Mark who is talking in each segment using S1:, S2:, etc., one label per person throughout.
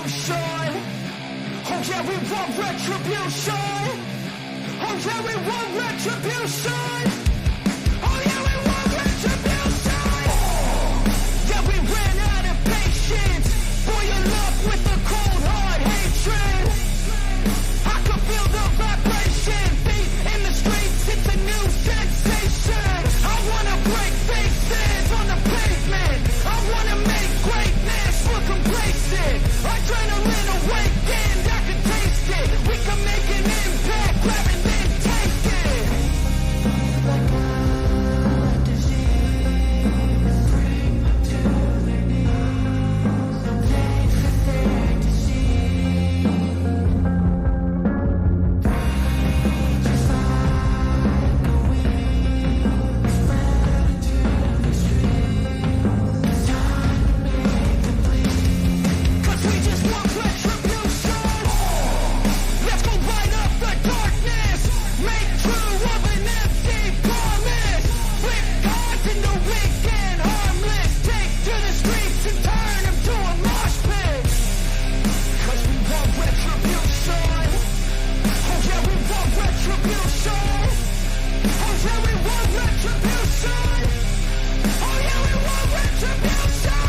S1: retribution. Oh yeah, we want retribution. Oh yeah, we want retribution. Oh yeah, we want retribution. Yeah, we ran out of patience. Boil up with a cold hard hatred. I can feel the vibration. Feet in the streets, it's a new sensation. I wanna break faces on the pavement. I wanna make greatness look complacent. Adrenaline awakened, I can taste it. We can make an impact, grab and then take it. Like a disease, bring them to their knees. They for their disease. Just like a weed, spread into the streets. It's time to make them bleed. 'Cause we just want retribution. Let's go light up the darkness. Make true of an empty promise. Flip cards into weak and harmless. Take to the streets and turn them to a mosh pit. 'Cause we want retribution. Oh yeah, we want retribution. Oh yeah, we want retribution. Oh yeah, we want retribution.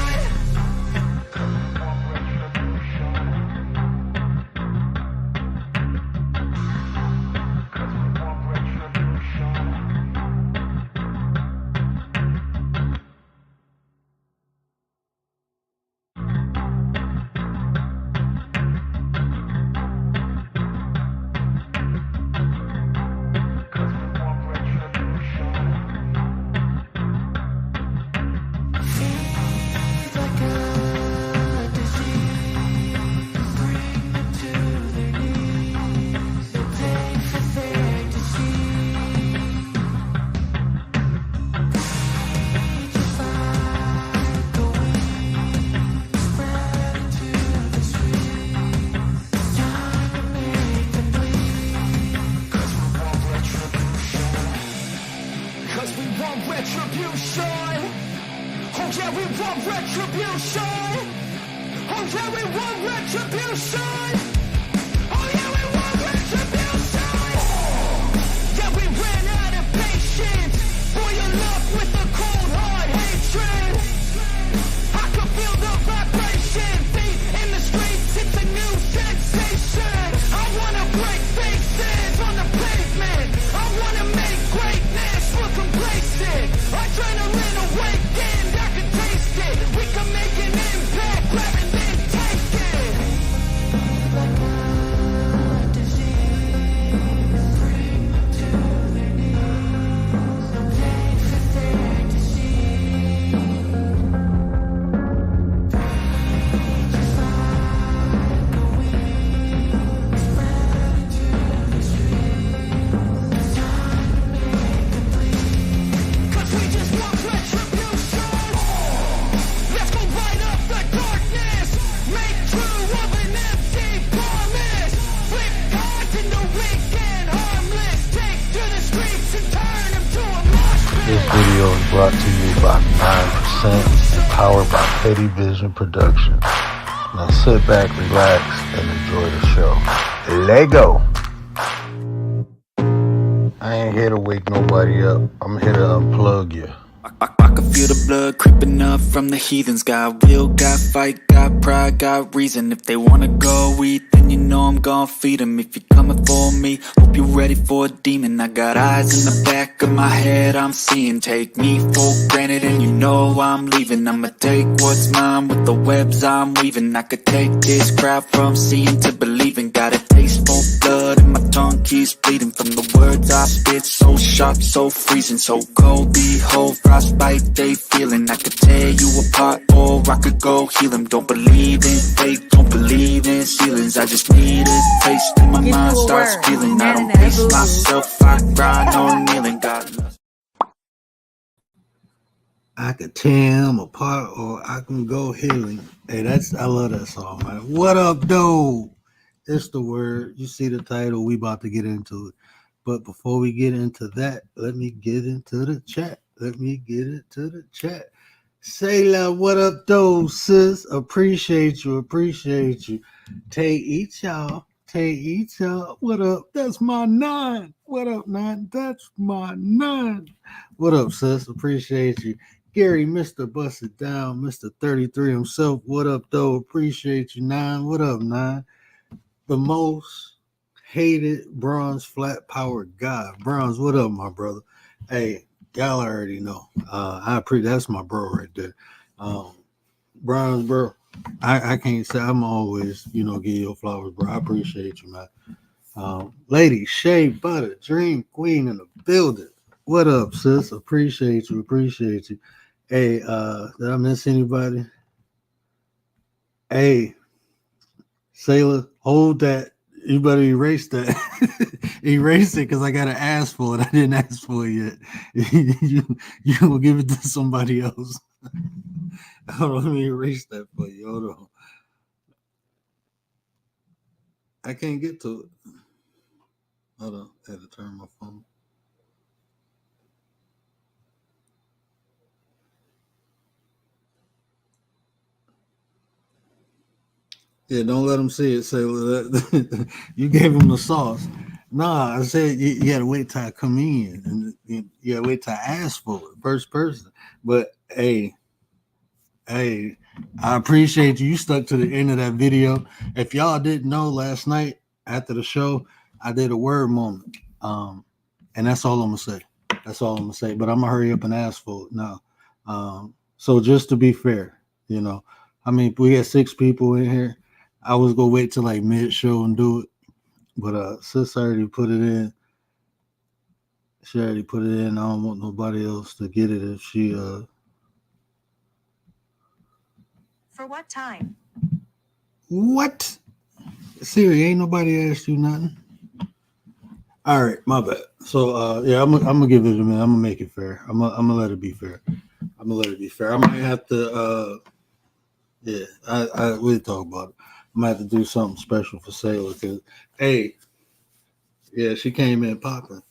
S1: Like a disease, bring them to their knees. They for their disease. Just like a weed, spread into the streets. It's time to make them bleed. 'Cause we want retribution. 'Cause we want retribution. Oh yeah, we want retribution. Oh yeah, we want retribution. Oh yeah, we want retribution. Yeah, we ran out of patience. Boil up with a cold hard hatred. I can feel the vibration. Feet in the streets, it's a new sensation. I wanna break faces on the pavement. I wanna make greatness look complacent. Adrenaline awakened, I can taste it. We can make an impact, grab and then take it. Like a disease, bring them to their knees. They for their disease. Just like a weed, spread into the streets. It's time to make them bleed. 'Cause we just want retribution. Let's go light up the darkness. Make true of an empty promise. Flip cards into weak and harmless. Take to the streets and turn them to a mosh pit.
S2: This video is brought to you by 9%, powered by Petty Vision Productions. Now sit back, relax, and enjoy the show. Lego. I ain't here to wake nobody up. I'm here to unplug you.
S3: I can feel the blood creeping up from the heathens. Got will, got fight, got pride, got reason. If they wanna go eat, then you know I'm gon' feed them. If you're coming for me, hope you're ready for a demon. I got eyes in the back of my head, I'm seeing. Take me for granted and you know I'm leaving. I'ma take what's mine with the webs I'm weaving. I could take this crowd from seeing to believing. Got a taste for blood and my tongue keeps bleeding. From the words I spit, so sharp, so freezing. So cold, behold, frostbite they feeling. I could tear you apart or I could go heal them. Don't believe in fate, don't believe in ceilings. I just need a taste and my mind starts feeling. I don't pace myself, I grind on kneeling. God loves.
S2: I could tear him apart or I can go healing. Hey, I love that song, man. What up, dude? It's the word. You see the title. We about to get into it. But before we get into that, let me get into the chat. Sayla, what up, though, sis? Appreciate you, appreciate you. Take each y'all, take each y'all. What up? That's my nine. What up, nine? That's my nine. What up, sis? Appreciate you. Gary, Mr. Bust It Down, Mr. 33 himself. What up, though? Appreciate you, nine. What up, nine? The most hated bronze flat power guy. Bronze, what up, my brother? Hey, y'all already know. That's my bro right there. Um, Bronze, bro. I can't say I'm always, give you flowers, bro. I appreciate you, man. Lady Shea Butter, Dream Queen in the building. What up, sis? Appreciate you, appreciate you. Hey, did I miss anybody? Hey, Sailor, hold that. You better erase that. Erase it because I got to ask for it. I didn't ask for it yet. you will give it to somebody else. Hold on, let me erase that for you. Hold on. I can't get to it. Hold on. I had to turn my phone. Yeah, don't let them see it, Sailor. You gave him the sauce. Nah, I said you got to wait till I come in, and you got to wait till I ask for it, first person. But hey, I appreciate you. You stuck to the end of that video. If y'all didn't know, last night after the show, I did a word moment. And that's all I'm gonna say. That's all I'm gonna say. But I'm gonna hurry up and ask for it now. So just to be fair, I mean, we had 6 people in here. I was gonna wait till like mid show and do it, but sis already put it in. She already put it in. I don't want nobody else to get it if she
S4: For what time?
S2: What? Siri, ain't nobody asked you nothing. All right, my bad. So yeah, I'm gonna give it a minute. I'm gonna make it fair. I'm gonna let it be fair. I'm gonna let it be fair. I might have to yeah, we'll talk about it. I might have to do something special for Sailor because hey, yeah, she came in popping.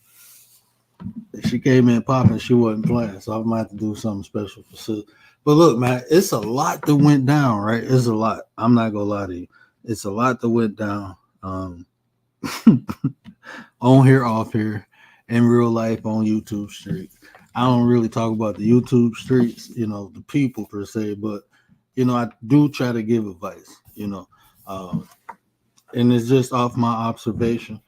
S2: She came in popping, she wasn't playing. So I might have to do something special for Sis. But look, man, it's a lot that went down, right? It's a lot. I'm not gonna lie to you. It's a lot that went down. On here, off here, in real life, on YouTube streets. I don't really talk about the YouTube streets, the people per se, but I do try to give advice, um, and it's just off my observation.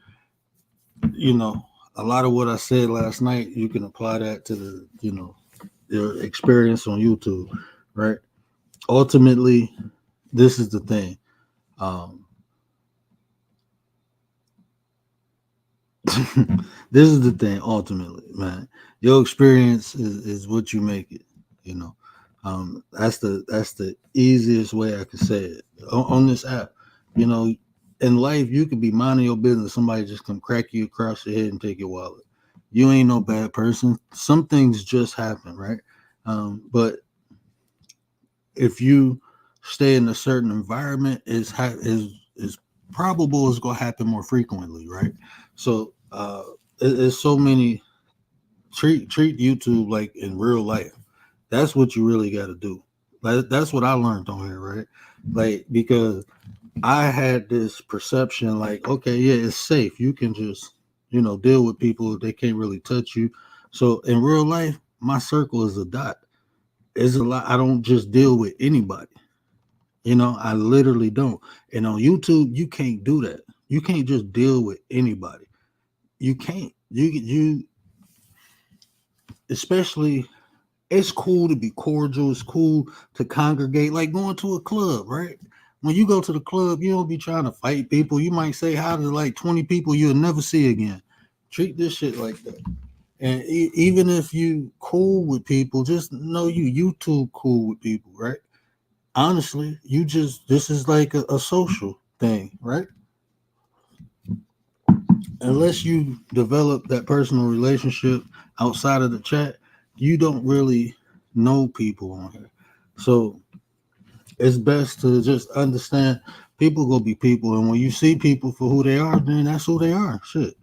S2: You know, a lot of what I said last night, you can apply that to your experience on YouTube, right? Ultimately, this is the thing. Um, this is the thing ultimately, man. Your experience is what you make it, you know. That's the easiest way I can say it. On this app, you know, in life you could be minding your business, somebody just come crack you across your head and take your wallet. You ain't no bad person. Some things just happen, right? But if you stay in a certain environment, is probable it's gonna happen more frequently, right? So it's so many. Treat YouTube like in real life. That's what you really got to do. That's what I learned on here, right? Like because I had this perception, like, okay, yeah, it's safe. You can just deal with people. They can't really touch you. So in real life, my circle is a dot. It's a lot. I don't just deal with anybody. I literally don't. And on YouTube, you can't do that. You can't just deal with anybody. You can't. You especially it's cool to be cordial. It's cool to congregate, like going to a club, right? When you go to the club, you don't be trying to fight people. You might say hi to like 20 people you'll never see again. Treat this shit like that. And even if you cool with people, just know you too cool with people, right? Honestly, this is like a social thing, right? Unless you develop that personal relationship outside of the chat, you don't really know people on here. So it's best to just understand people gonna be people, and when you see people for who they are, then that's who they are. Shit,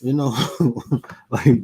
S2: you know, like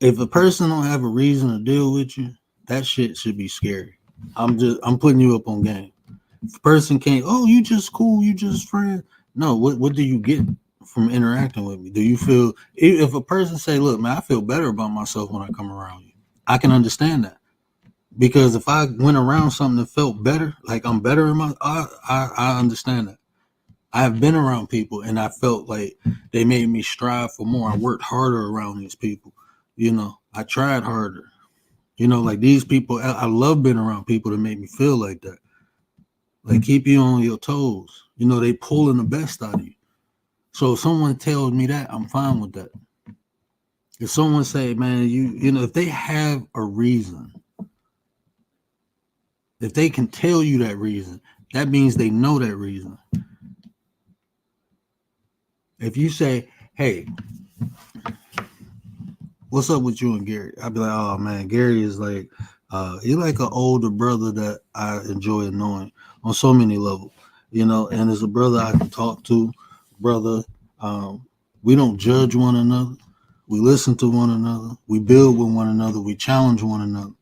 S2: If a person don't have a reason to deal with you, that shit should be scary. I'm putting you up on game. If a person can't, oh, you just cool, you just friend. No, what do you get from interacting with me? Do you feel if a person say, look, man, I feel better about myself when I come around you, I can understand that. Because if I went around something that felt better, like I'm better in my, I understand that. I have been around people and I felt like they made me strive for more. I worked harder around these people. I tried harder. Like these people, I love being around people that make me feel like that. Like keep you on your toes. They pulling the best out of you. So if someone tells me that, I'm fine with that. If someone say, man, if they have a reason, if they can tell you that reason, that means they know that reason. If you say, hey, what's up with you and Gary? I'd be like, oh man, Gary is like, he's like an older brother that I enjoy knowing on so many levels, and as a brother I can talk to, brother. We don't judge one another. We listen to one another. We build with one another. We challenge one another.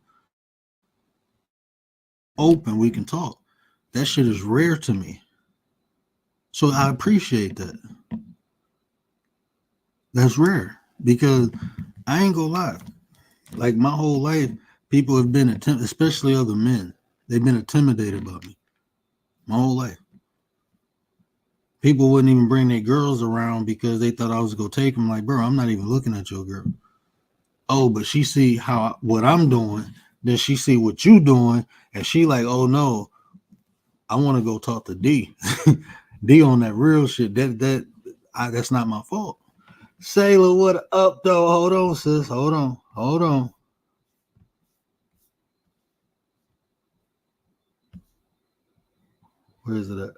S2: Open, we can talk. That shit is rare to me. So I appreciate that. That's rare because I ain't gonna lie. Like my whole life, people have been especially other men. They've been intimidated by me. My whole life. People wouldn't even bring their girls around because they thought I was gonna take them. Like, bro, I'm not even looking at your girl. Oh, but she see what I'm doing, then she see what you doing, and she like, oh no, I want to go talk to D. D on that real shit. That's not my fault. Sailor, what up though? Hold on, sis. Hold on. Where is it at?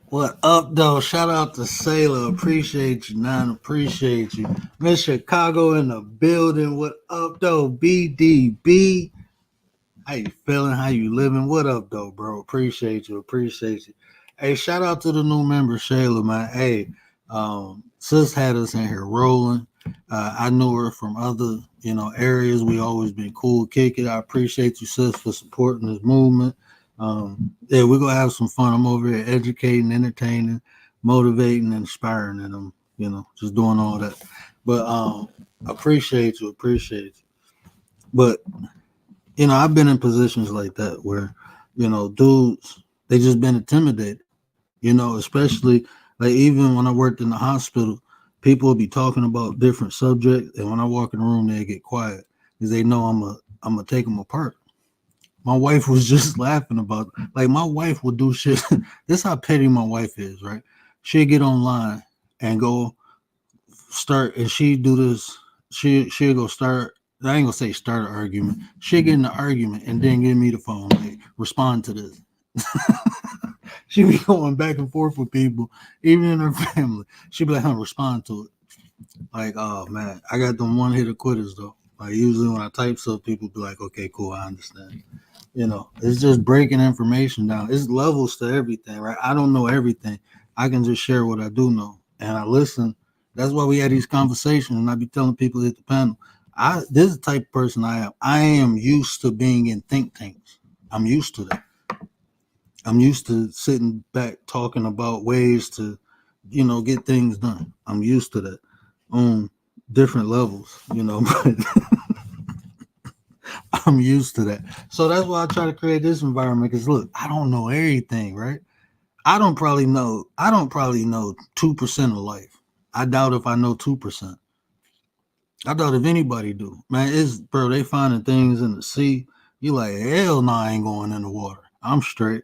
S2: What up, though? Shout out to Sailor. Appreciate you, man. Appreciate you. Miss Chicago in the building. What up, though? BDB. How you feeling? How you living? What up, though, bro? Appreciate you. Hey, shout out to the new member, Shayla, man. Hey, sis had us in here rolling. I knew her from other, areas. We always been cool, kick it. I appreciate you, sis, for supporting this movement. Yeah, we're gonna have some fun. I'm over here educating, entertaining, motivating, inspiring, and I'm, just doing all that. But appreciate you. But I've been in positions like that where, dudes, they just been intimidated, especially like even when I worked in the hospital, people would be talking about different subjects. And when I walk in the room, they get quiet because they know I'm gonna take them apart. My wife was just laughing about like my wife would do shit. This is how petty my wife is, right? She'll get online and go start and she do this. She'll go start. I ain't gonna say start an argument. She'll get in the argument and then give me the phone. Like, respond to this. She be going back and forth with people, even in her family. She be like, respond to it. Like, oh man, I got them one hitter quitters though. Like usually when I type stuff, people be like, okay, cool, I understand. It's just breaking information down. It's levels to everything, right? I don't know everything. I can just share what I do know. And I listen. That's why we had these conversations and I be telling people at the panel. This is the type of person I am. I am used to being in think tanks. I'm used to that. I'm used to sitting back talking about ways to, get things done. I'm used to that on different levels, but I'm used to that. So that's why I try to create this environment because look, I don't know everything, right? I don't probably know 2% of life. I doubt if I know 2%. I doubt if anybody do. Man, they finding things in the sea. You like, hell no, I ain't going in the water. I'm straight.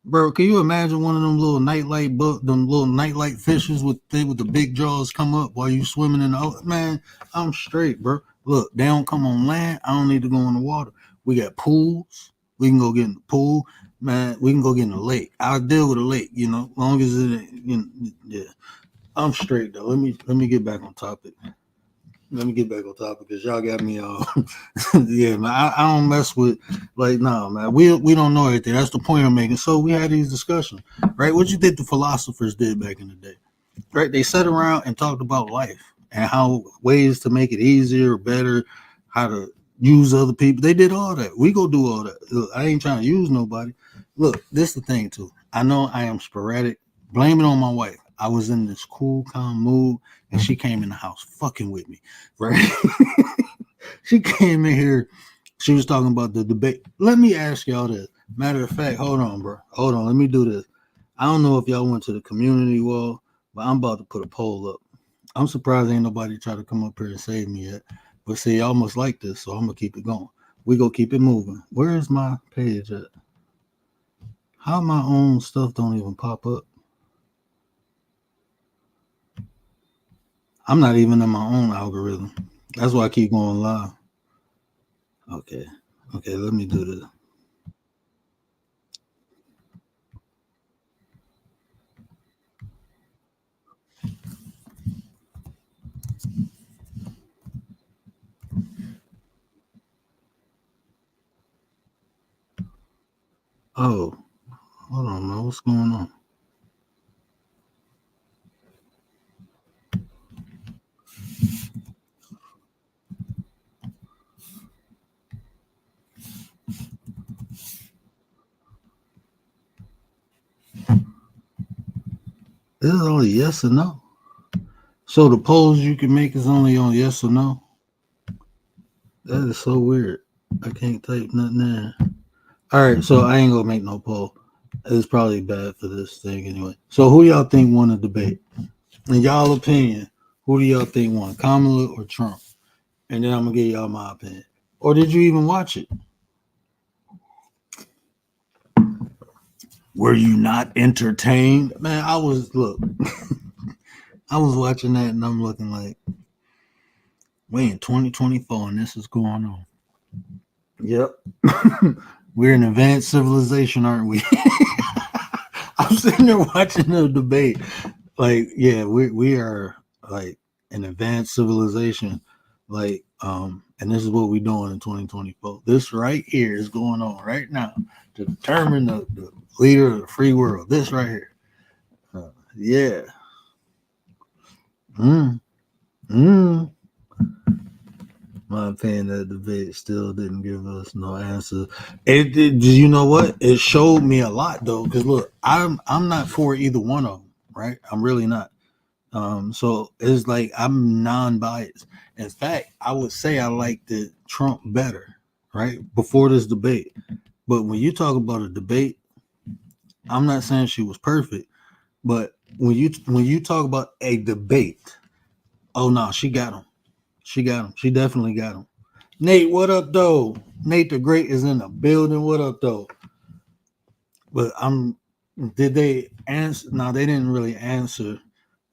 S2: Bro, can you imagine one of them little them little nightlight fishes with the big jaws come up while you swimming in the ocean? Man, I'm straight, bro. Look, they don't come on land. I don't need to go in the water. We got pools. We can go get in the pool. Man, we can go get in the lake. I'll deal with a lake, long as it ain't, yeah. I'm straight though. Let me get back on topic. Let me get back on topic because y'all got me all. Yeah, man. I don't mess with nah, man. We don't know everything. That's the point I'm making. So we had these discussions, right? What you think the philosophers did back in the day, right? They sat around and talked about life and how ways to make it easier, better, how to use other people. They did all that. We go do all that. Look, I ain't trying to use nobody. Look, this the thing too. I know I am sporadic. Blame it on my wife. I was in this cool, calm mood, and she came in the house fucking with me, right? She came in here. She was talking about the debate. Let me ask y'all this. Matter of fact, hold on, bro. Hold on. Let me do this. I don't know if y'all went to the community wall, but I'm about to put a poll up. I'm surprised ain't nobody try to come up here and save me yet. But see, y'all must like this, so I'm going to keep it going. We go keep it moving. Where is my page at? How my own stuff don't even pop up? I'm not even in my own algorithm. That's why I keep going live. Okay, let me do this. Oh, hold on, man. What's going on? This is only yes or no. So the polls you can make is only on yes or no. That is so weird. I can't type nothing there. All right, so I ain't gonna make no poll. It's probably bad for this thing anyway. So who y'all think won the debate? In y'all opinion, who do y'all think won, Kamala or Trump? And then I'm gonna give y'all my opinion. Or did you even watch it? Were you not entertained? Man, I was I was watching that and I'm looking like, we in 2024 and this is going on. Yep. We're an advanced civilization, aren't we? I'm sitting there watching the debate. Like, yeah, we are like an advanced civilization. Like, and this is what we're doing in 2024. This right here is going on right now to determine the leader of the free world. This right here. Yeah. My opinion, that debate still didn't give us no answer. You know what? It showed me a lot though, because look, I'm not for either one of them, right? I'm really not. So it's like I'm non-biased. In fact, I would say I liked Trump better, right? Before this debate. But when you talk about a debate, I'm not saying she was perfect, but when you talk about a debate, oh no, she got him. She got him. She definitely got him. Nate, what up, though? Nate the Great is in the building. What up, though? But did they answer? No, they didn't really answer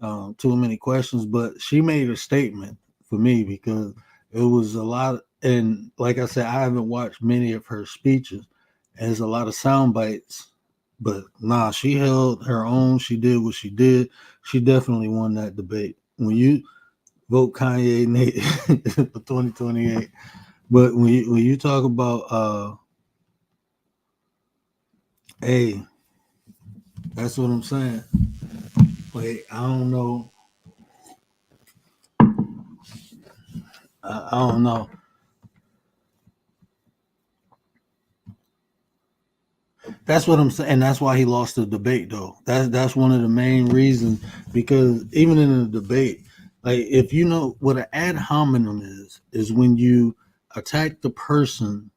S2: too many questions, but she made a statement for me because it was a lot. And like I said, I haven't watched many of her speeches. And there's a lot of sound bites, but nah, she held her own. She did what she did. She definitely won that debate. When you vote Kanye Nate for 2028. But when you talk about hey, that's what I'm saying. Like, I don't know. I don't know. That's what I'm saying. And that's why he lost the debate though. That's one of the main reasons, because even in the debate, like if you know what an ad hominem is when you attack the person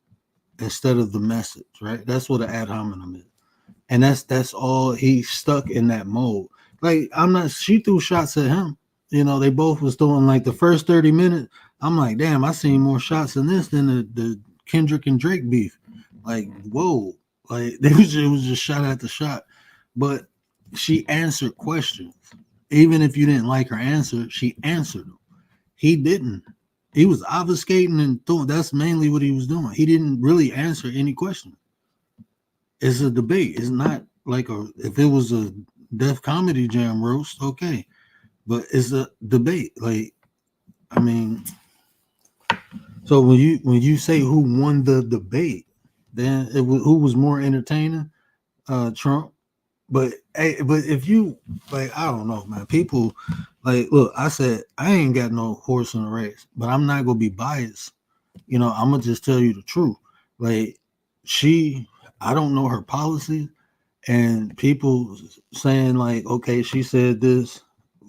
S2: instead of the message, right? That's what an ad hominem is. And that's all. He stuck in that mode. Like, she threw shots at him. They both was throwing like the first 30 minutes. I'm like, damn, I seen more shots in this than the Kendrick and Drake beef. Like, whoa. Like it was just shot at the shot. But she answered questions. Even if you didn't like her answer, she answered them. He didn't. He was obfuscating and throwing. That's mainly what he was doing. He didn't really answer any question. It's a debate. It's not like a if it was a Def Comedy Jam roast, okay. But it's a debate. Like, I mean, so when you say who won the debate, then it was who was more entertaining, Trump. But hey, but if you like, I don't know, man. People like, look, I said I ain't got no horse in the race, but I'm not gonna be biased. You know, I'm gonna just tell you the truth. Like, I don't know her policies, and people saying like, okay, she said this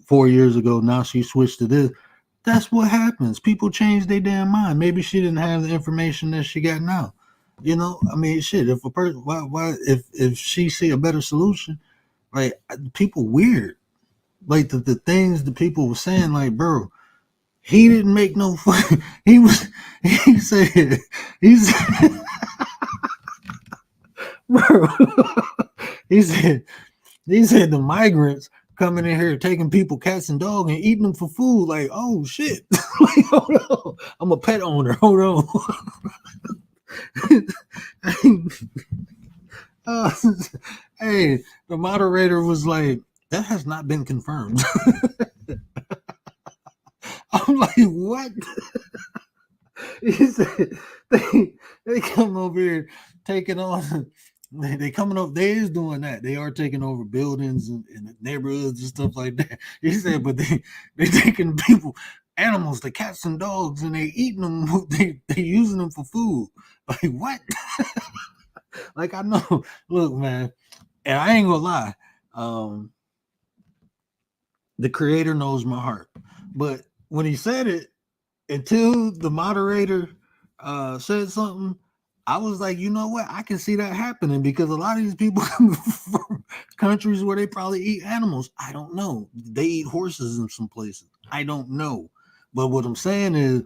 S2: 4 years ago, now she switched to this. That's what happens. People change their damn mind. Maybe she didn't have the information that she got now. You know, I mean, shit. If a person, why, if she see a better solution, like people weird, like the things the people were saying, like, bro, he didn't make no fun. He said, he said, bro, he said, he said the migrants coming in here taking people cats and dogs and eating them for food. Like, oh shit, like, hold on, I'm a pet owner. Hold on. Uh, hey, the moderator was like, that has not been confirmed. I'm like, what? He said they come over here taking on. They coming up. They is doing that. They are taking over buildings and neighborhoods and stuff like that. He said, but they taking people, animals, the cats and dogs, and they eating them. They using them for food. Like what? Like I know. Look, man, and I ain't gonna lie. The creator knows my heart, but when he said it, until the moderator said something, I was like, you know what? I can see that happening because a lot of these people come from countries where they probably eat animals. I don't know. They eat horses in some places. I don't know. But what I'm saying is,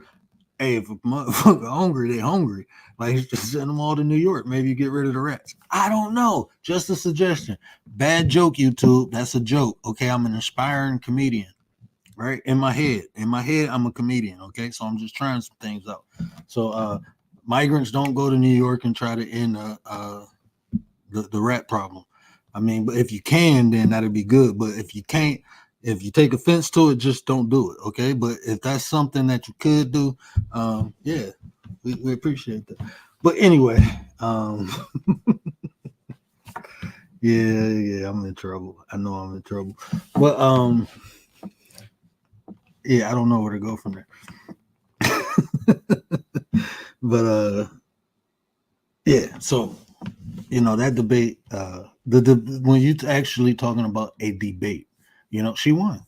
S2: hey, if a motherfucker hungry, they hungry. Like, just send them all to New York. Maybe you get rid of the rats. I don't know. Just a suggestion. Bad joke, YouTube. That's a joke. Okay, I'm an aspiring comedian. Right in my head, I'm a comedian. Okay, so I'm just trying some things out. So migrants don't go to New York and try to end the rat problem. I mean, but if you can, then that'd be good. But if you can't, if you take offense to it, just don't do it. Okay, but if that's something that you could do, yeah, we appreciate that. But anyway, yeah, I'm in trouble. I know I'm in trouble. But yeah, I don't know where to go from there. But yeah, so you know that debate, the when you actually talking about a debate, you know, she won.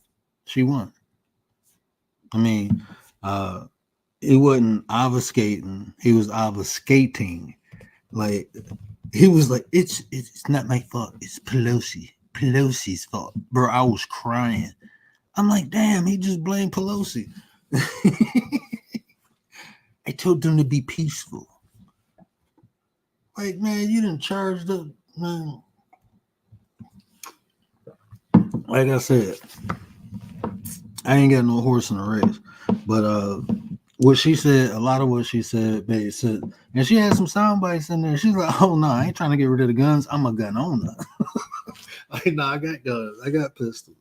S2: I mean, he wasn't obfuscating, he was obfuscating. Like he was like, it's not my fault, it's Pelosi's fault. Bro, I was crying. I'm like, damn, he just blamed Pelosi. I told them to be peaceful. Like, man, you didn't charge the man. Like I said, I ain't got no horse in the race. But what she said, a lot of what she said made sense. And she had some sound bites in there. She's like, oh no, I ain't trying to get rid of the guns. I'm a gun owner. Like, no, I got guns. I got pistols.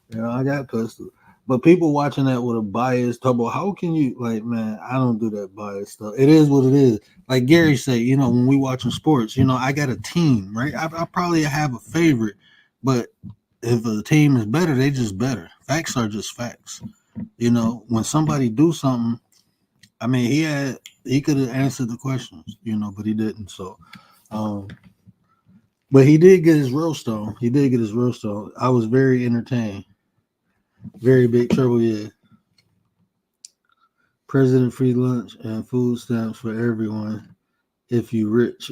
S2: You know, I got pistols. But people watching that with a bias talk about how can you, like, man, I don't do that bias stuff. It is what it is. Like Gary said, you know, when we watching sports, you know, I got a team, right? I probably have a favorite, but if a team is better, they just better. Facts are just facts. You know, when somebody do something, I mean, he could have answered the questions, you know, but he didn't. So, but he did get his roast on. I was very entertained. Very big trouble, yeah. President free lunch and food stamps for everyone if you rich.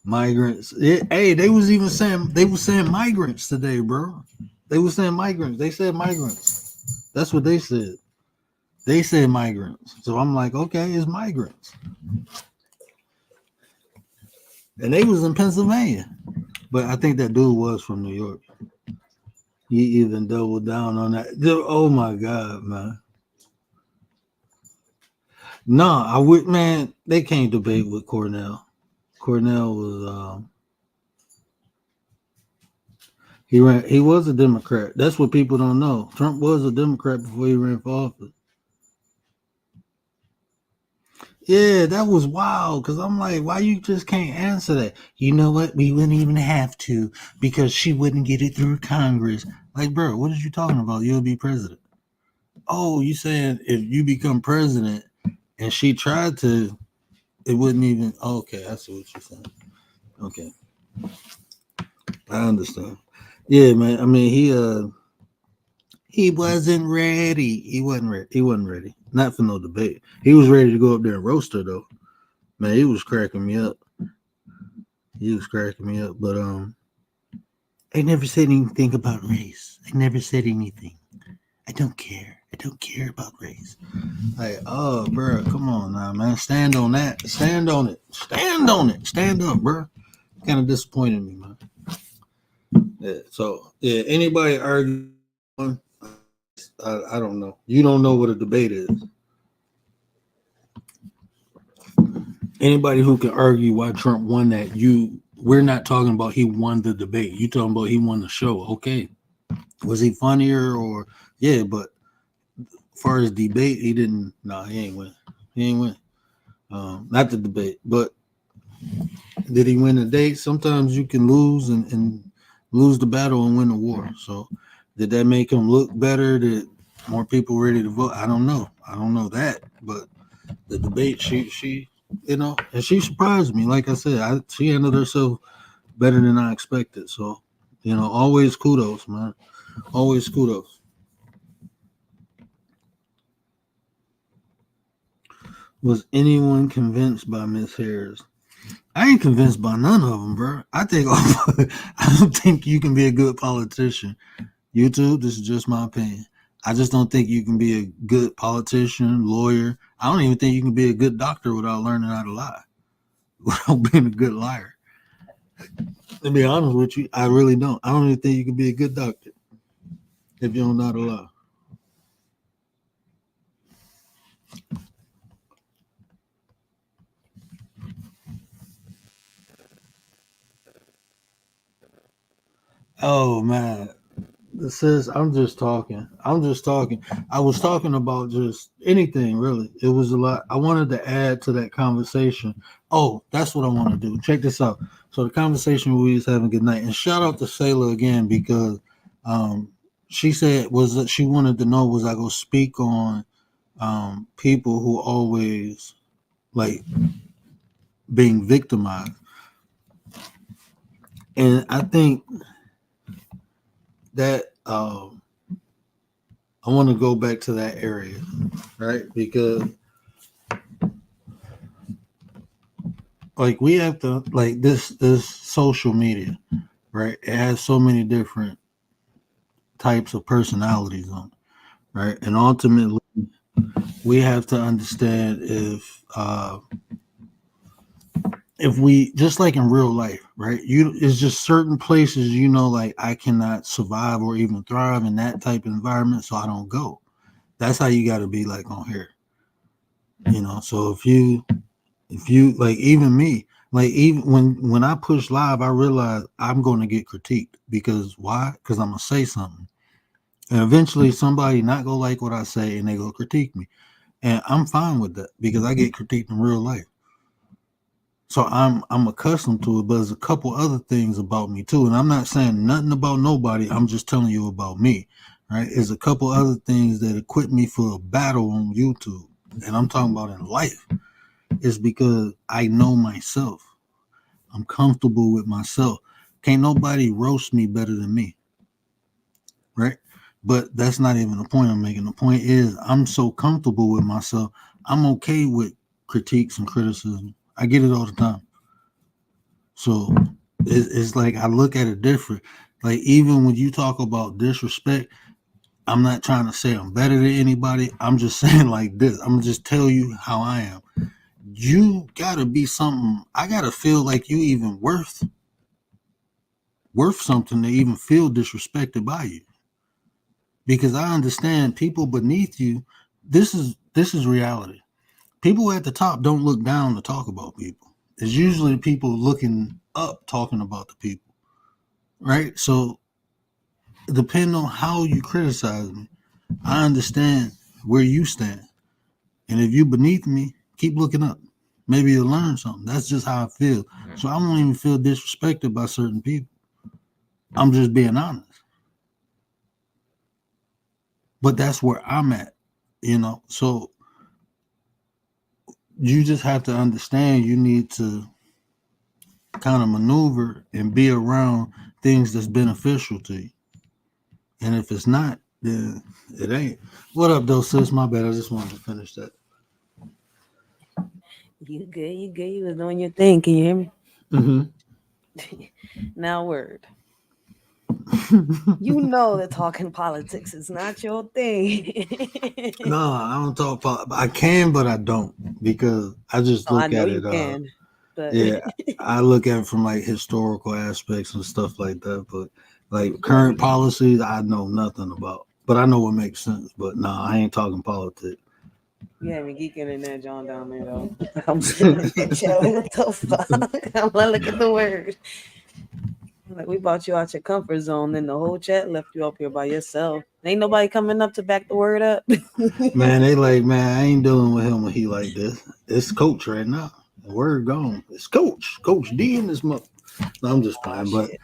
S2: Migrants. Hey, they was saying migrants today, bro. They was saying migrants. They said migrants. That's what they said. They said migrants. So I'm like, okay, it's migrants. And they was in Pennsylvania. But I think that dude was from New York. He even doubled down on that. Oh my God, man. No, I would, man. They can't debate with Cornell. Cornell was he ran. He was a Democrat. That's what people don't know. Trump was a Democrat before he ran for office. Yeah, that was wild. Cause I'm like, why you just can't answer that? You know what? We wouldn't even have to because she wouldn't get it through Congress. Like, bro, what are you talking about? You'll be president. Oh, you saying if you become president and she tried to, it wouldn't even. Okay, I see what you're saying. Okay, I understand. Yeah, man. I mean, he wasn't ready. He wasn't ready. He wasn't ready. Not for no debate. He was ready to go up there and roast her though. Man, he was cracking me up. He was cracking me up. But I never said anything about race. I never said anything. I don't care. I don't care about race. Like, oh, bro, come on now, man. Stand on that. Stand on it. Stand on it. Stand up, bro. Kind of disappointed me, man. Yeah. So, yeah. Anybody argue? I don't know. You don't know what a debate is. Anybody who can argue why Trump won that, we're not talking about he won the debate. You talking about he won the show. Okay. Was he funnier or yeah, but as far as debate, he didn't he ain't win. He ain't win. Not the debate, but did he win the date? Sometimes you can lose and lose the battle and win the war. So did that make him look better? Did more people ready to vote? I don't know. I don't know that. But the debate, she and she surprised me. Like I said, she handled herself better than I expected. So, always kudos, man. Always kudos. Was anyone convinced by Miss Harris? I ain't convinced by none of them, bro. I don't think you can be a good politician. YouTube, this is just my opinion. I just don't think you can be a good politician, lawyer. I don't even think you can be a good doctor without learning how to lie, without being a good liar. To be honest with you, I really don't. I don't even think you can be a good doctor if you don't know how to lie. Oh man, sis, I'm just talking. I was talking about just anything really. It was a lot. I wanted to add to that conversation. Oh, that's what I want to do. Check this out. So the conversation we was having good night, and shout out to Sailor again because she said was that she wanted to know was I gonna speak on people who always like being victimized, and I think that I want to go back to that area, right? Because like we have to like this social media, right? It has so many different types of personalities on it, right? And ultimately, we have to understand if we just like in real life, right? It's just certain places like I cannot survive or even thrive in that type of environment, so I don't go. That's how you got to be like on here, So if you like even me, like even when I push live, I realize I'm going to get critiqued because why? Because I'm gonna say something, and eventually somebody not gonna like what I say, and they go critique me, and I'm fine with that because I get critiqued in real life. So I'm accustomed to it, but there's a couple other things about me too, and I'm not saying nothing about nobody. I'm just telling you about me, right? There's a couple other things that equip me for a battle on YouTube, and I'm talking about in life. Is because I know myself. I'm comfortable with myself. Can't nobody roast me better than me, right? But that's not even the point I'm making. The point is I'm so comfortable with myself. I'm okay with critiques and criticism. I get it all the time. So it's like I look at it different. Like even when you talk about disrespect, I'm not trying to say I'm better than anybody. I'm just saying like this. I'm gonna just tell you how I am. You gotta be something. I gotta feel like you even worth something to even feel disrespected by you. Because I understand people beneath you. This is reality. People at the top don't look down to talk about people. It's usually the people looking up talking about the people, right? So depending on how you criticize me, I understand where you stand. And if you beneath me, keep looking up. Maybe you'll learn something. That's just how I feel. So I won't even feel disrespected by certain people. I'm just being honest. But that's where I'm at, you know. So you just have to understand you need to kind of maneuver and be around things that's beneficial to you. And if it's not, then it ain't. What up, though, sis? My bad. I just wanted to finish that.
S5: You good, you good. You was doing your thing. Can you hear me?
S2: Mm-hmm.
S5: Now, word. You know that talking politics is not your thing.
S2: No, I don't talk about. I can, but I don't because I just
S5: Oh, I
S2: look
S5: know
S2: at
S5: you
S2: it.
S5: can, but
S2: Yeah, I look at it from like historical aspects and stuff like that. But like
S5: yeah,
S2: current policies, I know nothing about. But I know what makes sense. But nah, I ain't talking politics.
S5: you had me geeking in that John down there though. I'm sitting in there chilling. What the fuck? I'm like, look at the word. Like we brought you out your comfort zone, then the whole chat left you up here by yourself. Ain't nobody coming up to back the word up.
S2: Man, they like, man, I ain't dealing with him when he like this. It's coach right now. The word gone. It's Coach D in this month. No, I'm just
S5: Oh
S2: playing, but
S5: shit.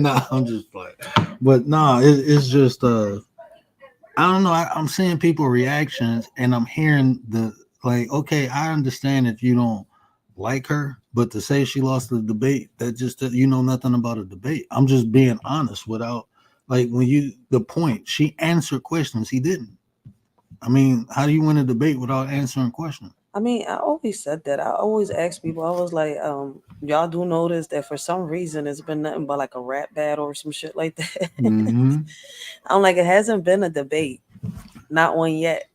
S2: nah, I'm just playing. But nah, it's just I don't know. I'm seeing people reactions, and I'm hearing the like. Okay, I understand if you don't like her, but to say she lost the debate, that just you know nothing about a debate. I'm just being honest without like when you the point. She answered questions. He didn't. I mean, how do you win a debate without answering questions?
S5: I mean, I always said that. I always ask people. I was like, y'all do notice that for some reason it's been nothing but like a rap battle or some shit like that.
S2: Mm-hmm.
S5: I'm like, it hasn't been a debate, not one yet.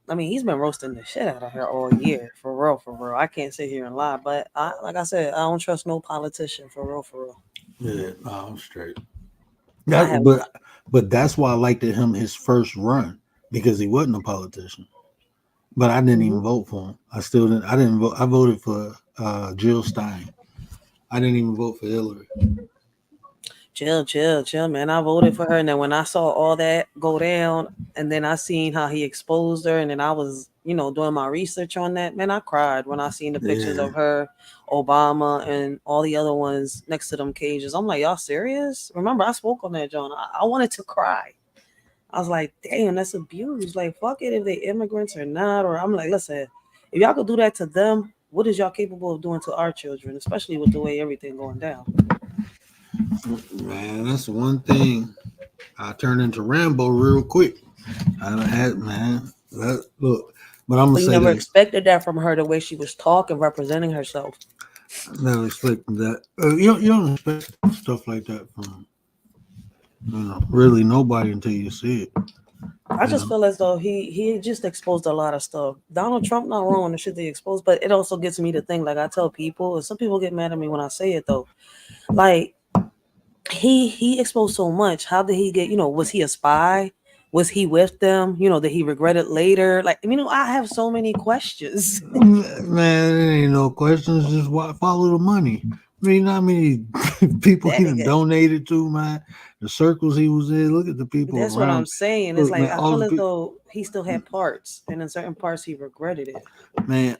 S5: I mean, he's been roasting the shit out of her all year, for real, for real. I can't sit here and lie, but like I said, I don't trust no politician, for real, for real.
S2: Yeah, no, I'm straight.
S5: I
S2: That,
S5: have,
S2: but that's why I liked him his first run because he wasn't a politician. But I didn't
S5: mhm.
S2: even vote for him. I still didn't. I didn't vote. I voted for Jill Stein. I didn't even vote for Hillary.
S5: Chill, chill, chill, man. I voted for her, and then when I saw all that go down, and then I seen how he exposed her, and then I was, doing my research on that. Man, I cried when I seen the pictures
S2: Yeah,
S5: of her, Obama, and all the other ones next to them cages. I'm like, y'all serious? Remember, I spoke on that, John. I wanted to cry. I was like, damn, that's abuse. Like, fuck it if they immigrants or not. Or I'm like, listen, if y'all could do that to them, what is y'all capable of doing to our children, especially with the way everything going down?
S2: man, that's one thing. I turned into Rambo real quick. I done had man. Look, but I'm gonna
S5: But you
S2: say
S5: never
S2: this.
S5: expected that from her, the way she was talking, representing herself.
S2: I never expected that. You don't expect stuff like that from really nobody until you see it.
S5: I
S2: You
S5: just
S2: know.
S5: feel as though he just exposed a lot of stuff. Donald Trump not wrong on the shit they exposed, but it also gets me to think. Like I tell people, and some people get mad at me when I say it though. Like he exposed so much. How did he get? Was he a spy? Was he with them? Did he regret it later? Like I have so many questions.
S2: Man, there ain't no questions. Just follow the money. I mean, how many people
S5: that,
S2: he done donated to, man? The circles he was in. Look at the people
S5: that's what I'm
S2: around.
S5: saying. It's
S2: Look,
S5: like
S2: man,
S5: I
S2: all
S5: feel
S2: the
S5: as
S2: people,
S5: though he still had parts, and in certain parts he regretted it.
S2: man,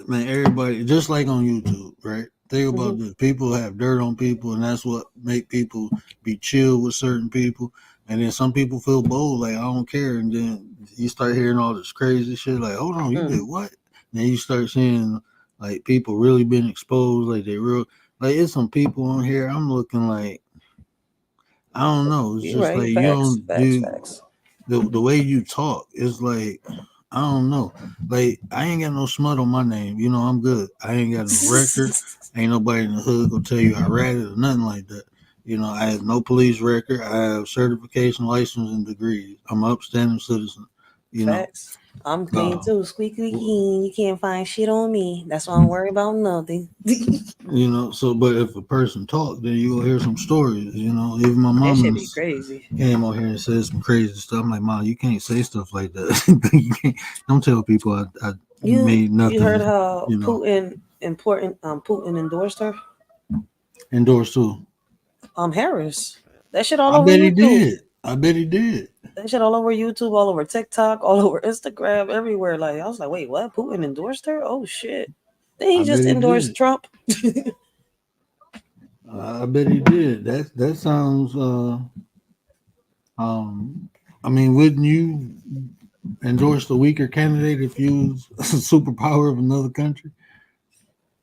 S2: man, everybody, just like on YouTube, right? Think
S5: Hmm.
S2: about this. People have dirt on people, and that's what make people be chill with certain people. And then some people feel bold, like I don't care. And then you start hearing all this crazy shit, like, hold on, you
S5: Mm.
S2: did what? And then you start seeing like people really been exposed, like they real like it's some people on here. I'm looking like I don't know. It's
S5: You're
S2: just like
S5: right.
S2: you
S5: Facts.
S2: don't
S5: Facts.
S2: do
S5: Facts.
S2: the way you talk. It's like I don't know. Like I ain't got no smut on my name. You know I'm good. I ain't got no record. Ain't nobody in the hood gonna tell you I read it or nothing like that. You know, I have no police record. I have certification, license, and degrees. I'm an upstanding citizen. You know,
S5: Facts. I'm clean
S2: uh,
S5: too. Squeaky clean. You can't find shit on me. That's why I'm worried about nothing.
S2: you know. So, but if a person talk, then you will hear some stories. You know, even my
S5: That should be
S2: mama's
S5: crazy.
S2: came on here and said some crazy stuff. I'm like, Mom, you can't say stuff like that. You can't. Don't tell people I made
S5: You heard
S2: nothing.
S5: how
S2: You know,
S5: Putin endorsed her?
S2: endorse too.
S5: Harris. That shit all
S2: I
S5: over
S2: bet he
S5: YouTube.
S2: did. I bet he did.
S5: That shit all over YouTube, all over TikTok, all over Instagram, everywhere. Like I was like, wait, what? Putin endorsed her? Oh shit. Then he
S2: I bet
S5: just
S2: he
S5: endorsed
S2: did.
S5: Trump.
S2: I bet he did. That sounds. I mean, wouldn't you endorse the weaker candidate if you was a superpower of another country?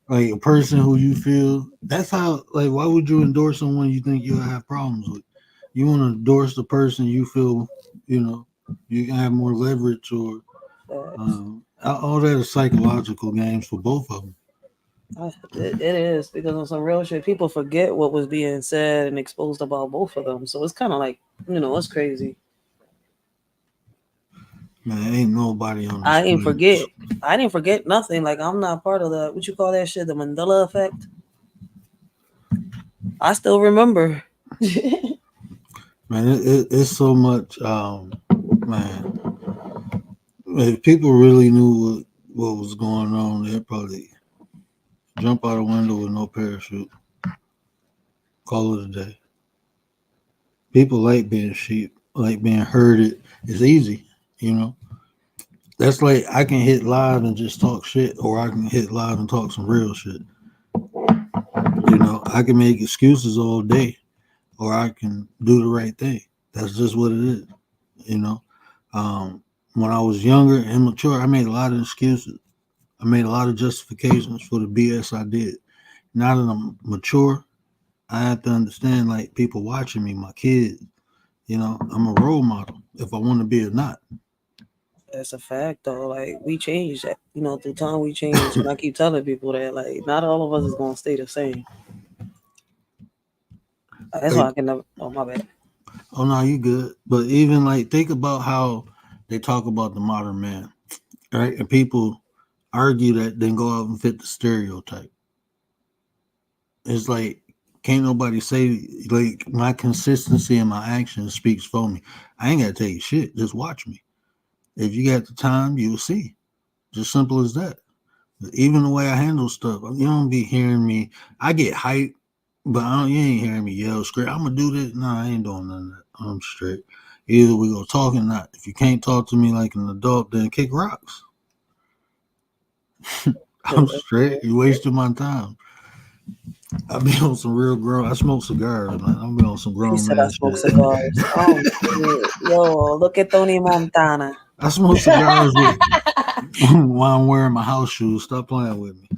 S2: Like a person who you feel that's how. Like, why would you endorse someone you think you'll have problems with? You want to endorse the person you feel, you know, you can have more leverage or
S5: Facts.
S2: all that is psychological games for both of them.
S5: It is because on some real shit, people forget what was being said and exposed about both of them. So it's kind of like, it's crazy.
S2: Man, ain't nobody on this
S5: I ain't
S2: planet.
S5: forget. I didn't forget nothing. Like I'm not part of the what you call that shit, the Mandela effect. I still remember.
S2: Man, it's so much. Man, if people really knew what was going on, they'd probably jump out a window with no parachute. Call it a day. People like being sheep, like being herded. It's easy, you know. That's like I can hit live and just talk shit, or I can hit live and talk some real shit. You know, I can make excuses all day, or I can do the right thing. That's just what it is. You know, when I was younger and immature, I made a lot of excuses. I made a lot of justifications for the BS I did. Now that I'm mature, I have to understand like people watching me, my kids. You know, I'm a role model if I want to be or not.
S5: That's a fact, though. Like we changed, through time we changed, and I keep telling people that like not all of us is gonna stay the same. That's why
S2: Like,
S5: I can never. Oh my bad.
S2: oh no, you good. But even like think about how they talk about the modern man, right? And people argue that then go out and fit the stereotype. It's like can't nobody say like my consistency and my actions speaks for me. I ain't gotta tell you shit. Just watch me. If you got the time, you'll see. Just simple as that. Even the way I handle stuff, you don't be hearing me. I get hyped, but you ain't hearing me yell, scream. I'm gonna do this. No, I ain't doing none of that. I'm straight. Either we go talk or not. If you can't talk to me like an adult, then kick rocks. I'm straight. You wasted my time. I be on some real grown. I smoke cigars, man. I be on some
S5: He
S2: grown
S5: said I
S2: man
S5: smoke
S2: shit.
S5: cigars. Oh shit. Yo, look at Tony Montana.
S2: I smoke cigars with, while I'm wearing my house shoes. Stop playing with me.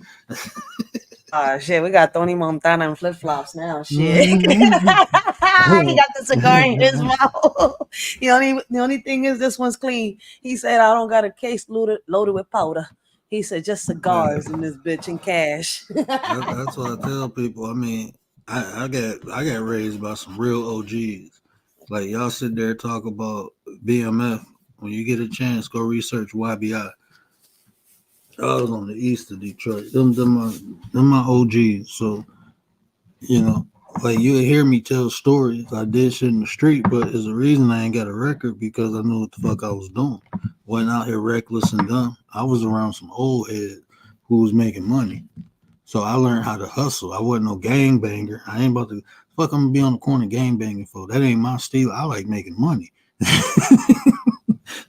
S5: Ah shit, we got Tony Montana and flip flops now. Shit.
S2: Mhm.
S5: He got the cigar in his mouth. The only thing is this one's clean. He said I don't got a case loaded with powder. He said just cigars in this bitch and cash.
S2: That's what I tell people. I mean, I got raised by some real OGs. Like y'all sit there talk about BMF. When you get a chance, go research YBI. I was on the east of Detroit. Them my OGs. So you know, like you hear me tell stories. I did shit in the street, but there's a reason I ain't got a record because I knew what the fuck I was doing. Wasn't out here reckless and dumb. I was around some old head who was making money. So I learned how to hustle. I wasn't no gang banger. I ain't about to fuck. I'm gonna be on the corner gang banging for that. Ain't my style. I like making money.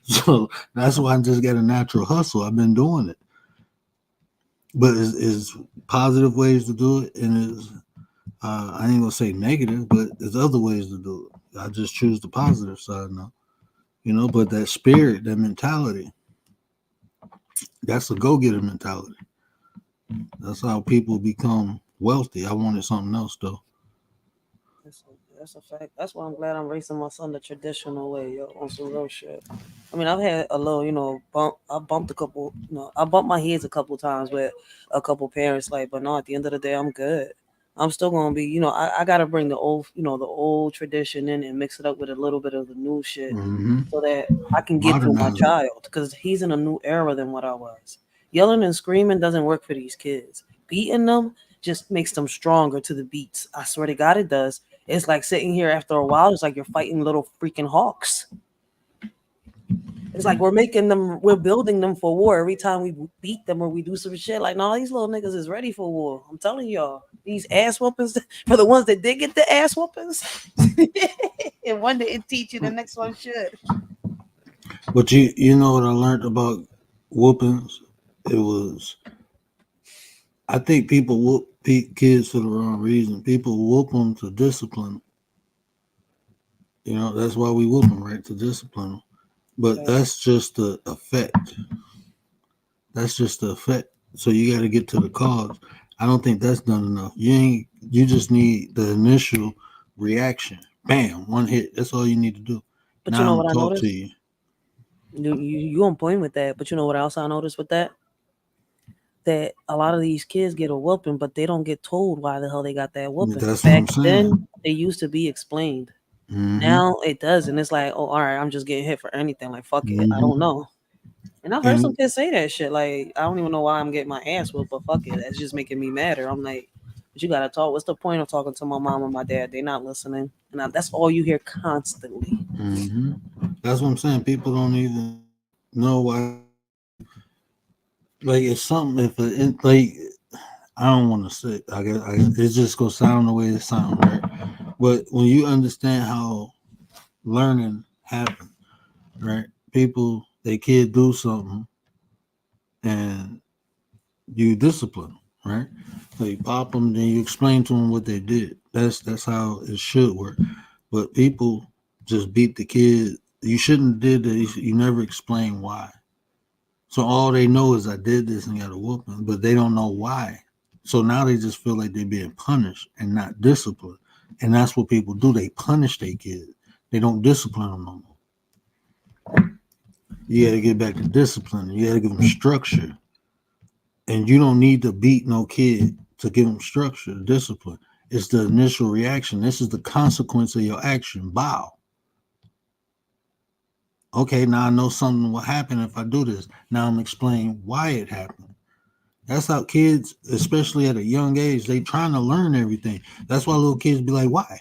S2: So that's why I just got a natural hustle. I've been doing it, but it's positive ways to do it, and it's I ain't gonna say negative, but there's other ways to do it. I just choose the positive side now, you know. But that spirit, that mentality, that's a go getter mentality. That's how people become wealthy. I wanted something else though.
S5: That's that's a fact. That's why I'm glad I'm raising my son the traditional way, yo, on some real shit. I mean, I've had a little, bump. I bumped a couple, I bumped my heads a couple times with a couple parents, like, but no, at the end of the day, I'm good. I'm still gonna be, I gotta bring the old, the old tradition in and mix it up with a little bit of the new shit,
S2: Mm-hmm.
S5: so that I can get through my
S2: Modernize it.
S5: child, because he's in a new era than what I was. Yelling and screaming doesn't work for these kids. Beating them just makes them stronger to the beats. I swear to God, it does. It's like sitting here after a while. It's like you're fighting little freaking hawks. It's like we're building them for war every time we beat them or we do some shit. Like, no, these little niggas is ready for war. I'm telling y'all, these ass whoopings for the ones that did get the ass whoopings, and one didn't teach you, the next one should.
S2: But you know what I learned about whoopings? It was, I think people whoop kids for the wrong reason. People whoop them to discipline. That's why we whoop them, right? To discipline them. But
S5: Right.
S2: that's just the effect. That's just the effect. So you got to get to the cause. I don't think that's done enough. You just need the initial reaction. Bam, one hit. That's all you need to do.
S5: But you
S2: Now
S5: know
S2: I'm
S5: what
S2: gonna
S5: I
S2: talk to
S5: noticed?
S2: you.
S5: You on point with that. But you know what else I noticed with that? That a lot of these kids get a whooping, but they don't get told why the hell they got that whooping.
S2: That's what
S5: Back
S2: I'm saying.
S5: then, it used to be explained.
S2: Hmm.
S5: Now it doesn't. It's like, oh, all right, I'm just getting hit for anything. Like, fuck it, I don't
S2: Hmm.
S5: know. And I've heard some
S2: And
S5: kids say that shit. Like, I don't even know why I'm getting my ass whooped, but fuck it, that's just making me madder. I'm like, but you gotta talk. What's the point of talking to my mom and my dad? They're not listening, and that's all you hear constantly.
S2: that's what I'm saying. People don't even know why. Like it's something. Like I don't want to say. It's just gonna sound the way it sounds, right? But when you understand how learning happens, right? People, they kid do something, and you discipline them, right? So you pop them, then you explain to them what they did. That's how it should work. But people just beat the kid. You shouldn't have did that. You never explain why. So all they know is I did this and got a whooping, but they don't know why. So now they just feel like they're being punished and not disciplined. And that's what people do. They punish their kids. They don't discipline them no more. You got to get back to discipline. You got to give them structure. And you don't need to beat no kid to give them structure, discipline. It's the initial reaction. This is the consequence of your action. Bow. Okay, now I know something will happen if I do this. Now I'm explaining why it happened. That's how kids, especially at a young age, they trying to learn everything. That's why little kids be like, why?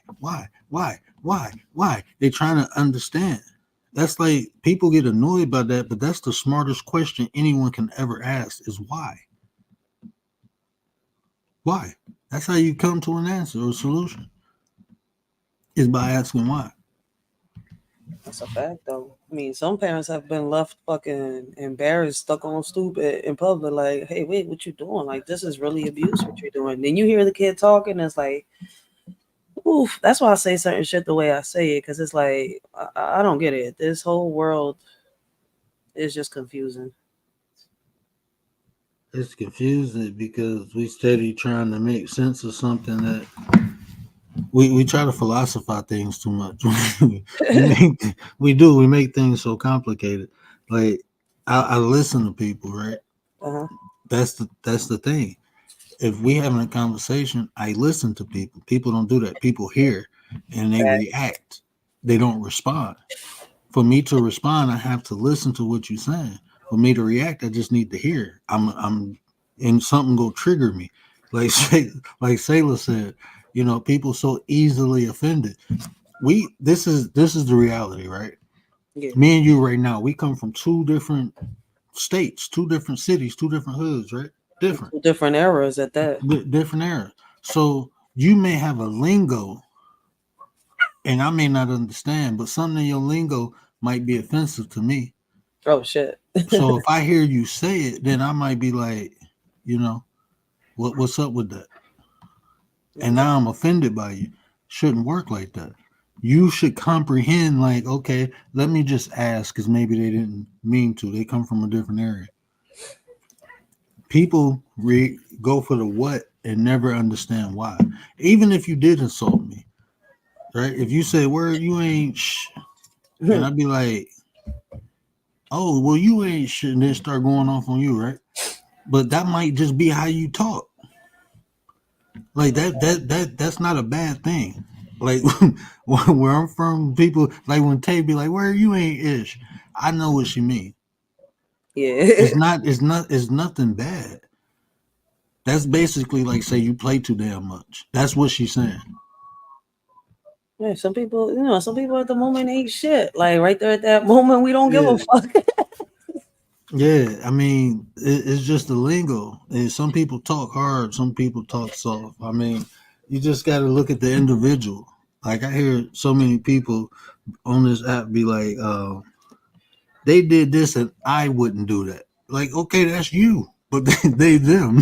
S2: They trying to understand. That's like people get annoyed by that, but that's the smartest question anyone can ever ask is why? Why? That's how you come to an answer or a solution is by asking why.
S5: That's a fact, though. I mean, some parents have been left fucking embarrassed, stuck on stupid in public. Like, hey, wait, what you doing? Like, this is really abuse. What you're doing? Then you hear the kid talking. It's like, oof. That's why I say certain shit the way I say it, because it's like I don't get it. This whole world is just confusing.
S2: It's confusing because we steady trying to make sense of something that we try to philosophize things too much. we make we make things so complicated. Like I listen to people, right?
S5: Uh-huh.
S2: That's the thing. If we having a conversation, I listen to people. People don't do that. People hear and they
S5: Facts.
S2: react. They don't respond. For me to respond, I have to listen to what you're saying. For me to react, I just need to hear. I'm and something go trigger me. Like like Sailor said, people so easily offended. This is the reality, right?
S5: Yeah.
S2: Me and you right now, we come from two different states, two different cities, two different hoods, right? Different,
S5: Two different eras at that.
S2: different eras. So you may have a lingo and I may not understand, but something in your lingo might be offensive to me.
S5: Oh shit.
S2: So if I hear you say it, then I might be like, you know, what's up with that? And now I'm offended by you. Shouldn't work like that. You should comprehend, like, okay, let me just ask, because maybe they didn't mean to. They come from a different area. People go for the what and never understand why. Even if you did insult me, right? If you say word, you ain't and I'd be like, oh, well, you ain't shit, and then start going off on you, right? But that might just be how you talk. Like that's not a bad thing. Like where I'm from, people like when Tay be like, "Where you ain't ish," I know what she mean.
S5: Yeah.
S2: It's nothing bad. That's basically like say you play too damn much. That's what she's saying.
S5: Yeah, some people, some people at the moment ain't shit. Like right there at that moment, we don't give
S2: Yeah,
S5: a fuck.
S2: yeah. I mean, it's just the lingo. And some people talk hard, some people talk soft. I mean, you just got to look at the individual. Like I hear so many people on this app be like, they did this and I wouldn't do that. Like, okay, that's you, but they them.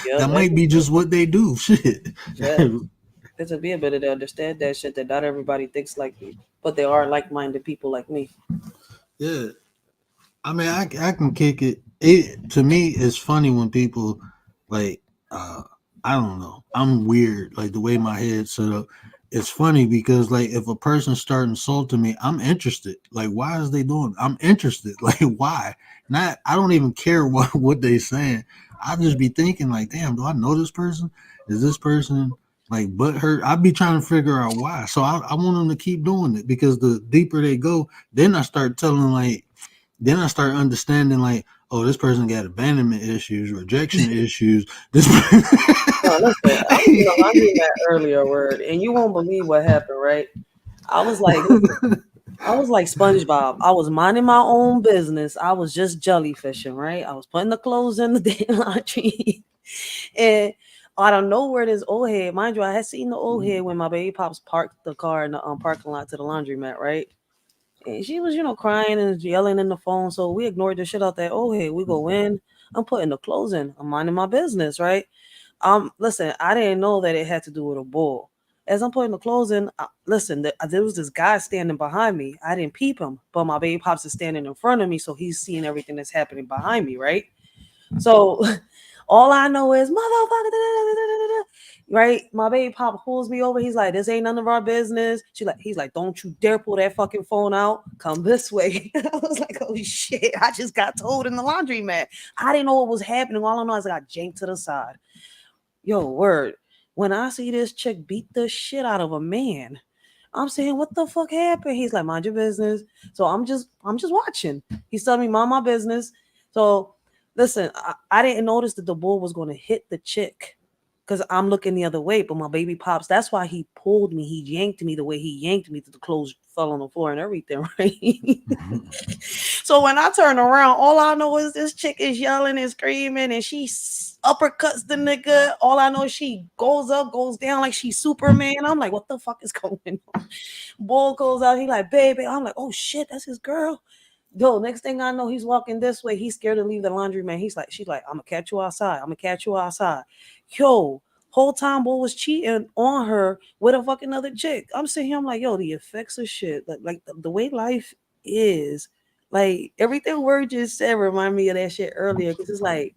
S5: Yep,
S2: That
S5: that's
S2: might be
S5: just
S2: just what they do. Shit.
S5: facts. It took me a bit to understand that shit that not everybody thinks like me, but they are like-minded people like me.
S2: Yeah. I mean, I can kick it. It to me, it's funny when people like, uh, I don't know. I'm weird. Like the way my head's set up. It's funny because like if a person start insulting me, I'm interested. Like, why is they doing? I'm interested. Like, why? Not. I don't even care what they saying. I just be thinking like, damn, do I know this person? Is this person like butt hurt? I'd be trying to figure out why. So I want them to keep doing it because the deeper they go, then I start telling like then I start understanding like, oh, this person got abandonment issues, rejection issues. This
S5: No, listen, I was in the laundromat earlier, word, and you won't believe what happened, right? I was like, listen, I was like SpongeBob. I was minding my own business. I was just jellyfishing, right? I was putting the clothes in the damn laundry. And out of nowhere, this old head, mind you, I had seen the old head when my baby pops parked the car in the parking lot to the laundromat, right? And she was, crying and yelling in the phone. So we ignored the shit out that old head. We go in. I'm putting the clothes in. I'm minding my business, right? Listen, I didn't know that it had to do with a bull. As I'm putting the clothes in, listen, there was this guy standing behind me. I didn't peep him, but my baby pops is standing in front of me, so he's seeing everything that's happening behind me, right? So all I know is motherfucker, right? My baby pop pulls me over. He's like, "This ain't none of our business." He's like, "Don't you dare pull that fucking phone out. Come this way." I was like, "Oh shit!" I just got told in the laundromat. I didn't know what was happening. All I know is I got janked to the side. Yo, word. When I see this chick beat the shit out of a man, I'm saying, "What the fuck happened?" He's like, "Mind your business." So I'm just watching. He's telling me, "Mind my business." So listen, I didn't notice that the bull was going to hit the chick because I'm looking the other way. But my baby pops, that's why he pulled me. He yanked me the way he yanked me. The clothes fell on the floor and everything, right? So when I turn around, all I know is this chick is yelling and screaming, and she uppercuts the nigga. All I know is she goes up, goes down like she's Superman. I'm like, what the fuck is going on? Bull goes out. He like, baby. I'm like, oh shit, that's his girl. Yo, next thing I know, he's walking this way. He's scared to leave the laundry, man. She's like, I'm gonna catch you outside. I'm gonna catch you outside. Yo, whole time Bull was cheating on her with a fucking other chick. I'm sitting here, I'm like, yo, the effects of shit, like the way life is, like everything word just said remind me of that shit earlier. Cause it's like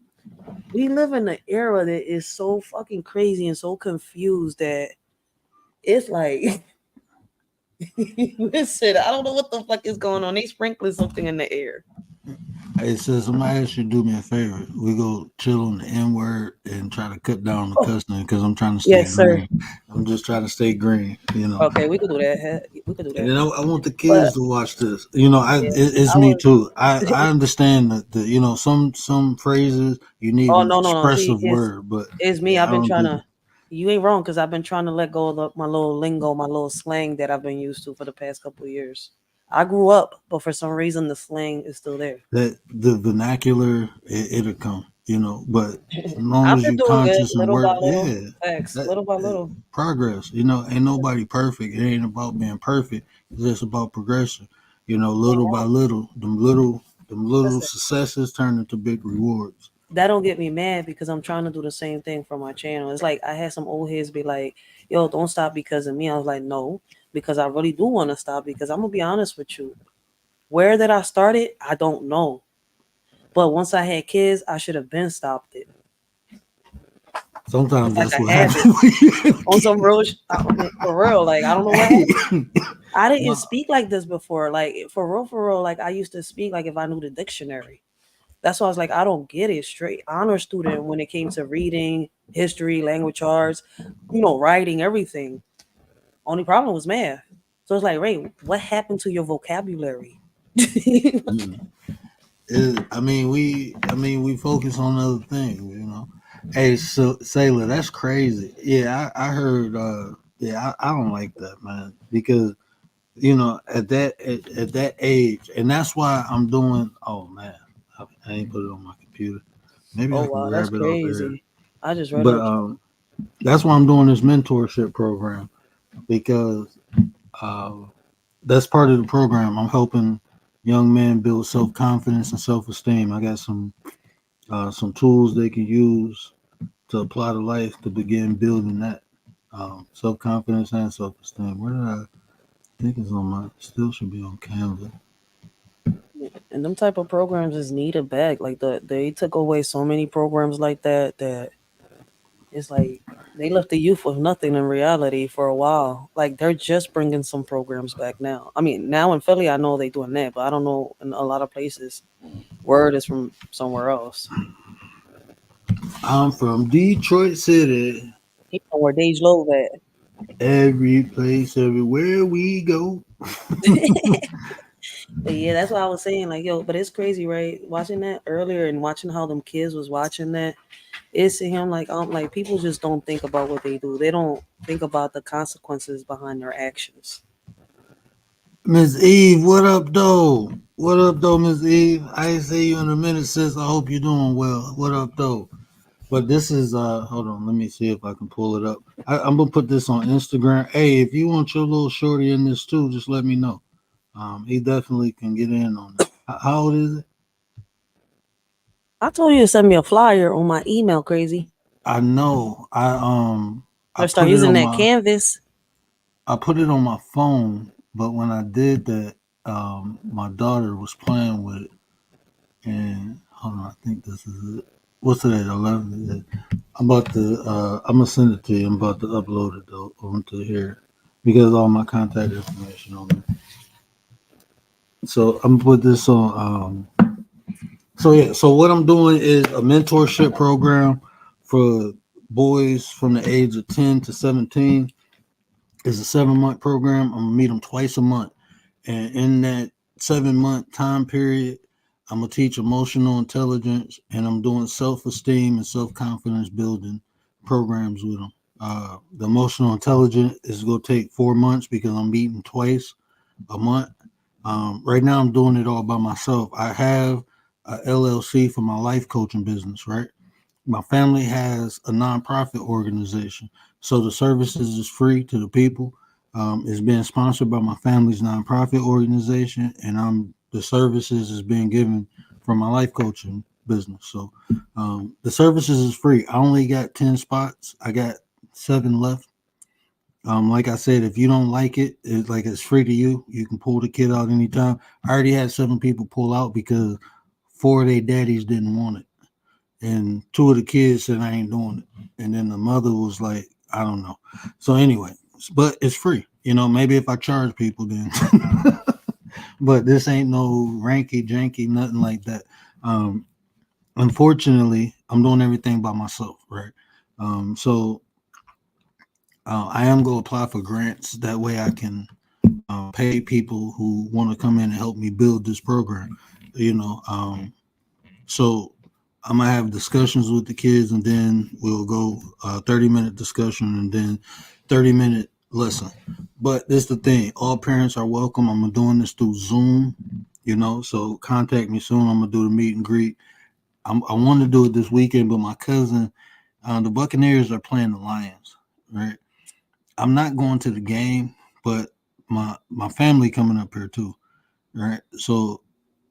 S5: we live in an era that is so fucking crazy and so confused that it's like listen, I don't know what the fuck is going on. They sprinkling something in the air.
S2: It says somebody should do me a favor. We go chill on the N word and try to cut down the
S5: Oh,
S2: cussing because I'm trying to stay
S5: yes, sir.
S2: green. I'm just trying to stay green,
S5: Okay, we could do that. We could do
S2: And
S5: that.
S2: then I want the
S5: But
S2: kids to watch this.
S5: yeah,
S2: It's
S5: I
S2: me
S5: was.
S2: too. I understand that some phrases you need
S5: Oh
S2: an
S5: no, no, no. See,
S2: expressive word, but
S5: it's me.
S2: yeah,
S5: I've
S2: I
S5: been
S2: don't
S5: trying
S2: do
S5: to.
S2: that.
S5: You ain't wrong because I've been trying to let go of my little lingo, my little slang that I've been used to for the past couple of years. I grew up, but for some reason the slang is still there.
S2: That the vernacular it'll come, but as long
S5: I've
S2: as
S5: been
S2: you
S5: doing good,
S2: conscious and
S5: little by
S2: work,
S5: little.
S2: yeah,
S5: Thanks,
S2: that,
S5: little by
S2: that
S5: little.
S2: progress, ain't nobody perfect. It ain't about being perfect. It's just about progression.
S5: You ain't
S2: Little by
S5: wrong.
S2: little, them little
S5: Listen,
S2: successes turn into big rewards.
S5: that don't get me mad because I'm trying to do the same thing for my channel. It's like I had some old heads be like, "Yo, don't stop because of me." I was like, "No, because I really do want to stop." Because I'm gonna be honest with you, where that I started, I don't know. But once I had kids, I should have been stopped it.
S2: Sometimes
S5: It's like
S2: that's
S5: a
S2: what
S5: habit
S2: happens when you have
S5: on some
S2: kids.
S5: real, for real. Like I don't know what happened. I didn't
S2: My
S5: speak like this before. Like for real, like I used to speak like if I knew the dictionary. That's why I was like, I don't get it. Straight honor student when it came to reading, history, language arts, writing, everything. Only problem was math. So it's like, Ray, what happened to your vocabulary?
S2: Mm. We focus on other things. Hey, so Sailor, that's crazy. Yeah, I heard. Yeah, I don't like that, man, because at that age, and that's why I'm doing. Oh man, I ain't put it on my computer. Maybe
S5: Oh
S2: I can
S5: wow, that's
S2: grab it off here.
S5: crazy. I just read
S2: But
S5: it.
S2: that's why I'm doing this mentorship program because uh, that's part of the program. I'm helping young men build self confidence and self esteem. I got some tools they can use to apply to life to begin building that self confidence and self esteem. Where did I think it's on my? Still should be on Canva.
S5: And them type of programs is needed back. Like they took away so many programs like that it's like they left the youth with nothing in reality for a while. Like they're just bringing some programs back now. I mean, now in Philly, I know they doing that, but I don't know in a lot of places. Word is from somewhere else.
S2: I'm from Detroit City.
S5: He know where Dage Low at.
S2: Every place, everywhere we go.
S5: But yeah, that's what I was saying. Like, yo, but it's crazy, right? Watching that earlier and watching how them kids was watching that, it's to him like people just don't think about what they do. They don't think about the consequences behind their actions.
S2: Miss Eve, what up, though? What up, though, Miss Eve? I ain't see you in a minute, sis. I hope you're doing well. What up, though? But this is hold on, let me see if I can pull it up. I'm gonna put this on Instagram. Hey, if you want your little shorty in this too, just let me know. He definitely can get in on it. How old is it?
S5: I told you to send me a flyer on my email, crazy.
S2: I know. I
S5: Let's start
S2: put it
S5: using
S2: on
S5: that
S2: my
S5: canvas.
S2: I put it on my phone, but when I did that, my daughter was playing with it, and hold on, I think this is it. What's today? 11. I'm gonna send it to you. I'm about to upload it though onto here because all my contact information on there. So I'm gonna put this on. So yeah. So what I'm doing is a mentorship program for boys from the age of 10 to 17. It's a 7-month program. I'm gonna meet them twice a month, and in that 7-month time period, I'm gonna teach emotional intelligence, and I'm doing self-esteem and self-confidence building programs with them. The emotional intelligence is gonna take 4 months because I'm meeting twice a month. Right now, I'm doing it all by myself. I have a LLC for my life coaching business, right? My family has a nonprofit organization, so the services is free to the people. It's being sponsored by my family's nonprofit organization, and the services is being given from my life coaching business. So the services is free. I only got 10 spots. I got 7 left. Like I said, if you don't like it, it's free to you. You can pull the kid out anytime. I already had 7 people pull out because 4 of their daddies didn't want it, and 2 of the kids said I ain't doing it, and then the mother was like, I don't know. So anyway, but it's free. Maybe if I charge people, then. But this ain't no ranky janky, nothing like that. Um, Unfortunately, I'm doing everything by myself, right? So I am going to apply for grants. That way I can pay people who want to come in and help me build this program. So I'm gonna have discussions with the kids, and then we'll go 30-minute discussion, and then 30-minute lesson. But this is the thing: all parents are welcome. I'm doing this through Zoom, so contact me soon. I'm gonna do the meet and greet. I want to do it this weekend, but my cousin, the Buccaneers are playing the Lions, right? I'm not going to the game, but my family coming up here too, right? So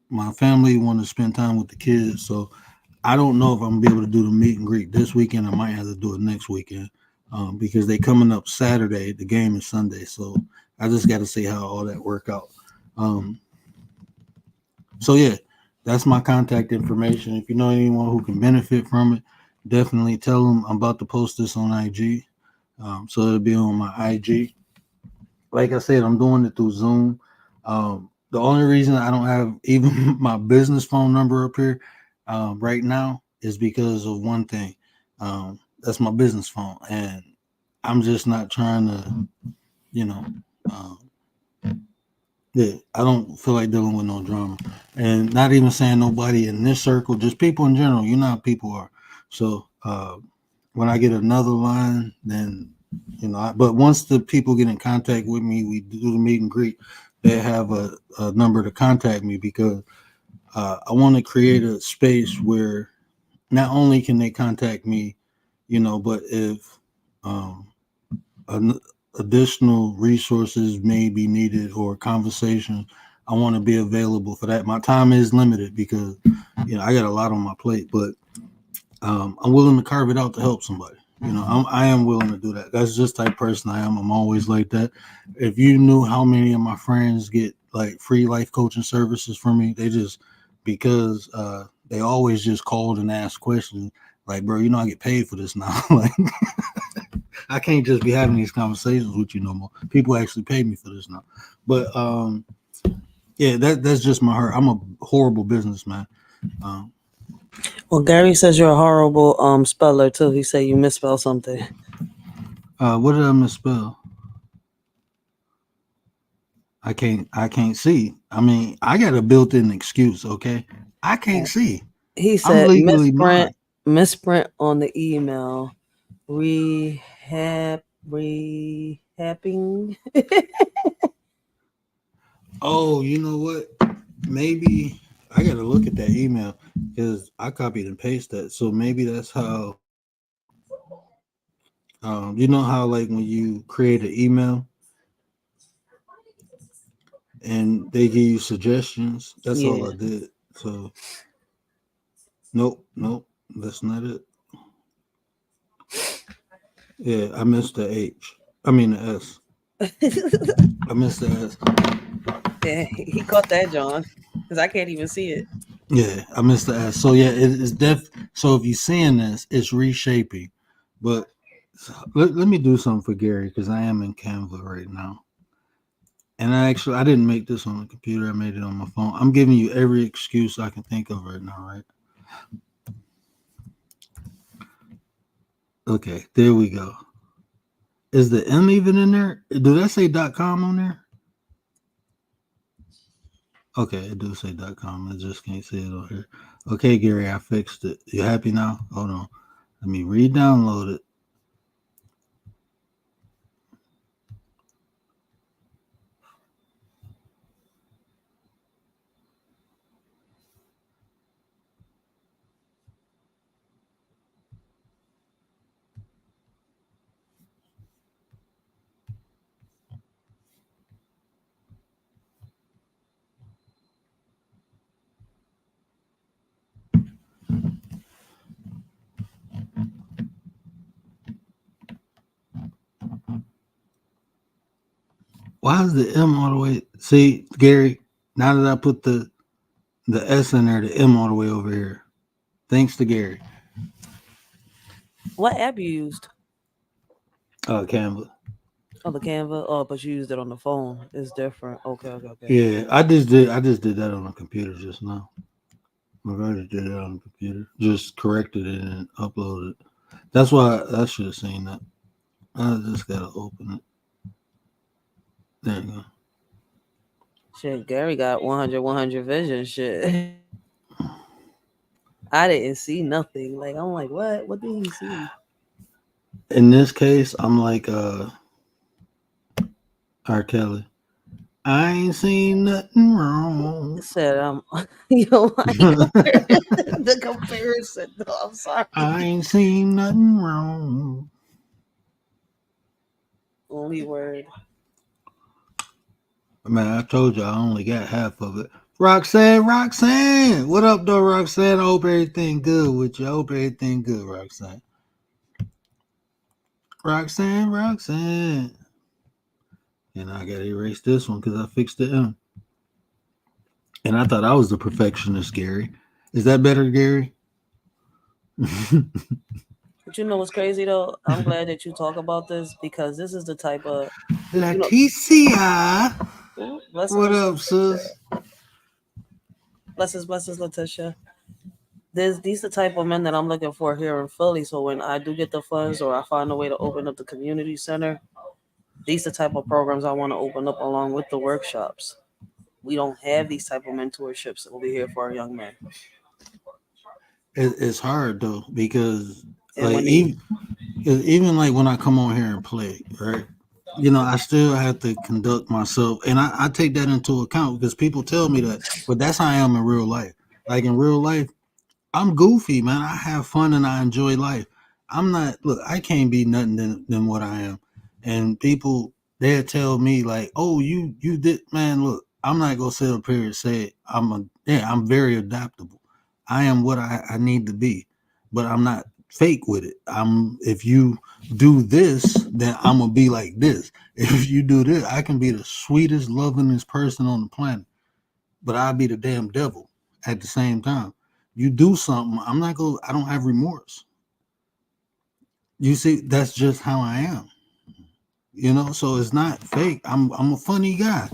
S2: my family want to spend time with the kids, so I don't know if I'm gonna be able to do the meet and greet this weekend. I might have to do it next weekend because they coming up Saturday. The game is Sunday, so I just got to see how all that work out. Um, so yeah, that's my contact information. If you know anyone who can benefit from it, definitely tell them I'm about to post this on IG. So it'll be on my IG. Like I said, I'm doing it through Zoom. The only reason I don't have even my business phone number up here right now is because of one thing. That's my business phone, and I'm just not trying to, you know, um, yeah, I don't feel like dealing with no drama, and not even saying nobody in this circle, just people in general. You know how people are. So when I get another line, then but once the people get in contact with me, we do the meet and greet. They have a number to contact me because I want to create a space where not only can they contact me, but if um, an additional resources may be needed or conversation, I want to be available for that. My time is limited because I got a lot on my plate, but I'm willing to carve it out to help somebody. I am willing to do that. That's just the type of person I am. I'm always like that. If you knew how many of my friends get like free life coaching services from me, they just because they always just called and asked questions like, bro, I get paid for this now. Like, I can't just be having these conversations with you no more. People actually pay me for this now. But yeah, that's just my heart. I'm a horrible businessman. Um,
S5: Well, Gary says you're a horrible speller too. He said you misspelled something.
S2: what did I misspell? I can't see. I mean, I got a built-in excuse, okay? I can't see.
S5: He
S2: I'm
S5: said
S2: legally blind.
S5: misprint on the email. Rehapping.
S2: Oh, you know what? Maybe I gotta look at that email because I copied and pasted that. So maybe that's how you know how like when you create an email and they give you suggestions. That's all
S5: Yeah.
S2: I did. So nope, that's not it. Yeah, I missed the H. I mean the S. I missed the S.
S5: Yeah, he caught that, John, because I can't even see it.
S2: Yeah, I missed the S. So yeah, it's So if you're seeing this, it's reshaping. But let me do something for Gary because I am in Canva right now. And I didn't make this on the computer. I made it on my phone. I'm giving you every excuse I can think of right now, right? Okay, there we go. Is the M even in there? Do that say .com on there? Okay, it do say .com. I just can't see it on here. Okay, Gary, I fixed it. You happy now? Hold on. Let me re-download it. Why is the M all the way? See, Gary, now that I put the S in there, the M all the way over here. Thanks to Gary.
S5: What app you used?
S2: Canva.
S5: Oh, the Canva. Oh, but you used it on the phone. It's different. Okay.
S2: Yeah, I just did that on the computer just now. I already did it on the computer. Just corrected it and uploaded it. That's why I should have seen that. I just gotta open it. There you go.
S5: Shit, Gary got 100 vision. Shit, I didn't see nothing. Like I'm like, what? What did he see?
S2: In this case, I'm like R. Kelly. I ain't seen nothing wrong.
S5: It said, yo, the comparison. No, I'm sorry.
S2: I ain't seen nothing wrong.
S5: Only word.
S2: Man, I told you I only got half of it. Roxanne. What up, though, Roxanne? I hope everything good with you. I hope everything good, Roxanne. Roxanne. And I gotta erase this one because I fixed the M. And I thought I was the perfectionist, Gary. Is that better, Gary?
S5: But you know what's crazy though? I'm glad that you talk about this because this is the type of
S2: Leticia. What
S5: blessings,
S2: up, sis?
S5: blessings, Letitia. these the type of men that I'm looking for here in Philly. So when I do get the funds or I find a way to open up the community center, these the type of programs I want to open up along with the workshops. We don't have these type of mentorships over here for our young men.
S2: It's hard though because
S5: And
S2: like
S5: when they
S2: even like when I come on here and play, right? You know, I still have to conduct myself, and I take that into account because people tell me that, but that's how I am in real life. Like in real life, I'm goofy, man. I have fun and I enjoy life. I'm not look, I can't be nothing than what I am. And people they'll tell me like, oh, you did man, look, I'm not gonna sit up here and say I'm very adaptable. I am what I need to be, but I'm not fake with it. I'm if you do this, then I'm gonna be like this. If you do this, I can be the sweetest, lovingest person on the planet, but I'll be the damn devil at the same time. You do something, I'm not going I don't have remorse. You see, that's just how I am. You know, so it's not fake. I'm a funny guy.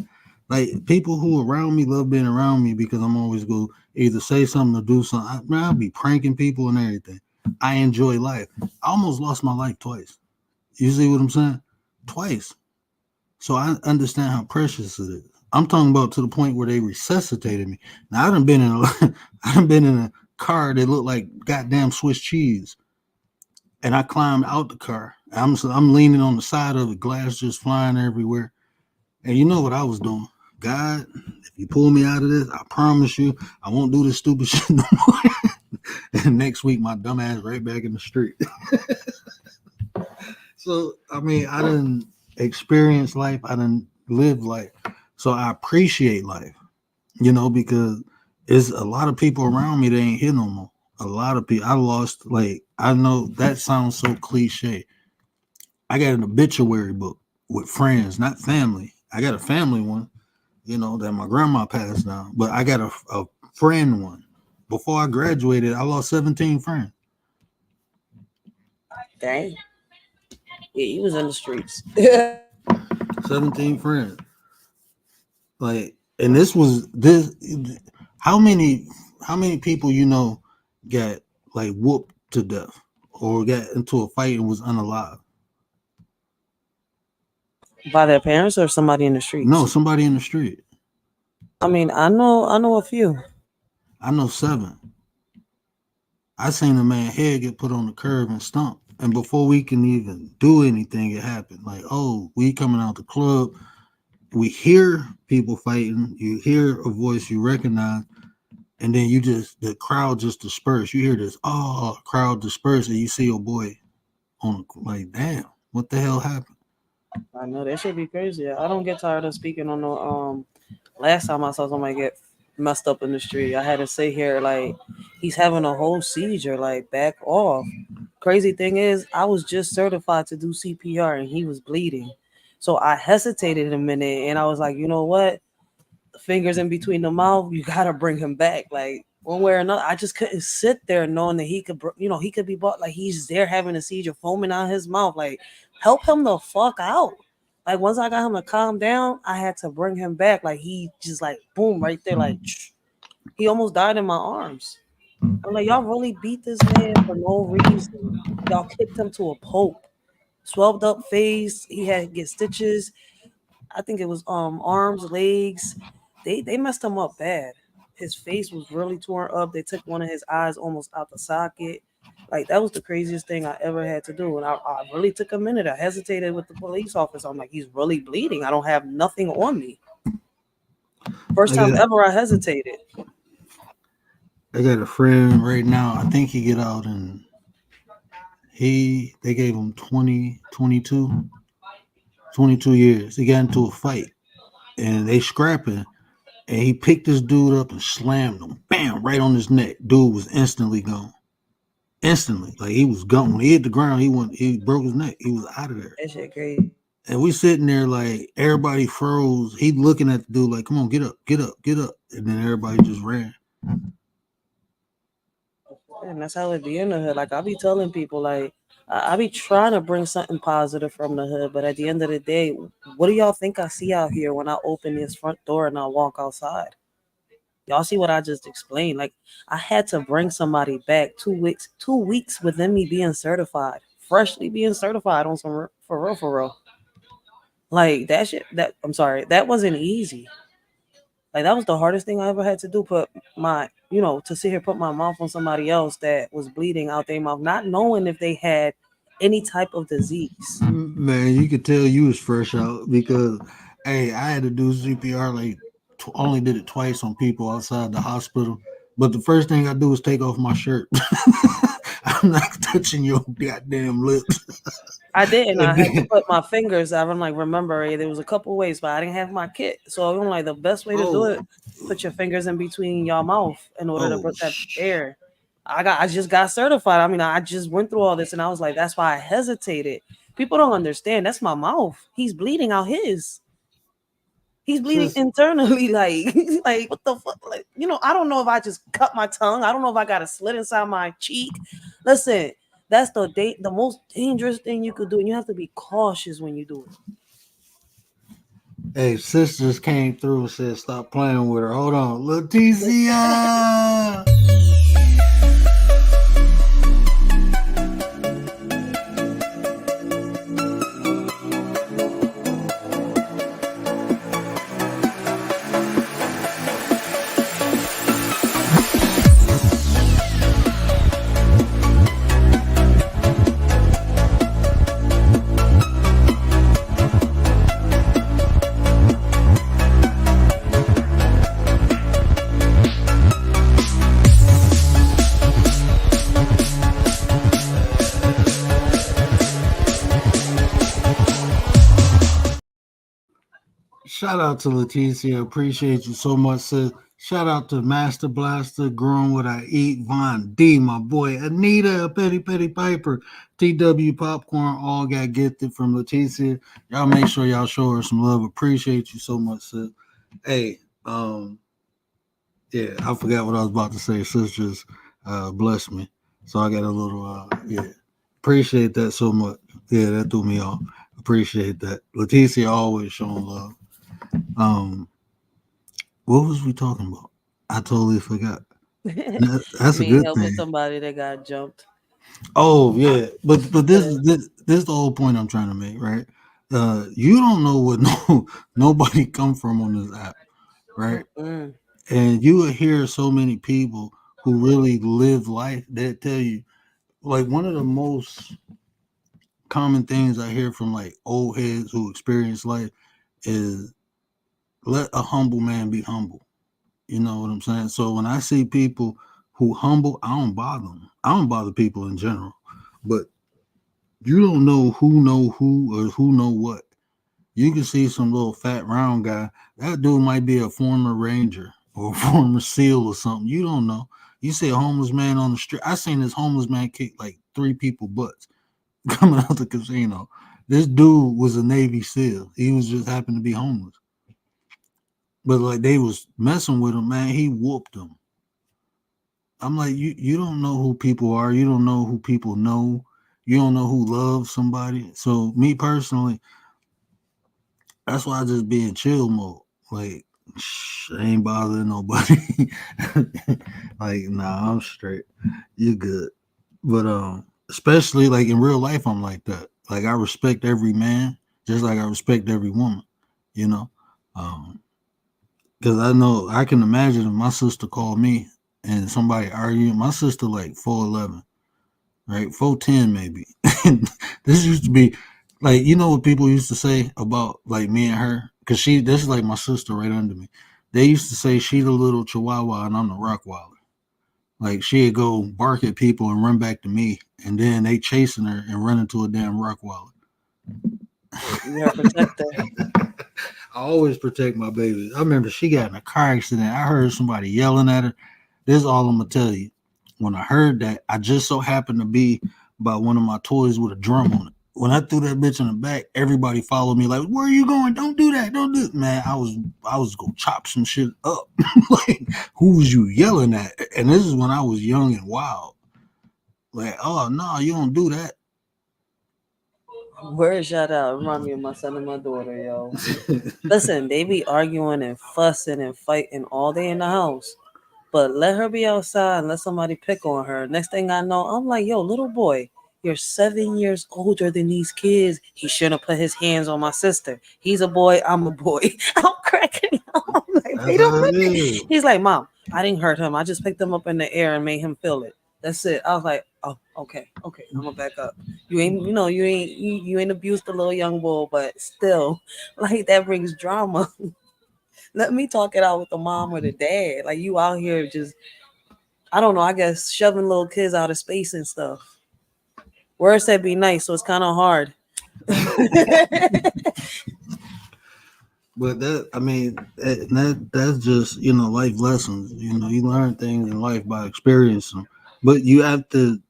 S2: Like people who around me love being around me because I'm always go either say something or do something. Man, I'll be pranking people and everything. I enjoy life. I almost lost my life twice. You see what I'm saying? Twice. So I understand how precious it is. I'm talking about to the point where they resuscitated me. Now I done been in a I done been in a car that looked like goddamn Swiss cheese, and I climbed out the car. I'm leaning on the side of it, glass just flying everywhere. And you know what I was doing? God, if you pull me out of this, I promise you I won't do this stupid shit no more. And next week my dumb ass right back in the street. So I mean, I didn't experience life. I didn't live life. So I appreciate life, you know, because it's a lot of people around me that ain't here no more. A lot of people I lost. Like I know that sounds so cliche. I got an obituary book with friends, not family. I got a family one, you know, that my grandma passed down, but I got a friend one. Before I graduated, I lost 17 friends.
S5: dang, yeah, he was in the streets.
S2: 17 friends. Like, and this was this. How many? How many people you know got like whooped to death or got into a fight and was unalive?
S5: By their parents or somebody in the
S2: No,
S5: streets.
S2: somebody in the street.
S5: I mean, I know a few.
S2: I know seven. I seen a man head get put on the curb and stumped, and before we can even do anything, it happened. Like, oh, we coming out the club. We hear people fighting. You hear a voice you recognize, and then you just the crowd just disperse. You hear this crowd disperse, and you see your boy on like, damn, what the hell happened?
S5: I know that should be crazy. I don't get tired of speaking on the last time I saw somebody get messed up in the street, I had to say here like he's having a whole seizure, like back off. Crazy thing is I was just certified to do CPR and he was bleeding. So I hesitated a minute and I was like, you know what? Fingers in between the mouth, you gotta bring him back. Like one way or another, I just couldn't sit there knowing that he could, he could be bought like he's there having a seizure, foaming out his mouth. Like help him the fuck out. Like once I got him to calm down, I had to bring him back. Like he just like boom right there, like he almost died in my arms. I'm like, y'all really beat this man for no reason. Y'all kicked him to a pulp, swelled up face. He had to get stitches. I think it was arms, legs. They messed him up bad. His face was really torn up. They took one of his eyes almost out the socket. Like that was the craziest thing I ever had to do. And I really took a minute. I hesitated with the police officer. I'm like, he's really bleeding. I don't have nothing on me. First
S2: I
S5: time
S2: got
S5: ever I hesitated.
S2: I got a friend right now. I think he get out and they gave him 22 years. He got into a fight and they scrapping and he picked this dude up and slammed him, bam, right on his neck. Dude was instantly gone. Instantly, like he was gone. When he hit the ground, he broke his neck. He was out of there.
S5: That shit crazy.
S2: And we sitting there like everybody froze. He looking at the dude like, "Come on, get up, get up, get up!" And then everybody just ran.
S5: And that's how it be in the hood. Like I be telling people, like I be trying to bring something positive from the hood, but at the end of the day, what do y'all think I see out here when I open this front door and I walk outside? Y'all see what I just explained? Like I had to bring somebody back 2 weeks within me being certified, freshly being certified on some for real, for real. Like that shit. That I'm sorry, that wasn't easy. Like that was the hardest thing I ever had to do. Put my, to sit here, put my mouth on somebody else that was bleeding out their mouth, not knowing if they had any type of disease.
S2: Man, you could tell you was fresh out because, hey, I had to do CPR like only did it twice on people outside the hospital. But the first thing I do is take off my shirt. I'm not touching your goddamn lips.
S5: I didn't. I
S2: And
S5: had to
S2: then,
S5: put my fingers. I'm like, remember, there was a couple ways, but I didn't have my kit. So I'm like, the best way to do
S2: oh,
S5: it, put your fingers in between your mouth in order to
S2: oh,
S5: put that air. I just got certified. I mean, I just went through all this, and I was like, that's why I hesitated. People don't understand. That's my mouth. He's bleeding out his. He's bleeding
S2: sis,
S5: internally, like, like what the fuck? Like, I don't know if I just cut my tongue. I don't know if I got a slit inside my cheek. Listen, that's the most dangerous thing you could do, and you have to be cautious when you do it.
S2: hey, sisters came through and said, stop playing with her. Hold on. Leticia! Shout out to Leticia. Appreciate you so much, sis. Shout out to Master Blaster, Growing What I Eat, Von D, my boy, Anita, Petty Petty Piper, TW Popcorn, all got gifted from Leticia. Y'all make sure y'all show her some love. Appreciate you so much, sis. Hey, yeah, I forgot what I was about to say. Sisters, bless me. So I got a little, yeah. Appreciate that so much. Yeah, that threw me off. Appreciate that. Leticia always showing love. Um, what was we talking about? I totally forgot. That's a
S5: Me
S2: good
S5: helping
S2: thing.
S5: somebody that got jumped.
S2: Oh yeah, but this
S5: Uh,
S2: is this is the whole point I'm trying to make, right? You don't know what nobody come from on this app, right?
S5: mm-mm.
S2: And you will hear so many people who really live life that tell you, like one of the most common things I hear from like old heads who experience life is let a humble man be humble. You know what I'm saying? So when I see people who humble, I don't bother them. I don't bother people in general. But you don't know who or who know what. You can see some little fat round guy. That dude might be a former ranger or a former SEAL or something. You don't know. You see a homeless man on the street. I seen this homeless man kick like 3 people butts coming out the casino. This dude was a Navy SEAL. He was just happened to be homeless. But like they was messing with him, man. He whooped them. I'm like, you don't know who people are. You don't know who people know. You don't know who loves somebody. So me personally, that's why I just be in chill mode. Like, I ain't bothering nobody. Like, nah, I'm straight. You good. But especially like in real life, I'm like that. Like I respect every man, just like I respect every woman. You know, um, because I know I can imagine if my sister called me and somebody arguing. My sister like 4'11", right? 4'10" maybe. This used to be like what people used to say about like me and her, because this is like my sister right under me. They used to say she the little chihuahua and I'm the Rottweiler. Like she'd go bark at people and run back to me, and then they chasing her and run into a damn Rottweiler.
S5: You gotta protect that.
S2: I always protect my babies. I remember she got in a car accident. I heard somebody yelling at her. This is all I'm gonna tell you. When I heard that, I just so happened to be by one of my toys with a drum on it. When I threw that bitch in the back, everybody followed me like, "Where are you going? Don't do that! Don't do it, man!" I was gonna chop some shit up. Like, who was you yelling at? And this is when I was young and wild. Like, oh no, you don't do that.
S5: Word shout out. Remind me of my son and my daughter, yo. Listen, they be arguing and fussing and fighting all day in the house. But let her be outside and let somebody pick on her. Next thing I know, I'm like, yo, little boy, you're 7 years older than these kids. He shouldn't have put his hands on my sister. He's a boy, I'm a boy. I'm cracking up. I'm like,
S2: That's
S5: wait a
S2: how it
S5: minute.
S2: is.
S5: He's like, Mom, I didn't hurt him. I just picked him up in the air and made him feel it. That's it. I was like, oh, okay, I'm gonna back up. You ain't abused the little young boy, but still, like that brings drama. Let me talk it out with the mom or the dad. Like you out here just, I don't know, I guess shoving little kids out of space and stuff. Words said be nice, so it's kind of hard.
S2: But that, I mean, that's just life lessons. You learn things in life by experiencing them. But you have to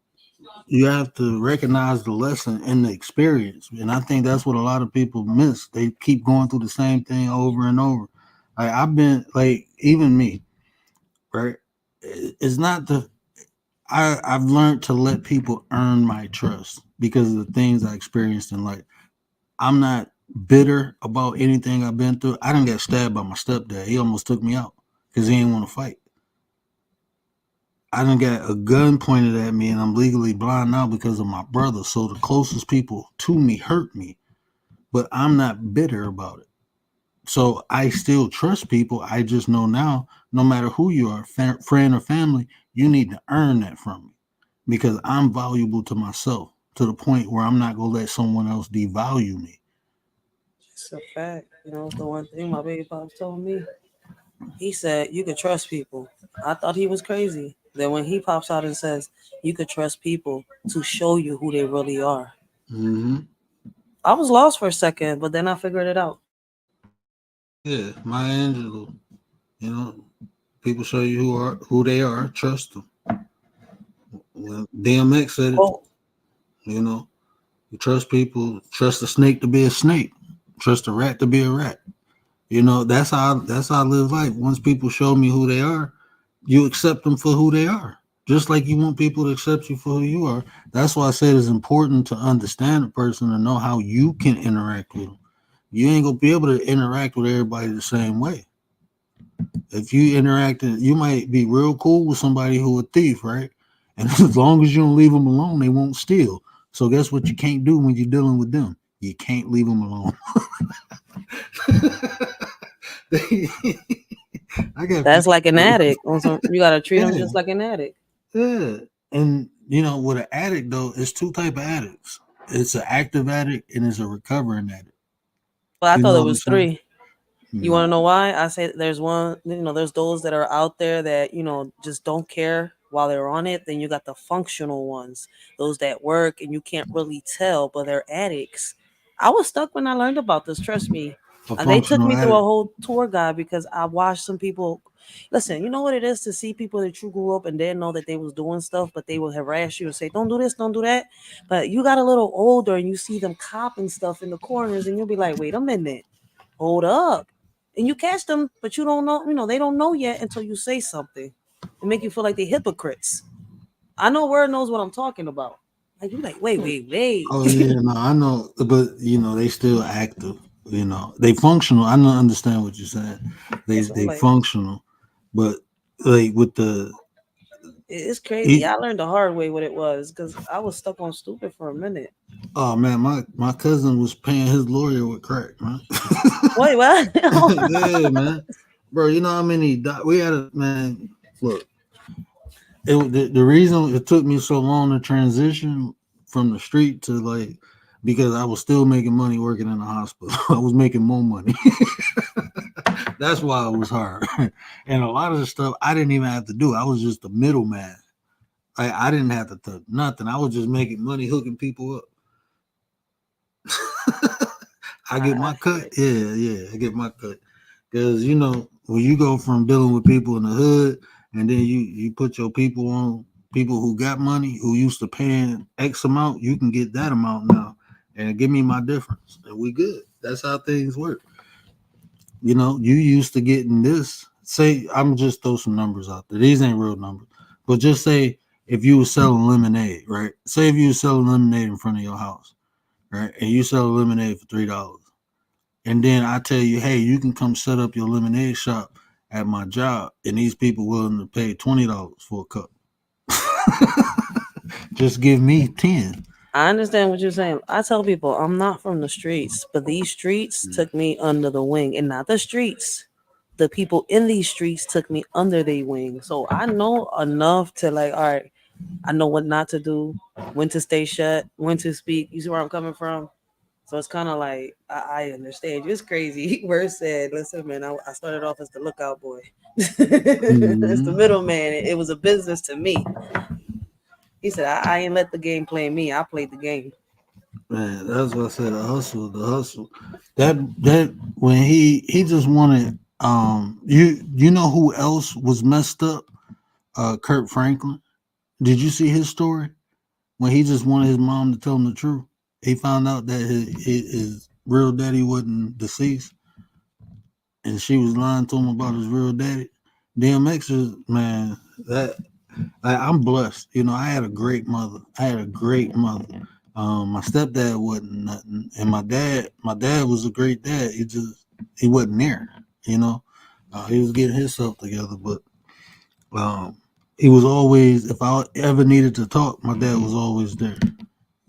S2: recognize the lesson in the experience, and I think that's what a lot of people miss. They keep going through the same thing over and over. Like I've been, like even me, right? It's not the I've learned to let people earn my trust because of the things I experienced in life. I'm not bitter about anything I've been through. I didn't get stabbed by my stepdad. He almost took me out because he didn't want to fight. I didn't get a gun pointed at me and I'm legally blind now because of my brother. So the closest people to me hurt me, but I'm not bitter about it. So I still trust people. I just know now, no matter who you are, friend or family, you need to earn that from me because I'm valuable to myself to the point where I'm not going to let someone else devalue me.
S5: It's a fact. It's the one thing my baby pops told me. He said you could trust people. I thought he was crazy. Then when he pops out and says you could trust people to show you who they really are,
S2: Hmm.
S5: I was lost for a second, but then I figured it out.
S2: Yeah, my Angelou. You know, people show you who they are. Trust them. Well, DMX said it.
S5: Oh,
S2: You know, you trust people. Trust a snake to be a snake. Trust a rat to be a rat. That's how I live life. Once people show me who they are, you accept them for who they are. Just like you want people to accept you for who you are. That's why I said it's important to understand a person and know how you can interact with them. You ain't gonna be able to interact with everybody the same way. If you interact, you might be real cool with somebody who a thief, right? And as long as you don't leave them alone, they won't steal. So guess what you can't do when you're dealing with them? You can't leave them alone. I got
S5: that's
S2: people.
S5: like an addict. You gotta treat them
S2: Yeah,
S5: just like an addict.
S2: yeah. And with an addict though, it's two type of addicts. It's an active addict and it's a recovering addict.
S5: Well, I
S2: You
S5: thought
S2: know
S5: there
S2: what I'm
S5: was
S2: saying?
S5: three. You want
S2: No.
S5: to know why? I say there's one, there's those that are out there that, just don't care while they're on it. Then you got the functional ones, those that work and you can't really tell, but they're addicts. I was stuck when I learned about this, trust me.
S2: A
S5: And they took
S2: functional
S5: me through a
S2: addict.
S5: whole tour guide because I watched some people. Listen, you know what it is to see people that you grew up and didn't know that they was doing stuff, but they will harass you and say, don't do this, don't do that. But you got a little older and you see them copping stuff in the corners and you'll be like, wait a minute, hold up, and you catch them, but you don't know, they don't know yet until you say something and make you feel like they're hypocrites. I know Word knows what I'm talking about. Like you like, wait.
S2: Oh yeah, no, I know, but they still active. They functional. I don't understand what you're saying. They
S5: That's what I'm
S2: they
S5: like.
S2: functional, but like with the
S5: It's crazy.
S2: it,
S5: I learned the hard way what it was because I was stuck on stupid for a minute.
S2: oh man, my cousin was paying his lawyer with crack, man.
S5: Wait, what?
S2: Yeah, man, bro. You know how many we had a man. Look, the reason it took me so long to transition from the street to like because I was still making money working in the hospital. I was making more money. That's why it was hard. And a lot of the stuff I didn't even have to do. I was just the middleman. I didn't have to do nothing. I was just making money hooking people up. I get
S5: I
S2: my
S5: feel
S2: cut.
S5: it.
S2: Yeah, I get my cut. Because when you go from dealing with people in the hood and then you put your people on people who got money who used to paying X amount, you can get that amount now and give me my difference. And we good. That's how things work. You used to getting this. Say I'm just throw some numbers out there. These ain't real numbers. But just say if you were selling lemonade, right? Say if you were selling lemonade in front of your house, right? And you sell lemonade for $3. And then I tell you, hey, you can come set up your lemonade shop at my job, and these people willing to pay $20 for a cup. Just give me 10.
S5: I understand what you're saying. I tell people I'm not from the streets, but these streets took me under the wing, and not the streets. The people in these streets took me under their wing. So I know enough to like, all right, I know what not to do, when to stay shut, when to speak. You see where I'm coming from? So it's kind of like I understand. It's crazy. Word said, listen, man, I started off as the lookout boy. It's the middleman. It was a business to me. He said, I ain't let the game play me. I played the game.
S2: Man, that's what I said. The hustle. That when he just wanted you know who else was messed up? Kurt Franklin. Did you see his story when he just wanted his mom to tell him the truth? He found out that his real daddy wasn't deceased, and she was lying to him about his real daddy. DMX is, man, that I'm blessed. You know, I had a great mother. My stepdad wasn't nothing, and my dad was a great dad. He wasn't there. You know, he was getting himself together, but he was always. If I ever needed to talk, my dad was always there.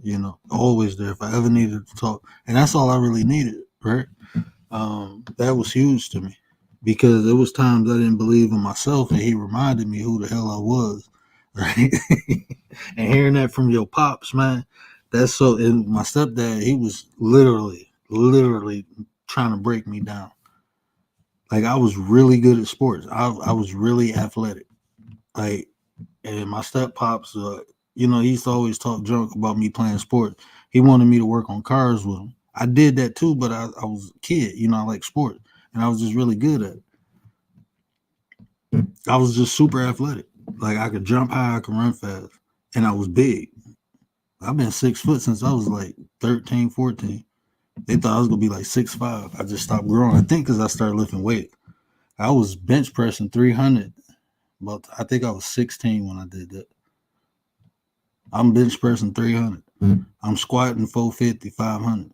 S2: You know, always there. If I ever needed to talk, and that's all I really needed, right? That was huge to me because there was times I didn't believe in myself, and he reminded me who the hell I was, right? And hearing that from your pops, man, that's so. And my stepdad, he was literally trying to break me down. Like I was really good at sports. I was really athletic. Like, and my step pops, you know, he used to always talk junk about me playing sports. He wanted me to work on cars with him. I did that too, but I was a kid, you know, I like sports, and I was just really good at it. I was just super athletic. Like I could jump high, I could run fast, and I was big. I've been 6 foot since I was like 13, 14. They thought I was gonna be like 6'5". I just stopped growing. I think because I started lifting weight. I was bench pressing 300, but I think I was 16 when I did that. I'm bench pressing 300. I'm squatting 450, 500.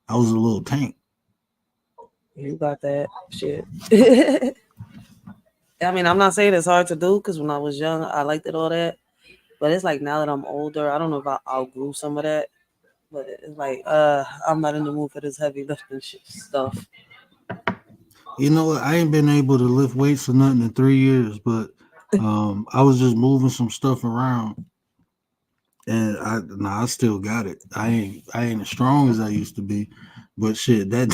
S2: I was a little tank.
S5: You got that shit. I mean, I'm not saying it's hard to do because when I was young, I liked it all that. But it's like now that I'm older, I don't know if I outgrew some of that. But it's like, I'm not in the mood for this heavy lifting stuff.
S2: You know what? I ain't been able to lift weights or nothing in 3 years, but I was just moving some stuff around, and I still got it. I ain't as strong as I used to be, but shit, that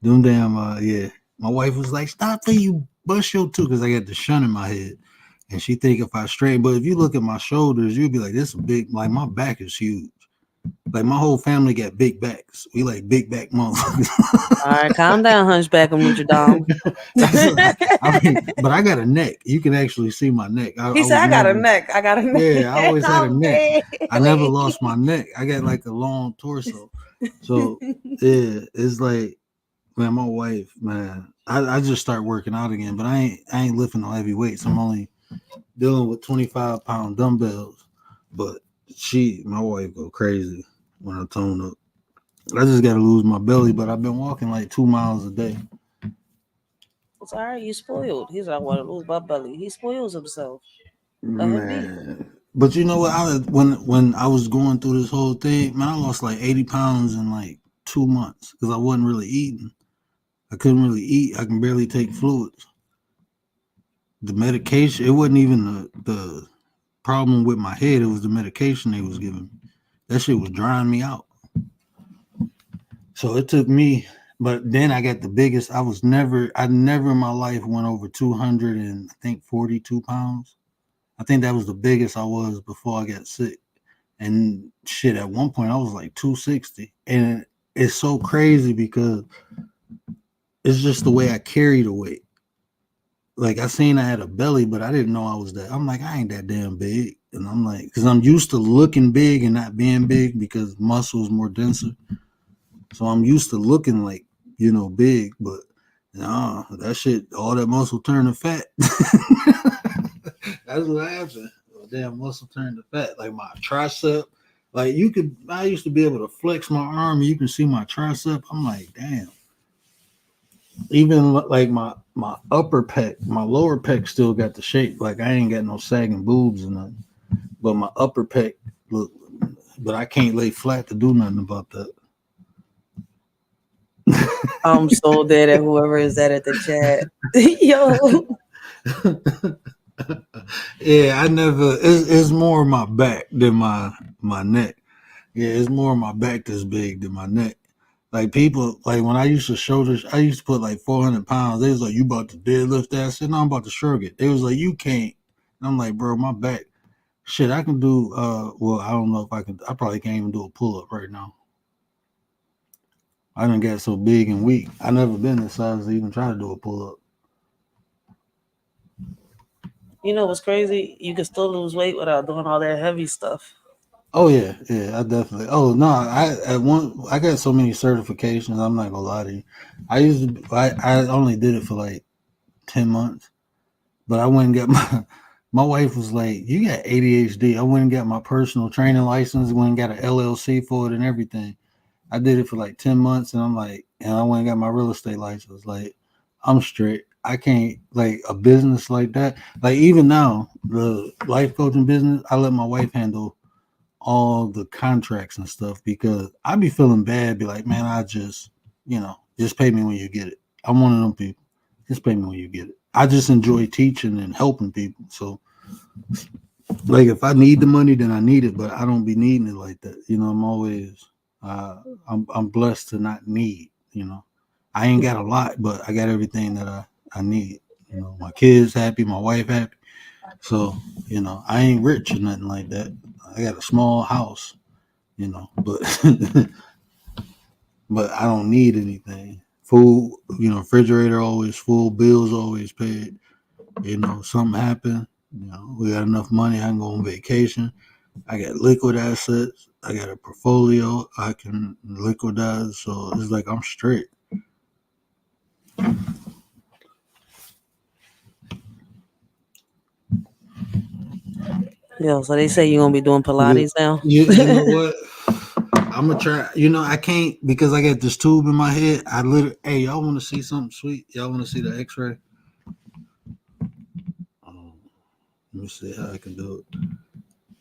S2: them damn yeah. My wife was like, "Stop till you bust your tooth," because I got the shunt in my head, and she think if I straighten. But if you look at my shoulders, you'd be like, "This is big." Like my back is huge. Like my whole family got big backs. We like big back motherfuckers.
S5: All right, calm down, Hunchback of Notre Dame.
S2: I mean, but I got a neck. You can actually see my neck.
S5: He said, I got a neck. I got a neck.
S2: Yeah, I always had a neck. I never
S5: Really?
S2: lost my neck. I got like a long torso. So yeah, it's like, man, my wife, man, I just start working out again, but I ain't lifting no heavy weights. I'm only dealing with 25-pound dumbbells. But my wife go crazy when I tone up. I just gotta lose my belly, but I've been walking like 2 miles a day.
S5: It's all right. You spoiled. He's like, I want to lose my belly. He spoils himself. Let him be.
S2: Man, but you know what? When I was going through this whole thing, man, I lost like 80 pounds in like 2 months because I wasn't really eating. I couldn't really eat. I can barely take fluids. The medication, it wasn't even the problem with my head. It was the medication they was giving me. That shit was drying me out. So it took me, but then I got the biggest. I never in my life went over 200 and I think 42 pounds. I think that was the biggest I was before I got sick. And shit, at one point I was like 260. And it's so crazy because it's just the way I carry the weight. Like I seen I had a belly, but I didn't know I was that. I'm like, I ain't that damn big. And I'm like, because I'm used to looking big and not being big because muscle is more denser. So I'm used to looking like, you know, big, but nah, that shit, all that muscle turned to fat. That's what happened. Damn muscle turned to fat. Like my tricep, like I used to be able to flex my arm and you can see my tricep. I'm like, damn. even like my upper pec, my lower pec still got the shape. Like I ain't got no sagging boobs or nothing. But my upper pec look, but I can't lay flat to do nothing about that.
S5: I'm so dead at whoever is that at the chat. Yo,
S2: Yeah, I never. It's more my back than my neck. Yeah, it's more my back that's big than my neck. Like people, like when I used to show this, I used to put like 400 pounds. They was like, "You about to deadlift that?" I said, "No, I'm about to shrug it." They was like, "You can't." And I'm like, "Bro, my back, shit, I can do." Well, I don't know if I can. I probably can't even do a pull up right now. I didn't get so big and weak. I never been this size to even try to do a pull up.
S5: you know what's crazy? You can still lose weight without doing all that heavy stuff.
S2: Oh yeah, yeah, I definitely. Oh no, I got so many certifications. I'm not gonna lie to you. I only did it for like 10 months, but I went and got my. My wife was like, "You got ADHD." I went and got my personal training license. Went and got an LLC for it and everything. I did it for like 10 months, and I'm like, and I went and got my real estate license. Like, I'm straight. I can't like a business like that. Like even now, the life coaching business, I let my wife handle all the contracts and stuff because I be feeling bad. Be like, man, I just, just pay me when you get it. I'm one of them people. Just pay me when you get it. I just enjoy teaching and helping people. So, like, if I need the money, then I need it, but I don't be needing it like that. I'm always, uh, I'm blessed to not need. I ain't got a lot, but I got everything that I need. My kids happy, my wife happy. So, I ain't rich or nothing like that. I got a small house, but but I don't need anything. Food, refrigerator always full, bills always paid. Something happened, we got enough money, I can go on vacation. I got liquid assets, I got a portfolio I can liquidize, so it's like I'm straight.
S5: Yo, so they say you're gonna be doing
S2: You,
S5: Pilates now.
S2: you know what? I'm gonna try. I can't because I got this tube in my head. I literally, hey, y'all want to see something sweet? Y'all want to see the X-ray? Um, Let me see how I can do it.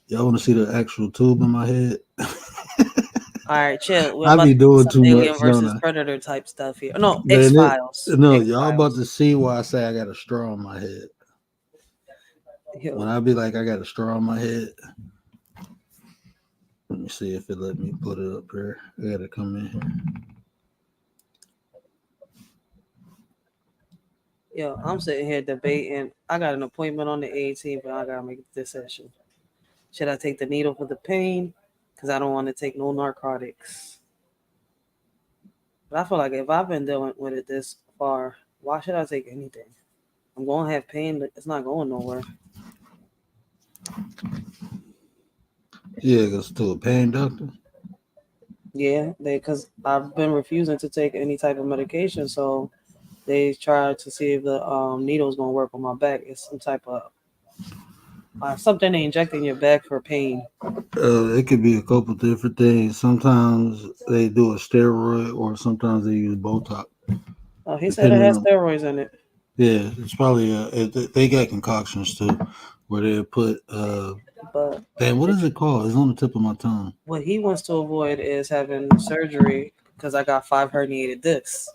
S2: Y'all want to see the actual tube in my head?
S5: All right, chill. We're
S2: I
S5: about
S2: be
S5: to do
S2: doing
S5: some
S2: too
S5: Alien
S2: much, don't
S5: versus
S2: I?
S5: Predator type stuff here. No, X
S2: Man,
S5: Files.
S2: no,
S5: X
S2: y'all about
S5: Files.
S2: to see why I say I got a straw in my head. When
S5: Yo,
S2: I be like, I got a straw in my head. Let me see if it let me put it up here. I gotta come in here.
S5: yo, I'm sitting here debating. I got an appointment on the 18th, but I gotta make a decision. Should I take the needle for the pain? Because I don't want to take no narcotics. But I feel like if I've been dealing with it this far, why should I take anything? I'm gonna have pain, but it's not going nowhere.
S2: Yeah, goes to a pain doctor.
S5: Yeah, they because I've been refusing to take any type of medication, so they tried to see if the needle's gonna work on my back. It's some type of something they inject in your back for pain.
S2: It could be a couple different things. Sometimes they do a steroid, or sometimes they use Botox,
S5: Oh, he said it
S2: depending
S5: has
S2: on.
S5: steroids in it,
S2: Yeah, it's probably they got concoctions too, where they put
S5: but
S2: damn, what
S5: it,
S2: is it called? It's on the tip of my tongue.
S5: what he wants to avoid is having surgery because I got 5 herniated discs.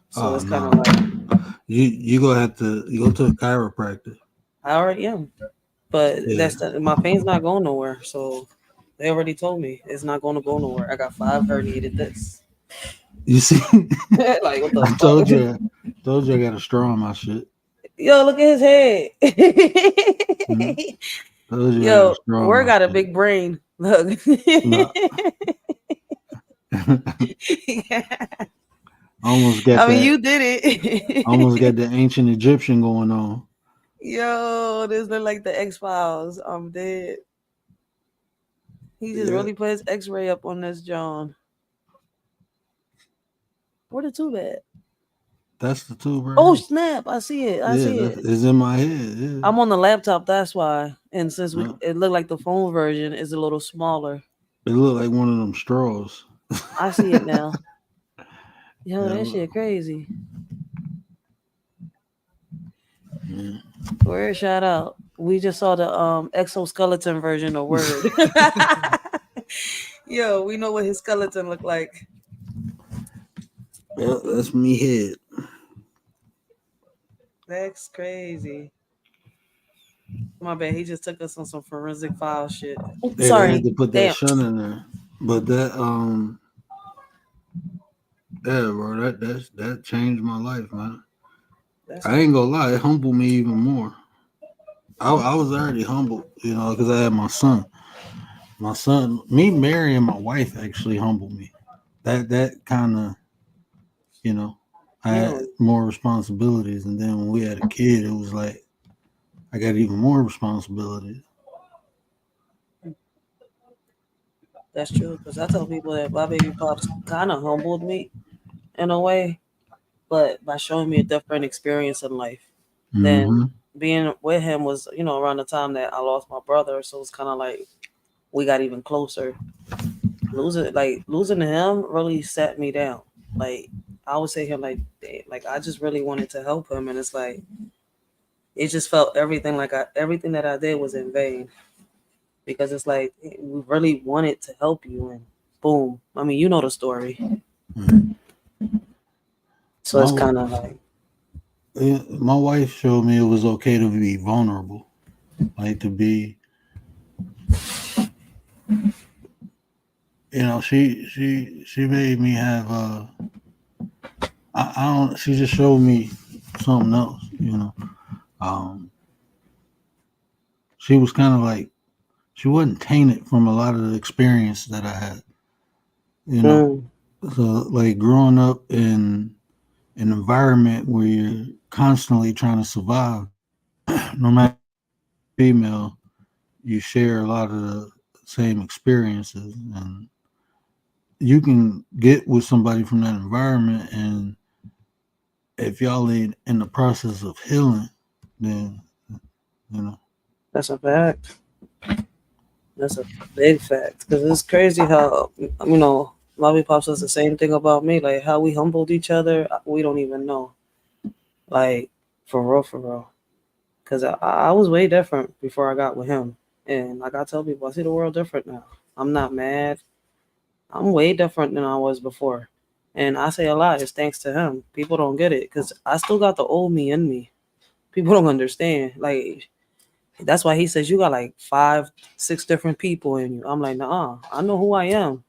S5: So
S2: Oh
S5: it's kind
S2: no,
S5: of like
S2: you gonna have to you go to a chiropractor.
S5: I already am, but
S2: Yeah,
S5: my pain's not going nowhere. So they already told me it's not going to go nowhere. I got 5 herniated discs.
S2: you see,
S5: Like what the
S2: I
S5: fuck?
S2: told you I got a straw in my shit.
S5: Yo, look at his head.
S2: Hmm? Told you I got a
S5: Yo,
S2: straw in
S5: Word
S2: my
S5: got a
S2: shit.
S5: big brain. Look.
S2: No, almost got
S5: I mean,
S2: that.
S5: you did
S2: Almost
S5: it.
S2: got the ancient Egyptian going on.
S5: Yo, this look like the X Files. I'm dead. He just
S2: Yeah,
S5: really put his X-ray up on this John. Where the tube at?
S2: that's the tube right
S5: Oh
S2: here.
S5: snap! I see it. I
S2: Yeah,
S5: see
S2: that's
S5: it.
S2: it's in my head. Yeah.
S5: I'm on the laptop. That's why. And since
S2: Yeah.
S5: it looked like the phone version is a little smaller.
S2: It looked like one of them straws.
S5: I see it now. Yo,
S2: Yeah,
S5: that shit crazy.
S2: Yeah.
S5: Word, shout out. We just saw the exoskeleton version of Word. Yo, we know what his skeleton looked like.
S2: Yeah, that's me head.
S5: That's crazy. My bad. He just took us on some forensic file shit. Oops,
S2: Yeah, they had
S5: sorry.
S2: to put that
S5: Damn.
S2: shunt in there. But that yeah, bro, that changed my life, man.
S5: That's
S2: I ain't gonna lie, it humbled me even more. I was already humbled, you know, because I had my son. My son, me marrying my wife actually humbled me. That kind of, you know, I
S5: you
S2: had
S5: know.
S2: more responsibilities, and then when we had a kid, it was like I got even more responsibilities.
S5: That's true. Because I tell people that my baby pops kind of humbled me in a way, but by showing me a different experience in life. Then
S2: Mm-hmm.
S5: being with him was, around the time that I lost my brother. So it's kind of like we got even closer. Losing him really set me down. Like I would say him like, damn, like I just really wanted to help him, and it's like it just felt everything that I did was in vain because it's like we really wanted to help you, and boom. I mean, you know the story. So it's
S2: My
S5: kind of like,
S2: my wife showed me it was okay to be vulnerable, like to be, you know, she made me have I don't. She just showed me something else, you know. Um, she was kind of like she wasn't tainted from a lot of the experience that I had, you know.
S5: mm,
S2: So like growing up in an environment where you're constantly trying to survive, no matter female, you share a lot of the same experiences, and you can get with somebody from that environment, and if y'all ain't in the process of healing, then you know.
S5: that's a fact. That's a big fact because it's crazy how Mommy Pop says the same thing about me. Like how we humbled each other, we don't even know. Like for real, for real. Because I was way different before I got with him, and like I tell people, I see the world different now. I'm not mad. I'm way different than I was before, and I say a lot. It's thanks to him. People don't get it because I still got the old me in me. People don't understand. Like that's why he says you got like 5, 6 different people in you. I'm like, nah, I know who I am.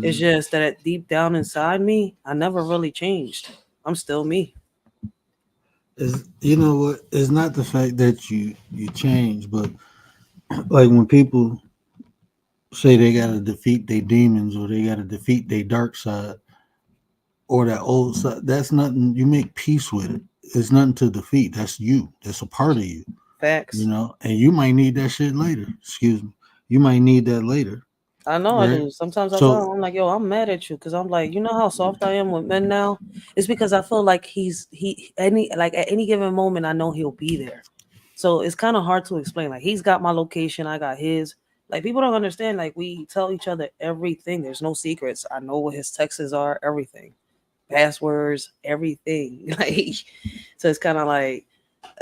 S5: It's
S2: Mhm.
S5: just that deep down inside me, I never really changed. I'm still me.
S2: It's, you know what? It's not the fact that you change, but like when people say they got to defeat their demons or they got to defeat their dark side or that old side, that's nothing. You make peace with it. It's nothing to defeat. That's you. That's a part of you. You
S5: Facts.
S2: know, and you might need that shit later. Excuse me. You might need that later,
S5: I know I
S2: right?
S5: do. Sometimes I tell
S2: So
S5: him, I'm like, yo, I'm mad at you because I'm like, you know how soft I am with men now. It's because I feel like at any given moment I know he'll be there. So it's kind of hard to explain. Like he's got my location, I got his. Like people don't understand. Like we tell each other everything. There's no secrets. I know what his texts are, everything, passwords, everything. Like so it's kind of like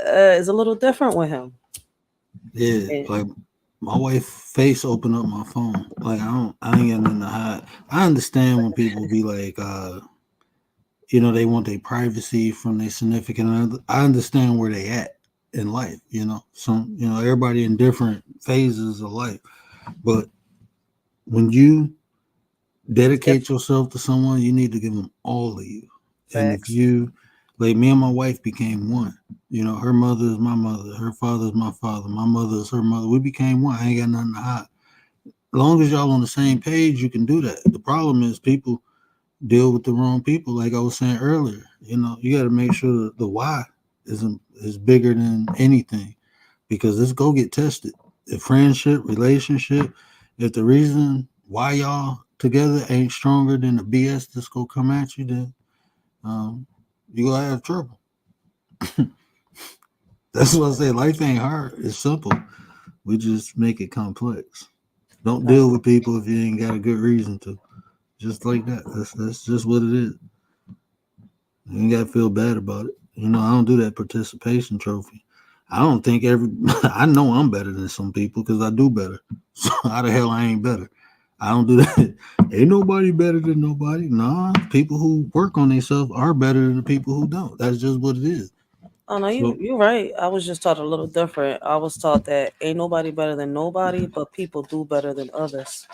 S5: it's a little different with him.
S2: yeah,
S5: And
S2: like my wife face open up my phone. Like I ain't got nothing to hide. I understand when people be like, you know, they want their privacy from their significant other. I understand where they at in life, you know. Some, you know, everybody in different phases of life. But when you
S5: it's
S2: dedicate
S5: different.
S2: yourself to someone, you need to give them all of you. And if
S5: Facts.
S2: you, like me and my wife became one. You know, her mother is my mother, her father is my father, my mother is her mother. We became one. I ain't got nothing to hide. As long as y'all on the same page, you can do that. The problem is people deal with the wrong people. Like I was saying earlier, you know, you got to make sure the why is bigger than anything because let's go get tested. If friendship, relationship, if the reason why y'all together ain't stronger than the BS that's gonna come at you, then you gonna have trouble. That's what I say. Life ain't hard. It's simple. We just make it complex. Don't
S5: I
S2: deal
S5: know.
S2: with people if you ain't got a good reason to. Just like that. That's just what it is. You ain't gotta feel bad about it. You know, I don't do that participation trophy. I don't think I know I'm better than some people because I do better. So how the hell I ain't better? I don't do that. Ain't nobody better than nobody. Nah, people who work on themselves are better than the people who don't. That's just what it is.
S5: Oh no,
S2: So
S5: you're right. I was just taught a little different. I was taught that ain't nobody better than nobody, but people do better than others.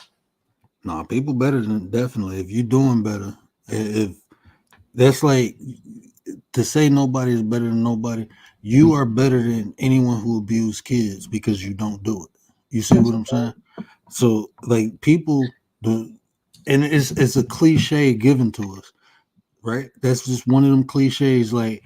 S2: nah, people better than definitely. If you're doing better, if that's like to say nobody is better than nobody, you are better than anyone who abused kids because you don't do it. You see
S5: That's
S2: what
S5: a
S2: I'm saying?
S5: fact.
S2: So like people the and it's a cliche given to us, right? That's just one of them cliches like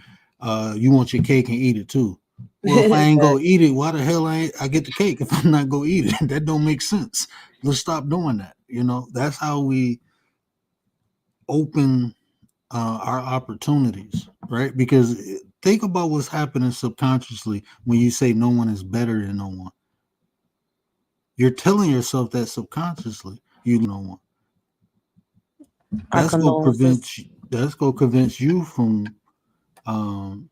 S2: you want your cake and eat it too. Well, if I ain't go
S5: Fact.
S2: eat it, why the hell I get the cake if I'm not go eat it? That don't make sense. Let's stop doing that. You know, that's how we open our opportunities, right? Because think about what's happening subconsciously when you say no one is better than no one. You're telling yourself that subconsciously you no one.
S5: Our
S2: That's gonna
S5: condolences.
S2: prevent. That's gonna convince you from um,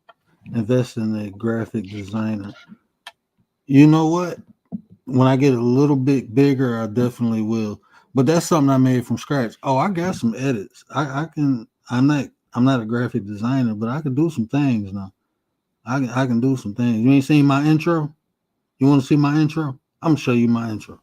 S2: investing in a graphic designer. You know what? When I get a little bit bigger, I definitely will. But that's something I made from scratch. Oh, I got some edits. I can. I'm not a graphic designer, but I can do some things now. I can do some things. You ain't seen my intro? You want to see my intro? I'm gonna show you my intro.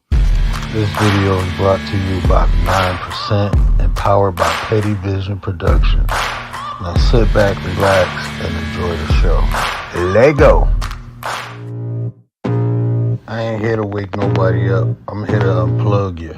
S2: This video is brought to you by 9% and powered by Petty Vision Productions. Now sit back, relax, and enjoy the show. Lego. I ain't here to wake nobody up. I'm here to unplug you.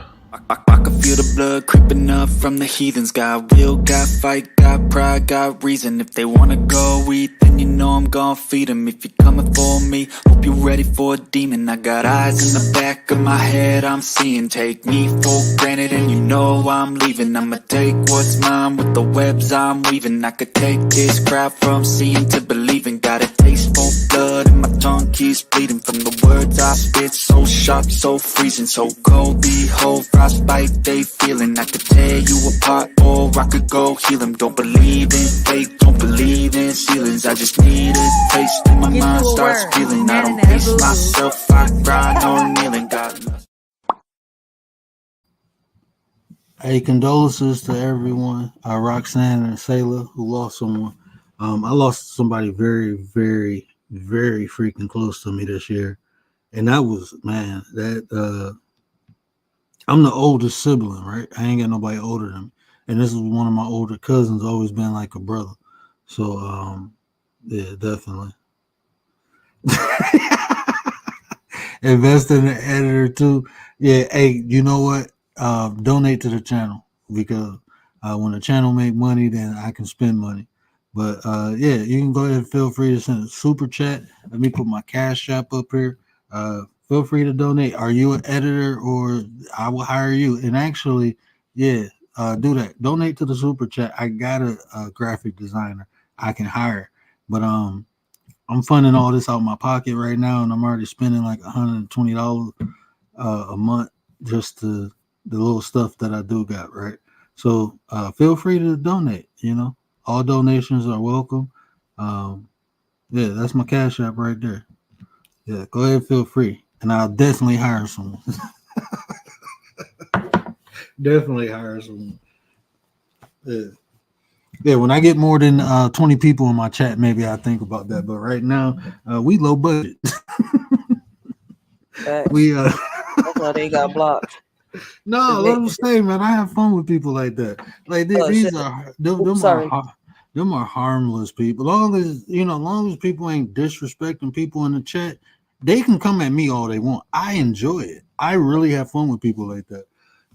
S3: I can feel the blood creeping up from the heathens. Got will, got fight, got pride, got reason. If they wanna go eat, then you know I'm gon' feed them. If you're coming for me, hope you're ready for a demon. I got eyes in the back of my head, I'm seeing. Take me for granted and you know I'm leaving. I'ma take what's mine with the webs I'm weaving. I could take this crowd from seeing to believing. Got a taste for blood and my tongue keeps bleeding. From the words I spit, so sharp, so freezing. So cold, behold, frostbite they feeling. I could tear you apart or I could go heal them. Don't believe in fate, don't believe in ceilings. I just need a taste and my mind starts feeling. I don't pace myself, I grind on kneeling. God loves.
S2: Hey, condolences to everyone, Roxanne and Sayla, who lost someone. I lost somebody very, very, very freaking close to me this year, and that was man. That I'm the oldest sibling, right? I ain't got nobody older than me, and this is one of my older cousins. Always been like a brother, so yeah, definitely. Invest in the editor too. Yeah, hey, you know what? Donate to the channel because when the channel make money, then I can spend money. But yeah, you can go ahead and feel free to send a super chat. Let me put my cash app up here. Feel free to donate. Are you an editor or I will hire you? And actually, yeah, do that. Donate to the super chat. I got a graphic designer I can hire, but I'm funding all this out of my pocket right now, and I'm already spending like $120 a month just to the little stuff that I do got right. So feel free to donate. You know, all donations are welcome. Um, yeah, that's my cash app right there. Yeah, go ahead, feel free, and I'll definitely hire someone. Definitely hire someone. Yeah. Yeah, when I get more than 20 people in my chat, maybe I think about that. But right now, we low budget.
S5: Facts.
S2: we
S5: That's why they got blocked.
S2: No,
S5: Cause
S2: let
S5: they,
S2: them stay, man. I have fun with people like that. Like
S5: oh
S2: these
S5: shit.
S2: are them,
S5: Oops,
S2: them are
S5: sorry.
S2: them are harmless people. Long as people ain't disrespecting people in the chat, they can come at me all they want. I enjoy it. I really have fun with people like that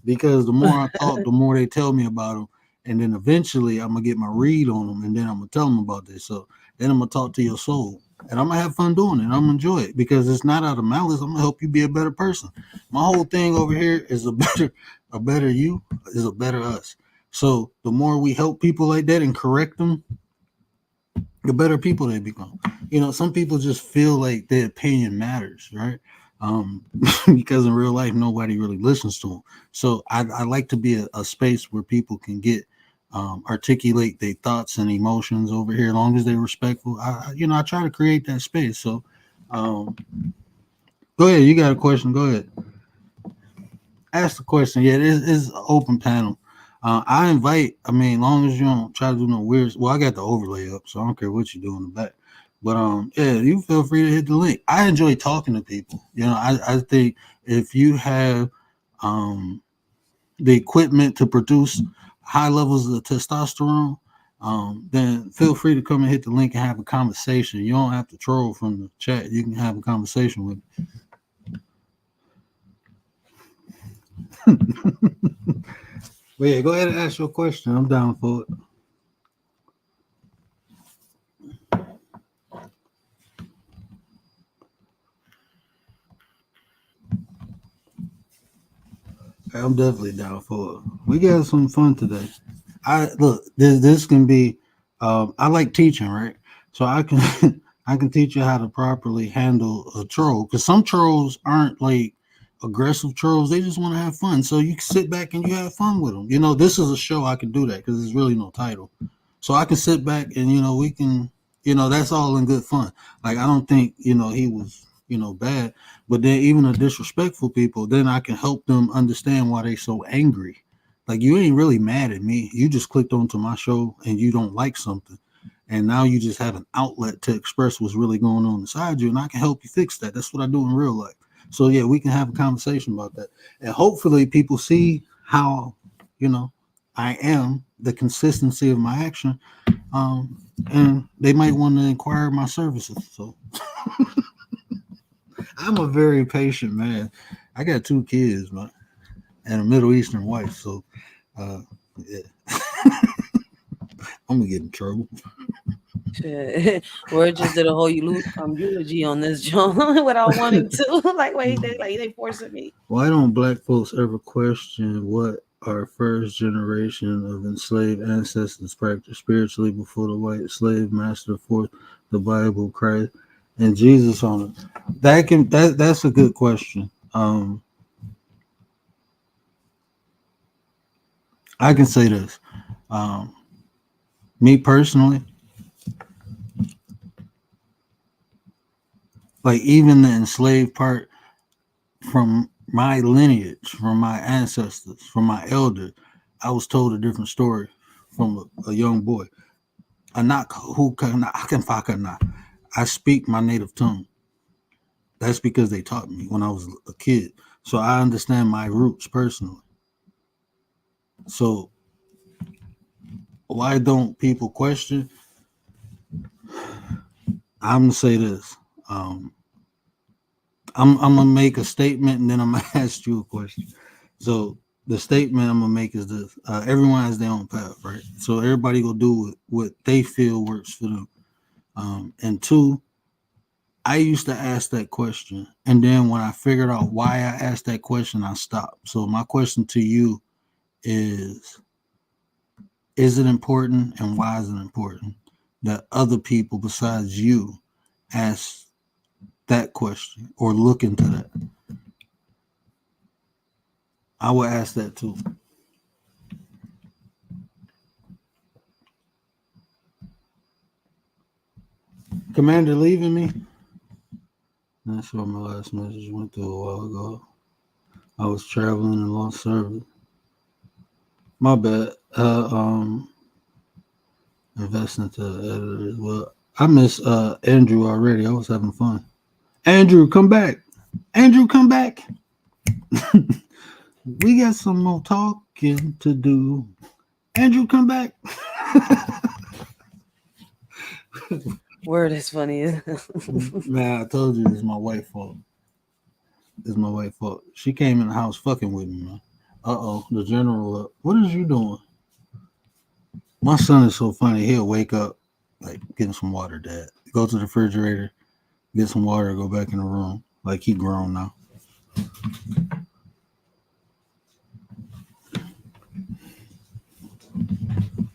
S2: because the more I talk, the more they tell me about them, and then eventually I'm gonna get my read on them, and then I'm gonna tell them about this. So then I'm gonna talk to your soul, and I'm gonna have fun doing it. I'm gonna enjoy it because it's not out of malice. I'm gonna help you be a better person. My whole thing over here is a better you is a better us. So the more we help people like that and correct them, the better people they become. Some people just feel like their opinion matters, right? Um, because in real life, nobody really listens to them. So I like to be a space where people can get articulate their thoughts and emotions over here, as long as they're respectful. I try to create that space. So Um, go ahead. You got a question? Go ahead. Ask the question. Yeah, it's an open panel. I invite. I mean, as long as you don't try to do no weird. Well, I got the overlay up, so I don't care what you do in the back. But yeah, you feel free to hit the link. I enjoy talking to people. You know, I think if you have the equipment to produce high levels of testosterone, then feel free to come and hit the link and have a conversation. You don't have to troll from the chat. You can have a conversation with me. But yeah, go ahead and ask your question. I'm down for it. I'm definitely down for it. We got some fun today. I look. This can be. I like teaching, right? So I can I can teach you how to properly handle a troll because some trolls aren't like aggressive trolls. They just want to have fun. So you can sit back and you have fun with them. You know, this is a show I can do that because there's really no title. So I can sit back and we can. That's all in good fun. Like I don't think he was bad, but then even the disrespectful people, then I can help them understand why they so angry. Like you ain't really mad at me. You just clicked onto my show and you don't like something. And now you just have an outlet to express what's really going on inside you. And I can help you fix that. That's what I do in real life. So yeah, we can have a conversation about that. And hopefully people see how, I am, the consistency of my action. And they might want to inquire my services. So I'm a very patient man. I got 2 kids, man, and a Middle Eastern wife. So yeah. I'm gonna get in trouble.
S5: Shit. Word just did a whole eulogy on this John without wanting to. Like, wait, they forcing me.
S2: Why don't black folks ever question what our first generation of enslaved ancestors practiced spiritually before the white slave master forced the Bible, Christ, and Jesus on it? That's a good question. I can say this. Me personally, like even the enslaved part from my lineage, from my ancestors, from my elders, I was told a different story from a young boy. Anak who can I can not. I speak my native tongue. That's because they taught me when I was a kid. So I understand my roots personally. So why don't people question? I'm gonna say this. I'm gonna make a statement and then I'm gonna ask you a question. So the statement I'm gonna make is this: everyone has their own path, right? So everybody will do what they feel works for them. And 2, I used to ask that question, and then when I figured out why I asked that question, I stopped. So my question to you is it important, and why is it important that other people besides you ask that question or look into that? I would ask that too. Commander leaving me? That's what my last message went through a while ago. I was traveling and lost service. My bad. Investing to the editors. Well, I miss Andrew already. I was having fun. Andrew, come back. Andrew, come back. We got some more talking to do. Andrew, come back.
S5: Word is funny.
S2: Man, I told you it's my wife's fault. It's my wife's fault. She came in the house fucking with me, man. The general up. What is you doing? My son is so funny. He'll wake up, like, getting some water, Dad. Go to the refrigerator, get some water, go back in the room. Like, he grown now.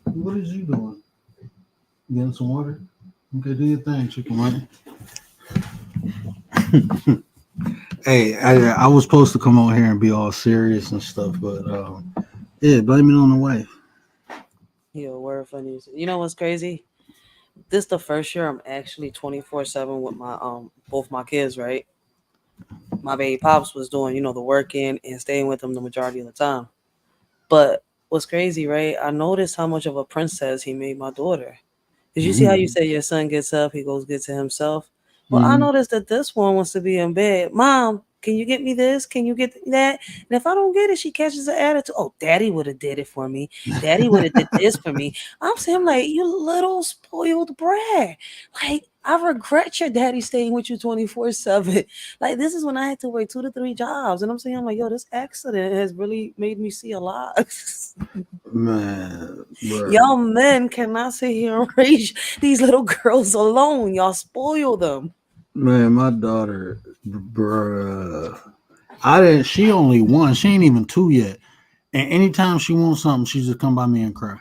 S2: What is you doing? Getting some water? Okay, do your thing, chicken money. Hey, I was supposed to come on here and be all serious and stuff, but yeah, blame it on the wife.
S5: Yo, word funny. You know what's crazy? this the first year I'm actually 24/7 with my both my kids, right? My baby pops was doing, the working and staying with them the majority of the time. But what's crazy, right? I noticed how much of a princess he made my daughter. Did you see how you
S2: Mm-hmm.
S5: say your son gets up, he goes get to himself? Well, I
S2: Mm-hmm.
S5: noticed that this one wants to be in bed. Mom, can you get me this? Can you get that? And if I don't get it, she catches an attitude. Oh, daddy would have did it for me. Daddy would have did this for me. I'm saying like, you little spoiled brat. Like, I regret your daddy staying with you 24/7. Like, this is when I had to work 2 to 3 jobs. And I'm saying, I'm like, yo, this accident has really made me see a lot.
S2: Man, bro.
S5: Y'all men cannot sit here and raise these little girls alone. Y'all spoil them.
S2: Man, my daughter, bruh. I didn't. She only one. She ain't even two yet. And anytime she wants something, she just come by me and cry.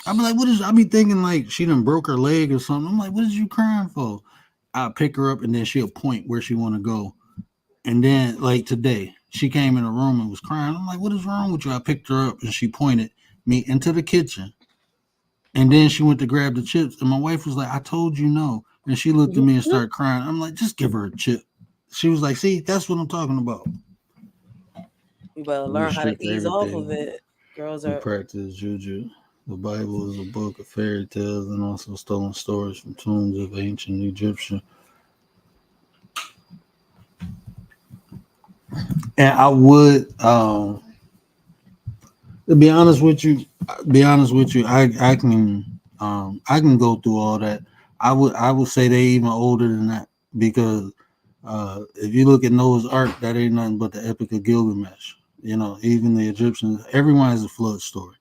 S2: I be like, what is? I be thinking like she done broke her leg or something. I'm like, what is you crying for? I pick her up and then she'll point where she want to go. And then like today, she came in the room and was crying. I'm like, what is wrong with you? I picked her up and she pointed me into the kitchen. And then she went to grab the chips. And my wife was like, I told you no. And she looked at me and started crying. I'm like, just give her a chip. She was like, see, that's what I'm talking about.
S5: You better
S2: We
S5: learn how to
S2: restrict
S5: ease off of
S2: everything.
S5: it. Girls
S2: We
S5: are.
S2: practice juju. The Bible is a book of fairy tales and also stolen stories from tombs of ancient Egyptian. And I would, to be honest with you, I can go through all that. I would say they even older than that because if you look at Noah's Ark, that ain't nothing but the Epic of Gilgamesh. You know, even the Egyptians, everyone has a flood story.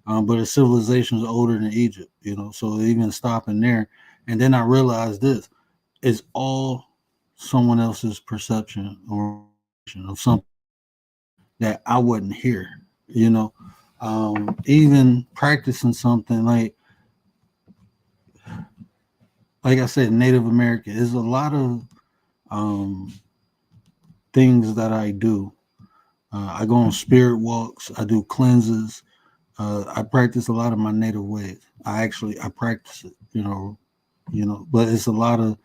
S2: But the civilization is older than Egypt, you know, so even stopping there. And then I realized this is all someone else's perception or of something that I wasn't here, you know. Even practicing something like I said, Native American is a lot of um, things that I do. I go on spirit walks. I do cleanses. I practice a lot of my native ways. I practice it, but it's a lot of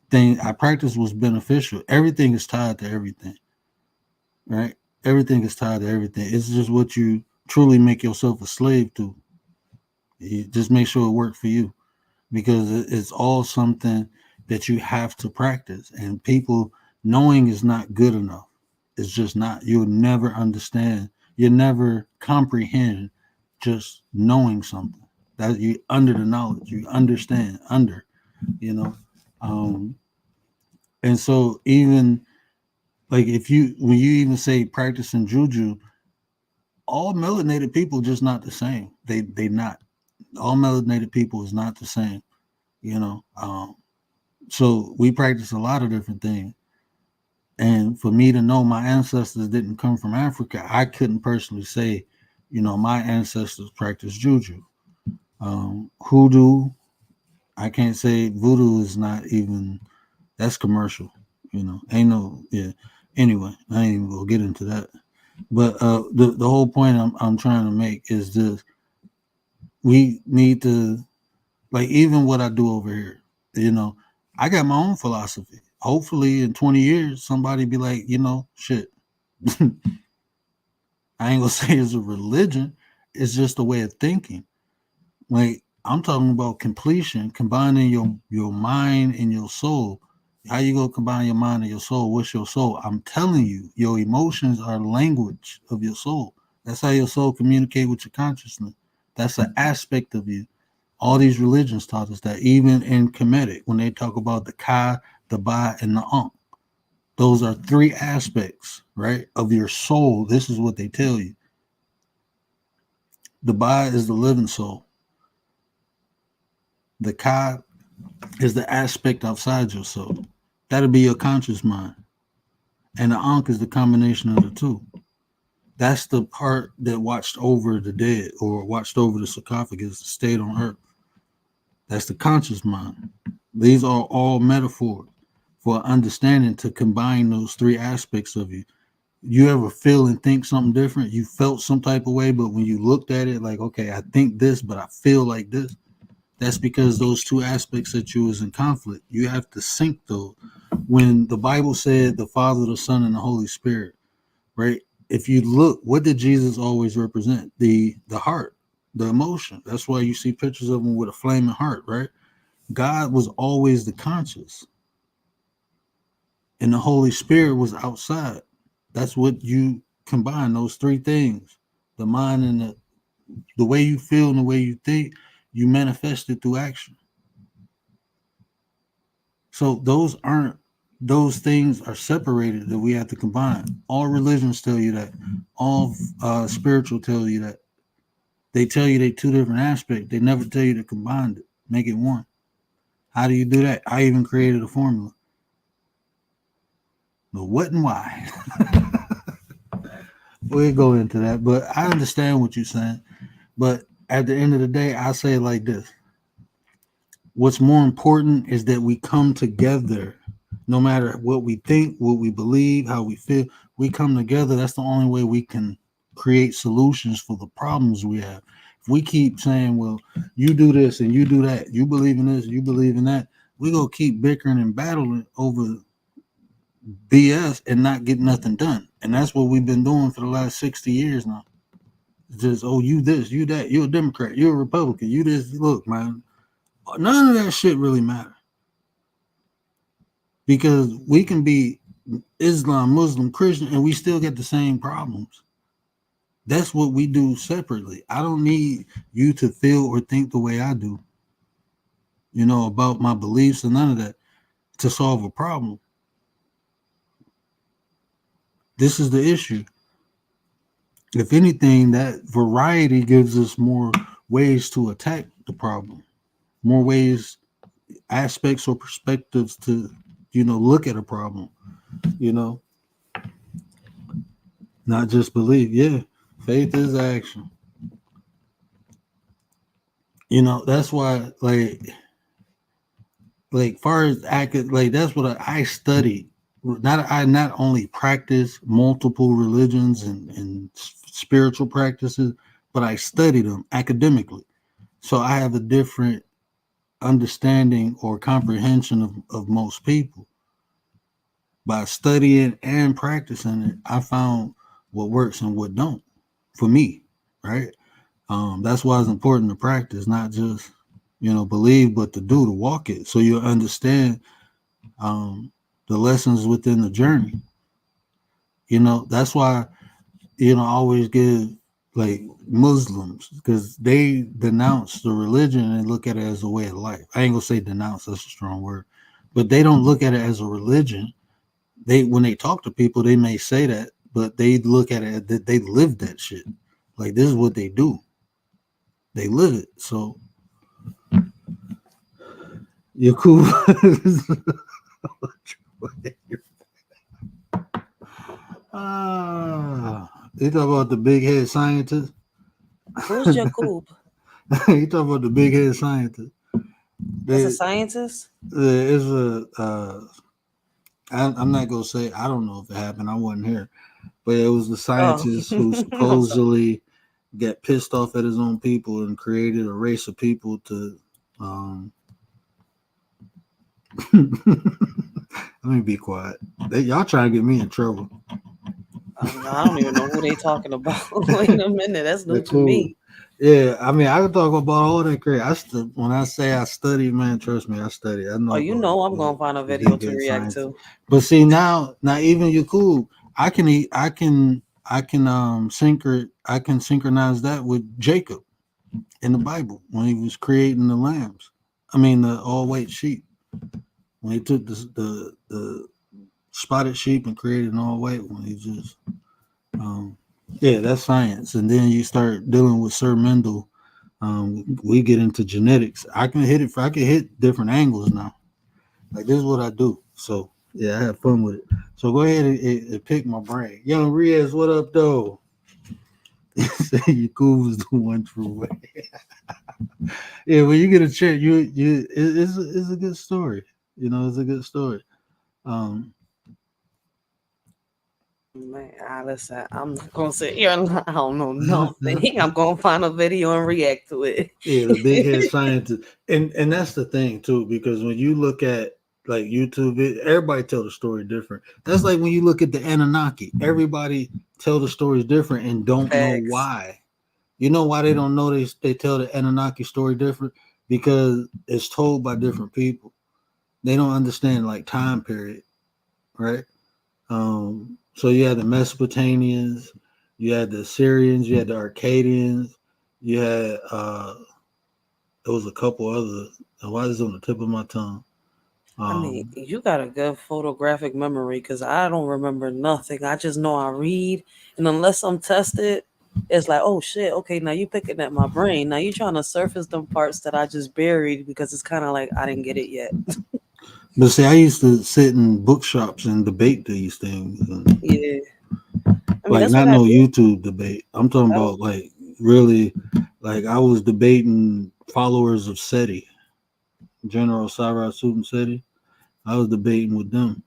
S2: things I practice was beneficial. Everything is tied to everything, right? Everything is tied to everything. It's just what you truly make yourself a slave to. You just make sure it works for you because it's all something that you have to practice. And people knowing is not good enough. It's just not. You'll never understand. You'll never comprehend just knowing something. That you under the knowledge, you understand under, you know. Um, and so even like if you when you even say practicing juju, all melanated people just not the same. They not. All melanated people is not the same, you know. So we practice a lot of different things. And for me to know my ancestors didn't come from Africa, I couldn't personally say, my ancestors practiced juju. Hoodoo, I can't say voodoo is not even, that's commercial, ain't no, yeah. Anyway, I ain't even gonna get into that. But the whole point I'm trying to make is this: we need to like even what I do over here. You know, I got my own philosophy. Hopefully, in 20 years, somebody be like, shit. I ain't gonna say it's a religion. It's just a way of thinking. Like I'm talking about completion, combining your mind and your soul. How you gonna combine your mind and your soul? What's your soul? I'm telling you, your emotions are language of your soul. That's how your soul communicate with your consciousness. That's an aspect of you. All these religions taught us that. Even in Kemetic, when they talk about the Ka, the Ba, and the Ankh, those are three aspects, right, of your soul. This is what they tell you. The Ba is the living soul. The Ka is the aspect outside your soul. That'll be your conscious mind. And the Ankh is the combination of the two. That's the part that watched over the dead or watched over the sarcophagus, stayed on earth. That's the conscious mind. These are all metaphors for understanding to combine those three aspects of you. You ever feel and think something different? You felt some type of way, but when you looked at it, like, okay, I think this, but I feel like this. That's because those two aspects that you was in conflict. You have to sync those. When the Bible said the Father, the Son, and the Holy Spirit, right? If you look, what did Jesus always represent? The heart, the emotion. That's why you see pictures of him with a flaming heart, right? God was always the conscious, and the Holy Spirit was outside. That's what you combine those three things: the mind and the way you feel and the way you think. You manifest it through action. So those things are separated that we have to combine. All religions tell you that. All spiritual tell you that. They tell you they two different aspects. They never tell you to combine it, make it one. How do you do that? I even created a formula. The what and why. We'll go into that, but I understand what you're saying. But at the end of the day, I say it like this. What's more important is that we come together, no matter what we think, what we believe, how we feel. We come together. That's the only way we can create solutions for the problems we have. If we keep saying, well, you do this and you do that, you believe in this, you believe in that, we're going to keep bickering and battling over BS and not get nothing done. And that's what we've been doing for the last 60 years now. It's just, oh, you this, you that, you're a Democrat, you're a Republican, you this. Look, man, none of that shit really matters. Because we can be Islam, Muslim, Christian, and we still get the same problems. That's what we do separately. I don't need you to feel or think the way I do, about my beliefs and none of that to solve a problem. This is the issue. If anything, that variety gives us more ways to attack the problem, more ways, aspects, or perspectives to, look at a problem, not just believe. Yeah, faith is action. That's why, far as that's what I studied. I not only practice multiple religions and spiritual practices, but I studied them academically. So I have a different understanding or comprehension of most people. By studying and practicing it, I found what works and what don't for me, right? That's why it's important to practice, not just believe, but to do, to walk it, so you understand the lessons within the journey. That's why I always give like Muslims, because they denounce the religion and look at it as a way of life. I ain't gonna say denounce, that's a strong word, but they don't look at it as a religion. When they talk to people, they may say that, but they look at it that they live that shit. Like, this is what they do. They live it. So you're cool. You talk about the big head scientist.
S5: Who's Jakub?
S2: You talk about the big head scientist.
S5: That's a scientist?
S2: It's I'm not gonna say, I don't know if it happened. I wasn't here, but it was the scientist who supposedly got pissed off at his own people and created a race of people to. Let me be quiet. Y'all trying to get me in trouble.
S5: I don't even know who they talking about. Wait a minute, that's new to me.
S2: Yeah, I mean, I can talk about all that crazy. When I say I study, man, trust me, I study. I know.
S5: Oh, I'm gonna find a video to react to.
S2: But see, now even Yakub, I can synchronize that with Jacob in the Bible when he was creating the lambs. I mean, the all white sheep. When he took the spotted sheep and created an all white one, he just yeah, that's science. And then you start dealing with Sir Mendel. We get into genetics. I can hit different angles now. Like, this is what I do. So yeah, I have fun with it. So go ahead and pick my brain. Young Riaz, what up though? Yakub was the one true way. Yeah, when you get a chance, it's a good story. It's a good story.
S5: Man, listen, I'm not gonna sit here and I don't know nothing. I'm gonna find a video and react to it.
S2: Yeah, the big head scientist, and that's the thing too, because when you look at like YouTube, everybody tell the story different. That's like when you look at the Anunnaki, everybody tell the stories different and don't know
S5: Facts.
S2: why. You know why they don't know they tell the Anunnaki story different? Because it's told by different people. They don't understand like time period, right? So you had the Mesopotamians, you had the Assyrians, you had the Arcadians, you had there was a couple other. Why is it on the tip of my tongue?
S5: I mean,
S2: Um,
S5: you got a good photographic memory because I don't remember nothing. I just know I read, and unless I'm tested, it's like, oh shit, okay, now you picking at my brain. Now you trying to surface them parts that I just buried because it's kind of like I didn't get it yet.
S2: but see, I used to sit in bookshops and debate these things, and
S5: Yeah, I mean
S2: like
S5: that's what
S2: not
S5: I
S2: no
S5: do.
S2: YouTube debate. I'm talking
S5: I don't.
S2: about like really, like I was debating followers of SETI, General Cyrus SETI. I was debating with them.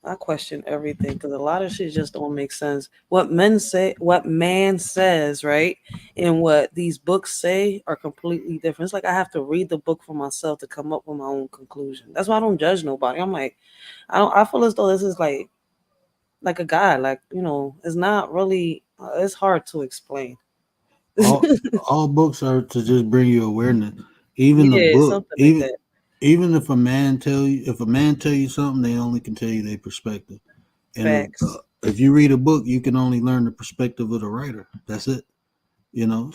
S5: I question everything because a lot of shit just don't make sense. What men say, what man says, right, and what these books say are completely different. It's like I have to read the book for myself to come up with my own conclusion. That's why I don't judge nobody. I'm like, I don't. I feel as though this is like a guy, like it's not really. It's hard to explain.
S2: All all books are to just bring you awareness. Even the
S5: Yeah,
S2: book,
S5: something like that.
S2: even if a man tell you something, they only can tell you their perspective. And
S5: Facts.
S2: if you read a book, you can only learn the perspective of the writer. That's it.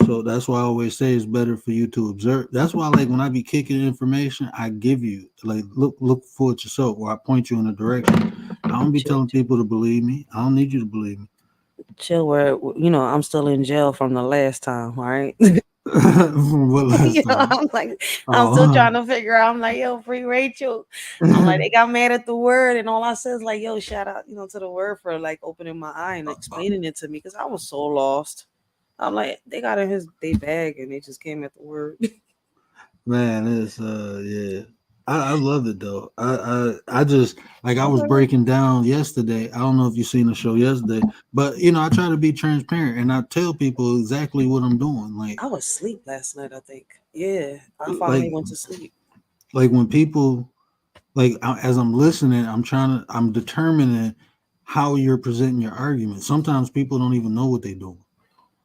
S2: So that's why I always say it's better for you to observe. That's why, like when I be kicking information, I give you like look for it yourself, or I point you in a direction. I don't be
S5: Chill,
S2: telling people to believe me. I don't need you to believe me.
S5: chill. Where I'm still in jail from the last time. All right.
S2: From what last time?
S5: I'm like, I'm still
S2: Oh,
S5: trying to figure out. I'm like, yo, free Rachel. I'm like, they got mad at the word, and all I said is like, yo, shout out, to the word for like opening my eye and explaining it to me because I was so lost. I'm like, they got in they bag and they just came at the word.
S2: man, it's yeah. I love it though. I just like I was
S5: Okay.
S2: breaking down yesterday. I don't know if you seen the show yesterday, but I try to be transparent and I tell people exactly what I'm doing.
S5: I was asleep last night. I think. Yeah, I finally
S2: Like
S5: went to sleep.
S2: like when people as I'm listening, I'm determining how you're presenting your argument. Sometimes people don't even know what they're doing.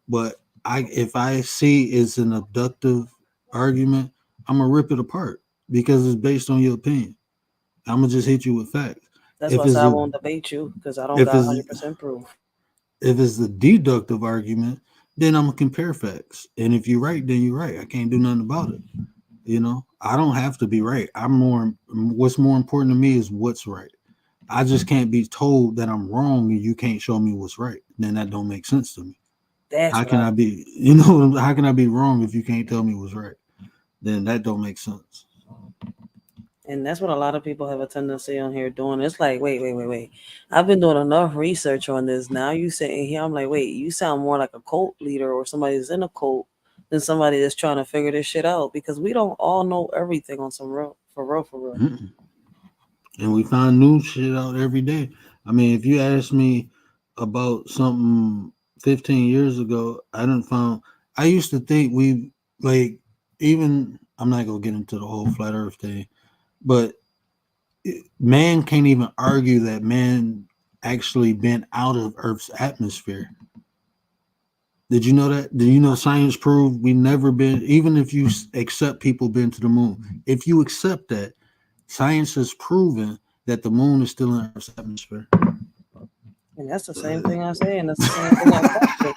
S2: But if I see it's an abductive argument, I'm gonna rip it apart because it's based on your opinion. I'm gonna just hit you with facts.
S5: That's why
S2: If
S5: I said
S2: it's
S5: I
S2: a
S5: won't debate you because I don't
S2: if
S5: got
S2: it's
S5: 100% proof.
S2: if it's a deductive argument, then I'm gonna compare facts. And if you're right, then you're right. I can't do nothing about it. I don't have to be right. What's more important to me is what's right. I just can't be told that I'm wrong and you can't show me what's right. Then that don't make sense to me.
S5: That's
S2: How
S5: what I
S2: can I
S5: do.
S2: be, how can I be wrong if you can't tell me what's right? Then that don't make sense.
S5: And that's what a lot of people have a tendency on here doing. It's like, wait, wait, wait, wait. I've been doing enough research on this. Now you sitting here, I'm like, wait, you sound more like a cult leader or somebody that's in a cult than somebody that's trying to figure this shit out because we don't all know everything on some real, for real, for real.
S2: Mm-mm. And we find new shit out every day. I mean, if you ask me about something 15 years ago, I used to think like, even, I'm not going to get into the whole flat earth thing, but man can't even argue that man actually been out of Earth's atmosphere. Did you know that? Do you know science proved we never been, even if you accept people been to the moon, if you accept that, science has proven that the moon is still in Earth's atmosphere.
S5: And that's the same thing I say, and that's the same thing I question.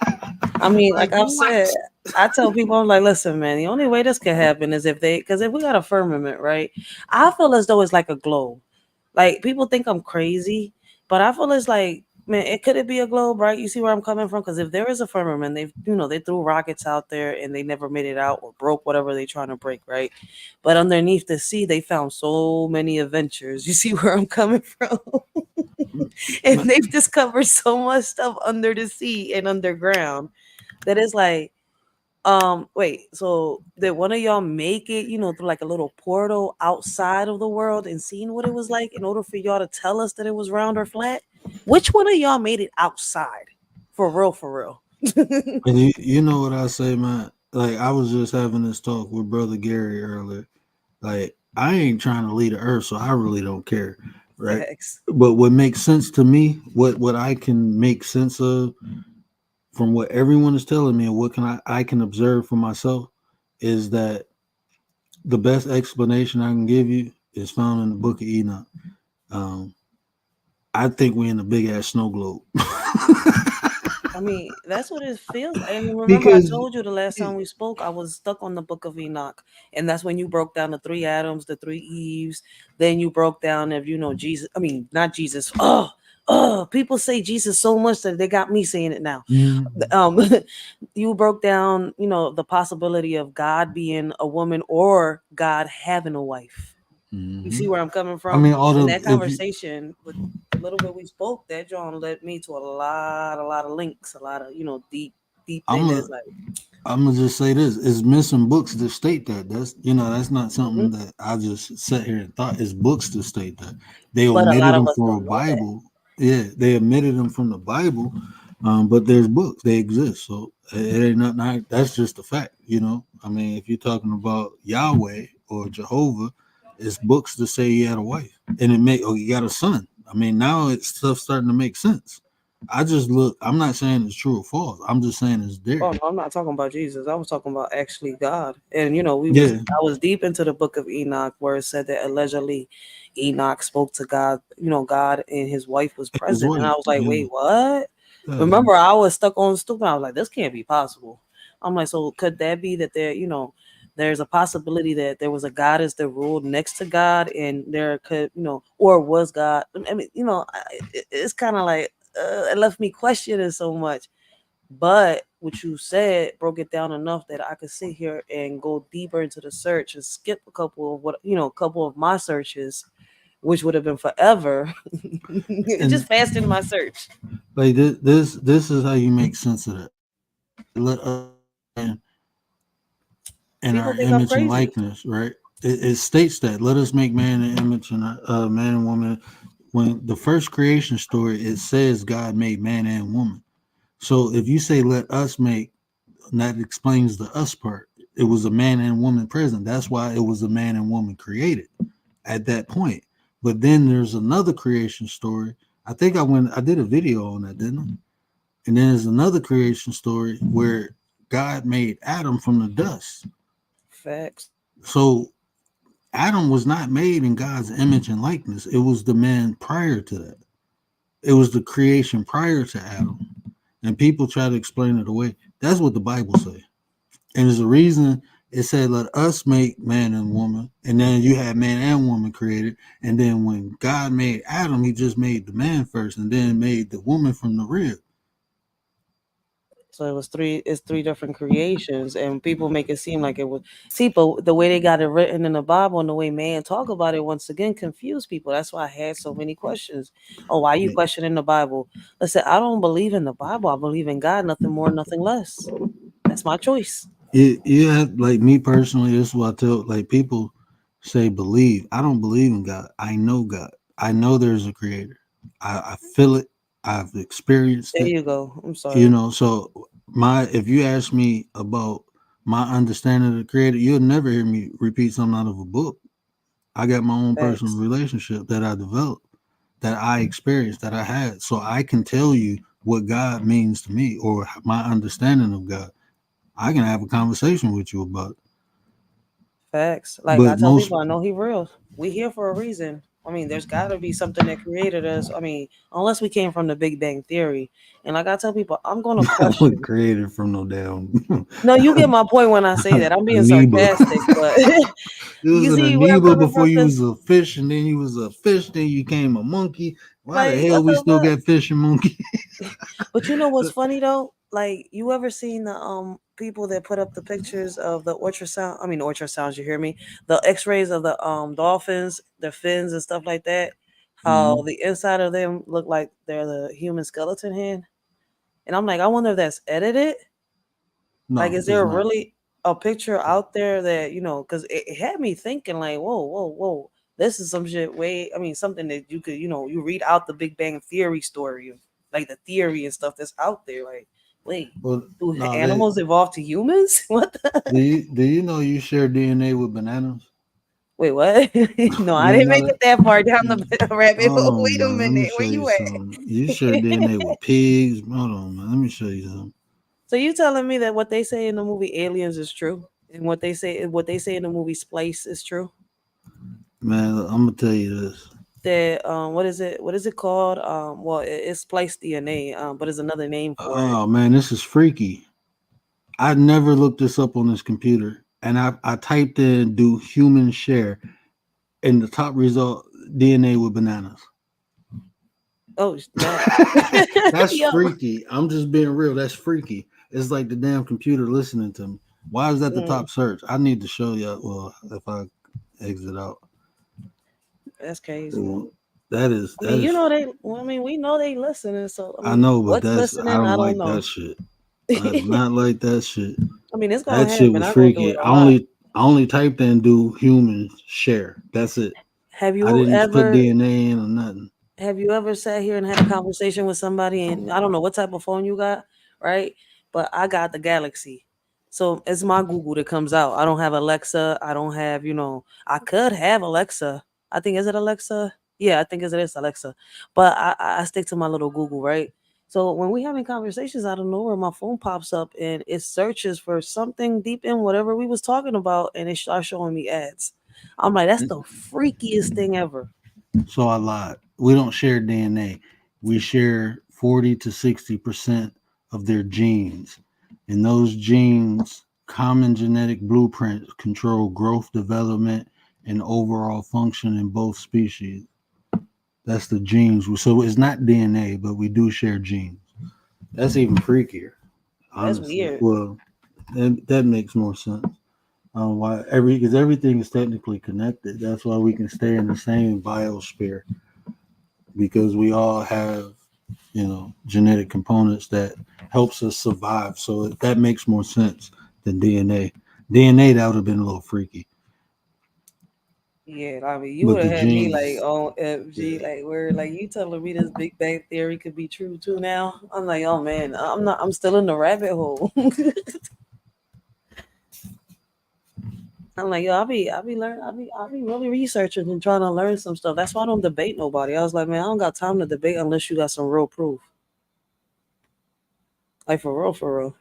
S5: I mean,
S2: Like
S5: like I've said,
S2: what?
S5: I tell people, I'm like, listen, man, the only way this could happen is because if we got a firmament, right? I feel as though it's like a globe. Like people think I'm crazy, but I feel it's like, man, it be a globe, right? You see where I'm coming from? Because if there is a firmament, they threw rockets out there and they never made it out or broke whatever they trying to break, right? But underneath the sea, they found so many adventures. You see where I'm coming from? And they've discovered so much stuff under the sea and underground that is like, wait, so did one of y'all make it, through like a little portal outside of the world and seeing what it was like in order for y'all to tell us that it was round or flat? Which one of y'all made it outside? For real, for real.
S2: And you know what I say, man? Like I was just having this talk with brother Gary earlier. Like I ain't trying to lead the earth, so I really don't care, right?
S5: Facts.
S2: But what makes sense to me, what I can make sense of from what everyone is telling me, and what I can observe for myself, is that the best explanation I can give you is found in the Book of Enoch. Um, I think we're in a big ass snow globe.
S5: I mean, that's what it feels like. And remember, I
S2: Because
S5: told you the last time we spoke, I was stuck on the Book of Enoch, and that's when you broke down the three Adams, the three Eves. Then you broke down if you know Jesus. I mean, not Jesus. People say Jesus so much that they got me saying it now.
S2: Mhm.
S5: Um, you broke down, the possibility of God being a woman or God having a wife. You see
S2: Mhm.
S5: where I'm coming
S2: I
S5: from?
S2: mean, all
S5: And
S2: the
S5: that
S2: if you
S5: conversation with the little bit we spoke, that John led me to a lot of links, a lot of deep, deep
S2: I'm
S5: thing that
S2: a
S5: is like,
S2: I'm gonna just say this: it's missing books to state that. That's not
S5: mhm.
S2: something that I just sat here and thought. It's books to state that. They
S5: But a lot
S2: omitted
S5: of
S2: them
S5: us
S2: from a
S5: don't know that.
S2: Bible. Yeah, they omitted them from the Bible, but there's books. They exist. So it ain't nothing. That's just a fact. I mean, if you're talking about Yahweh or Jehovah, it's books to say he had a wife and he got a son. I mean, now it's stuff starting to make sense. I just look. I'm not saying it's true or false. I'm just saying it's there.
S5: Oh no, I'm not talking about Jesus. I was talking about actually God. And
S2: Yeah,
S5: I was deep into the book of Enoch where it said that allegedly Enoch spoke to God, God and his wife was
S2: his
S5: present. And I
S2: wife.
S5: was like,
S2: Yeah,
S5: wait, what?
S2: yeah.
S5: Remember, I was stuck on stupid. I was like, this can't be possible. I'm like, so could that be that there's a possibility that there was a goddess that ruled next to God, and there could, or was God? I mean, it's kind of like it left me questioning so much. But what you said broke it down enough that I could sit here and go deeper into the search and skip a couple of my searches, which would have been forever.
S2: And
S5: Just fast in my search.
S2: like this is how you make sense of that. Let us man in
S5: People
S2: our
S5: think I'm
S2: image and
S5: crazy.
S2: likeness, right? It states that let us make man in image and man and woman. When the first creation story, it says God made man and woman. So if you say let us make, that explains the us part. It was a man and woman present. That's why it was a man and woman created at that point. But then there's another creation story. I did a video on that, didn't I? And then there's another creation story where God made Adam from the dust.
S5: Facts.
S2: So Adam was not made in God's image and likeness. It was the man prior to that. It was the creation prior to Adam. And people try to explain it away. That's what the Bible says. And there's a reason it said, let us make man and woman. And then you had man and woman created. And then when God made Adam, he just made the man first and then made the woman from the rib.
S5: So it's three different creations, and people make it seem like it was. See, but the way they got it written in the Bible and the way man talk about it once again confused people. That's why I had so many questions. Oh, why are you questioning the Bible? Listen, I don't believe in the Bible. I believe in God, nothing more, nothing less. That's my choice.
S2: You have, like me personally, this is what I tell, like people say believe. I don't believe in God. I know God. I know there's a creator. I feel it. I've experienced
S5: There
S2: it.
S5: you go. I'm sorry.
S2: So if you ask me about my understanding of the creator, you'll never hear me repeat something out of a book. I got my own personal
S5: Thanks.
S2: relationship that I developed, that I experienced, that I had. So I can tell you what God means to me or my understanding of God. I can have a conversation with you about it.
S5: Facts. Like I
S2: But
S5: tell
S2: most
S5: people, I know he real. We here for a reason. I mean, there's got to be something that created us. I mean, unless we came from the Big Bang Theory. And like I tell people, I'm going to
S2: I was
S5: question.
S2: created from no damn
S5: No, you get my point when I say that. I'm being
S2: amoeba.
S5: sarcastic, but
S2: You was
S5: you
S2: an
S5: see where I'm
S2: amoeba
S5: coming
S2: before
S5: from?
S2: you
S5: Because,
S2: was a fish, and then you was a fish, then you became a monkey. Why the
S5: like,
S2: hell
S5: what
S2: we
S5: the
S2: still
S5: fuck?
S2: got fish and monkey?
S5: But you know what's funny though? Like, you ever seen the people that put up the pictures of the ultrasound? I mean, ultrasounds. You hear me? The X-rays of the dolphins, their fins and stuff like that. How
S2: Mhm.
S5: the inside of them look like they're the human skeleton hand. And I'm like, I wonder if that's edited. Like,
S2: No,
S5: is
S2: it's
S5: there
S2: not.
S5: really a picture out there that because it had me thinking like, whoa, whoa, whoa. This is some shit something that you could, you read out the Big Bang Theory story of like the theory and stuff that's out there. Like, wait,
S2: Well,
S5: do
S2: no,
S5: animals evolve to humans? What the
S2: do you know you share DNA with bananas?
S5: wait, what? No,
S2: You
S5: I
S2: ain't
S5: didn't
S2: know
S5: make
S2: that?
S5: it that far down
S2: Mm.
S5: the rabbit
S2: Hold
S5: hole.
S2: on,
S5: Wait a
S2: man. Let me
S5: minute.
S2: show
S5: Where
S2: you
S5: you
S2: something. You share
S5: at?
S2: DNA with pigs. Hold on, man. Let me show you something.
S5: So you telling me that what they say in the movie Aliens is true? And what they say in the movie Splice is true?
S2: Man, I'm gonna tell you this.
S5: That what is it called? Well, it's splice DNA, but there's another name for it.
S2: Oh man, this is freaky. I never looked this up on this computer, and I typed in "do humans share," and the top result DNA with bananas.
S5: Oh snap.
S2: That's
S5: Yo.
S2: freaky. I'm just being real. That's freaky. It's like the damn computer listening to me. Why is that the
S5: Mm,
S2: top search? I need to show you. Well, if I exit out,
S5: that's crazy.
S2: well, that is
S5: I
S2: that
S5: mean,
S2: is.
S5: we know they listening. So I
S2: I
S5: mean,
S2: know, but
S5: what's
S2: that's I
S5: listening?
S2: don't
S5: I don't
S2: like
S5: know.
S2: that shit. I do
S5: I
S2: not like that shit.
S5: mean, it's
S2: That
S5: gonna
S2: shit
S5: happen.
S2: was
S5: I go through
S2: freaky.
S5: it a
S2: I
S5: lot.
S2: only I only typed in "do humans share." That's it.
S5: Have
S2: I
S5: you
S2: didn't put
S5: ever
S2: DNA in or nothing.
S5: have you ever sat here and had a conversation with somebody, and I don't know what type of phone you got, right? But I got the Galaxy. So it's my Google that comes out. I don't have Alexa. I don't have, I could have Alexa. I think, is it Alexa? Yeah, I think it is Alexa. But I stick to my little Google, right? So when we having conversations out of nowhere, my phone pops up and it searches for something deep in whatever we was talking about, and it starts showing me ads. I'm like, that's the freakiest thing ever.
S2: So I lied. We don't share DNA. We share 40 to 60% of their genes. And those genes, common genetic blueprints, control growth, development, and overall function in both species. That's the genes. So it's not DNA, but we do share genes. That's even freakier,
S5: That's
S2: honestly.
S5: weird.
S2: Well, that makes more sense. Why because everything is technically connected. That's why we can stay in the same biosphere because we all have genetic components that helps us survive. So that makes more sense than DNA. DNA that would have been a little freaky,
S5: Yeah, I mean, you
S2: but
S5: would
S2: the
S5: have had me like
S2: genes,
S5: on FG,
S2: yeah.
S5: like where like you telling me this Big Bang Theory could be true too now. I'm like, oh man, I'm not. I'm still in the rabbit hole. I'm like, yo, I'll be really researching and trying to learn some stuff. That's why I don't debate nobody. I was like, man, I don't got time to debate unless you got some real proof. Like for real, for real.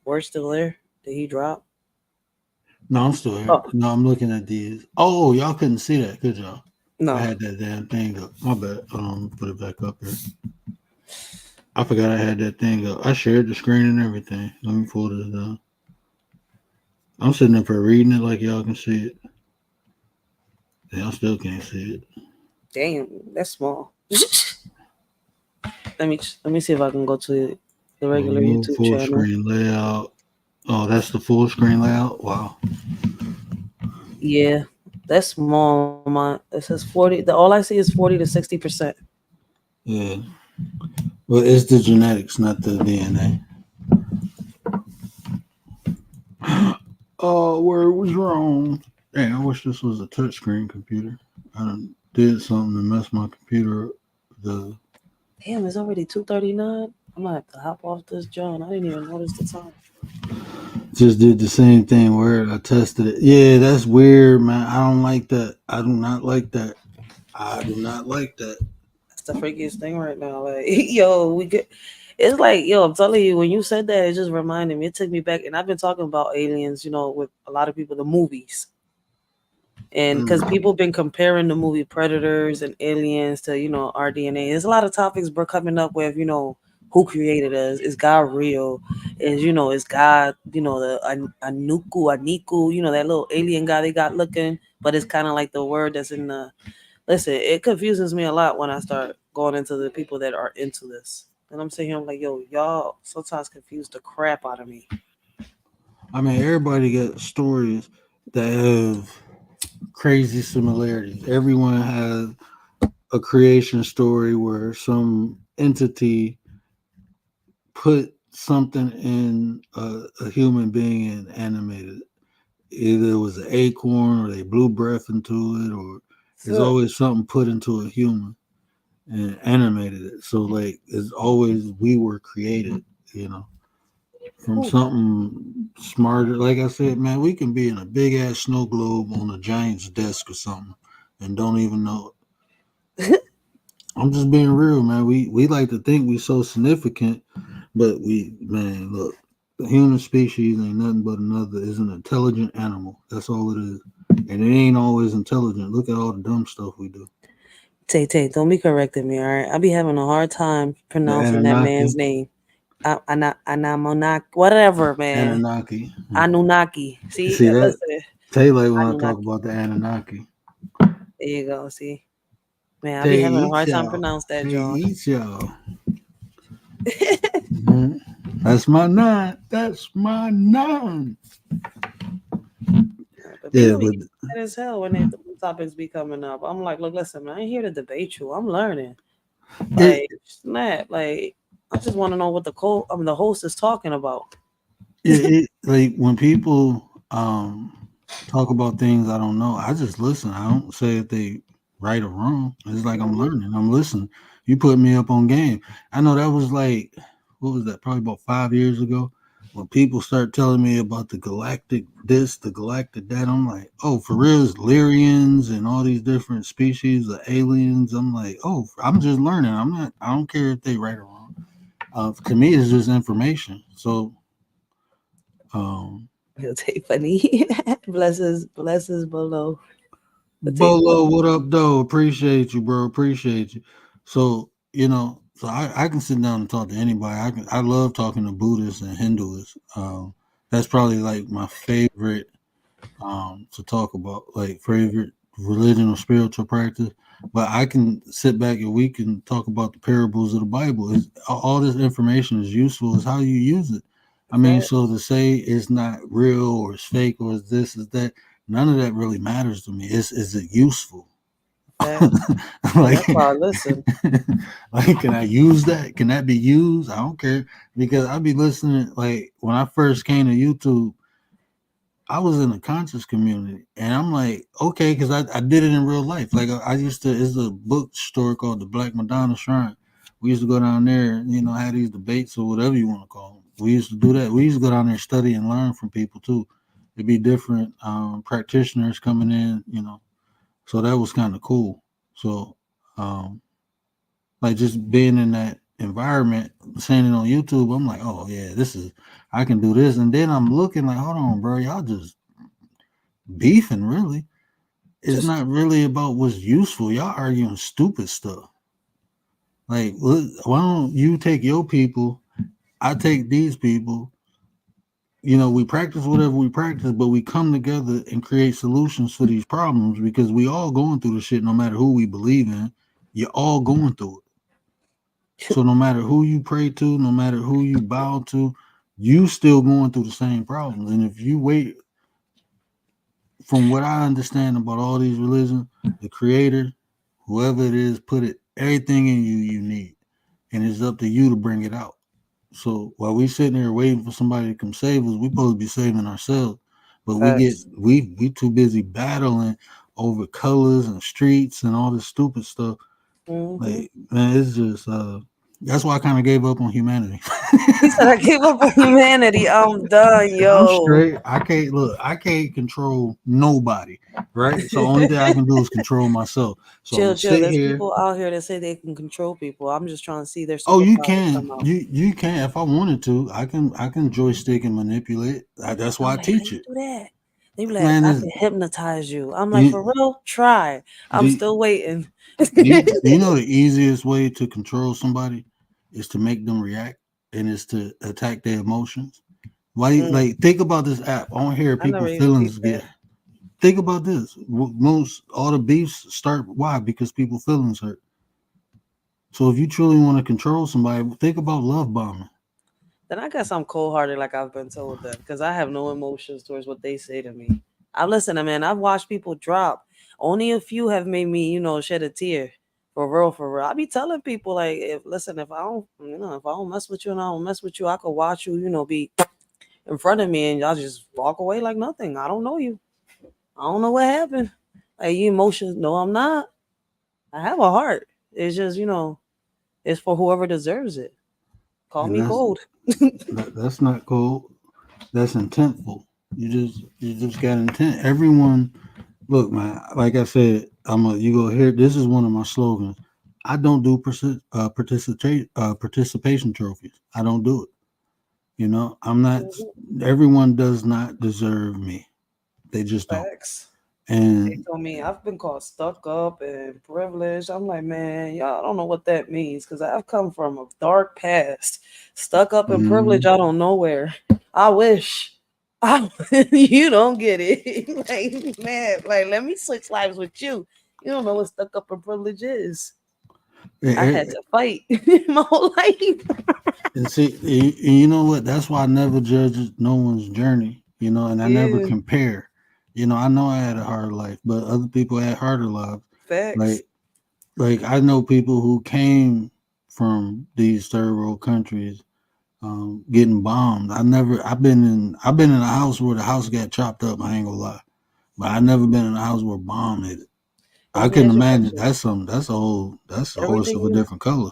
S5: Word still there? Did he drop?
S2: No, I'm still here.
S5: Oh
S2: No, I'm looking at these. Oh, y'all couldn't see that, could y'all? I
S5: no.
S2: had that damn thing up. My bad. Put it back up here. I forgot I had that thing up. I shared the screen and everything. Let me pull this down. I'm sitting up here reading it like y'all can see it. Y'all still can't see it.
S5: Damn, that's small. Let me see if I can go to the regular
S2: Remove
S5: YouTube
S2: full
S5: channel.
S2: screen layout. Oh, that's the full screen layout. Wow.
S5: Yeah, that's small. My it says 40. All I see is 40 to 60%.
S2: Yeah. Well, it's the genetics, not the DNA. Oh, where it was wrong. Hey, I wish this was a touchscreen computer. I done did something to mess my computer up. The
S5: Damn, it's already 2:39. I'm gonna have to hop off this John. I didn't even notice the time.
S2: just did the same thing where I tested it. Yeah, that's weird, man. I don't like that. I do not like that. I do not like that.
S5: That's the freakiest thing right now. Like, yo, we get. It's like, yo, I'm telling you, when you said that, it just reminded me. It took me back, and I've been talking about aliens, with a lot of people, the movies, and because
S2: Mm.
S5: people been comparing the movie Predators and Aliens to our DNA. There's a lot of topics we're coming up with. Who created us? Is God real? Is God the Aniku? That little alien guy they got looking, but it's kind of like the word that's in the. Listen, it confuses me a lot when I start going into the people that are into this, and I'm sitting here, I'm like, yo, y'all sometimes confuse the crap out of me.
S2: I mean, everybody got stories that have crazy similarities. Everyone has a creation story where some entity put something in a human being and animated it. either it was an acorn or they blew breath into it, or there's
S5: So,
S2: always something put into a human and animated it. So like it's always we were created, you know, from
S5: who-
S2: something smarter. Like I said, man, we can be in a big ass snow globe on a giant's desk or something and don't even know it. I'm just being real, man. We like to think we so significant, but we, man, look, the human species ain't nothing but another is an intelligent animal. That's all it is. And it ain't always intelligent. Look at all the dumb stuff we do.
S5: Tay, don't be correcting me, all right? I be having a hard time
S2: The
S5: pronouncing that
S2: Anunnaki,
S5: man's name. Anamonak, whatever, man.
S2: Anunnaki.
S5: Anunnaki.
S2: You
S5: See,
S2: see that?
S5: listen,
S2: Taylor when I talk
S5: Anunnaki.
S2: about the Anunnaki.
S5: There you go. See, man, I be
S2: They
S5: having a
S2: eat
S5: hard time
S2: y'all.
S5: pronounce that,
S2: They
S5: John.
S2: eat y'all. Mhm. That's my nine. That's my nine.
S5: But
S2: Yeah,
S5: people be
S2: but
S5: getting mad as hell when they topics be coming up. I'm like, look, listen, man, I ain't here to debate you. I'm learning.
S2: it,
S5: Like, snap. Like, I just want to know what the host is talking about.
S2: it like when people talk about things I don't know, I just listen. I don't say if they right or wrong. It's like I'm
S5: Mhm.
S2: learning. I'm listening. You put me up on game. I know that was like what was that? Probably about 5 years ago. When people start telling me about the galactic this, the galactic that, I'm like, oh, for real, it's Lyrians and all these different species of aliens. I'm like, oh, I'm just learning. I'm not. I don't care if they right or wrong. To me, it's just information. So, um,
S5: He'll take funny. blesses below. But take
S2: Bolo, what up, though? Appreciate you, bro. Appreciate you. So, so I can sit down and talk to anybody. I love talking to Buddhists and Hinduists. That's probably like my favorite to talk about, like favorite religion or spiritual practice. But I can sit back and we can talk about the parables of the Bible. All this information is useful. Is how you use it. I mean,
S5: fact,
S2: so to say it's not real or it's fake or it's this is that, none of that really matters to me. Is it useful?
S5: fact. And
S2: like,
S5: that's why I listen.
S2: like, can I use that? Can that be used? I don't care because I be listening. Like when I first came to YouTube, I was in a conscious community, and I'm like, okay, because I did it in real life. Like I used to, it's a bookstore called the Black Madonna Shrine. We used to go down there, and, have these debates or whatever you want to call them. We used to do that. We used to go down there, study and learn from people too. It'd be different practitioners coming in. So that was kind of cool. So, um, like just being in that environment, seeing it on YouTube, I'm like, oh yeah, I can do this. And then I'm looking like, hold on, bro, y'all just beefing really. It's
S5: Just
S2: not really about what's useful. Y'all arguing stupid stuff. Like, why don't you take your people? I take these people. We practice whatever we practice, but we come together and create solutions for these problems because we all going through the shit no matter who we believe in. You're all going through it. So no matter who you pray to, no matter who you bow to, you still going through the same problems. And if you wait, from what I understand about all these religions, the creator, whoever it is, put everything in you need. And it's up to you to bring it out. So while we sitting here waiting for somebody to come save us, we supposed to be saving ourselves. But
S5: facts.
S2: we too busy battling over colors and streets and all this stupid stuff.
S5: Hmm.
S2: Like, man, it's just that's why I kind of gave up on humanity.
S5: He said I gave up on humanity. I'm done,
S2: I'm
S5: yo.
S2: straight. I can't control nobody, right? So only thing I can do is control myself. So I'm gonna
S5: Chill.
S2: sit
S5: There's
S2: here.
S5: people out here that say they can control people. I'm just trying to see their
S2: Oh, you
S5: superpowers
S2: can.
S5: come out.
S2: You can. If I wanted to, I can joystick and manipulate. That's why
S5: I'm
S2: I
S5: like, how
S2: teach
S5: you
S2: it.
S5: do that? They be like,
S2: Man,
S5: I
S2: is
S5: can hypnotize you. I'm like, for
S2: you
S5: real? Try. I'm
S2: do,
S5: still waiting.
S2: do you know the easiest way to control somebody is to make them react and is to attack their emotions. Why?
S5: Mm,
S2: Like think about this app. I don't hear
S5: I never
S2: people
S5: even
S2: feelings
S5: peeped
S2: get.
S5: that.
S2: Think about this. Most all the beefs start why? Because people feelings hurt. So if you truly want to control somebody, think about love bombing.
S5: Then I guess I'm cold hearted, like I've been told then, because I have no emotions towards what they say to me. I listen, man. I've watched people drop. Only a few have made me, shed a tear. For real, for real. I be telling people like, if I don't, if I don't mess with you and I don't mess with you, I could watch you, be in front of me and y'all just walk away like nothing. I don't know you. I don't know what happened. Like you emotions. No, I'm not. I have a heart. It's just, it's for whoever deserves it. Call
S2: And
S5: me cold.
S2: that's not cold. That's intentful. You just got intent. Everyone, look, man. Like I said, you go here. This is one of my slogans. I don't do participation trophies. I don't do it. I'm not. Everyone does not deserve me. They just don't.
S5: Facts. They
S2: And
S5: told me I've been called stuck up and privileged. I'm like, man, y'all don't know what that means because I've come from a dark past. Stuck up and privileged
S2: mhm,
S5: out of nowhere. I wish. You don't get it. Like, man, like, let me switch lives with you. You don't know what stuck up and privilege is. I
S2: eh,
S5: had to fight my whole life.
S2: and see, you know what? That's why I never judge no one's journey. And I never
S5: Yeah,
S2: compare. I know I had a hard life, but other people had harder lives.
S5: facts.
S2: Like, I know people who came from these third world countries, getting bombed. I've been in a house where the house got chopped up. I ain't gonna lie, but I never been in a house where bomb hit it.
S5: Well,
S2: I
S5: let me
S2: couldn't
S5: ask you a
S2: imagine.
S5: question.
S2: That's a horse
S5: Everything
S2: of a
S5: you
S2: different color.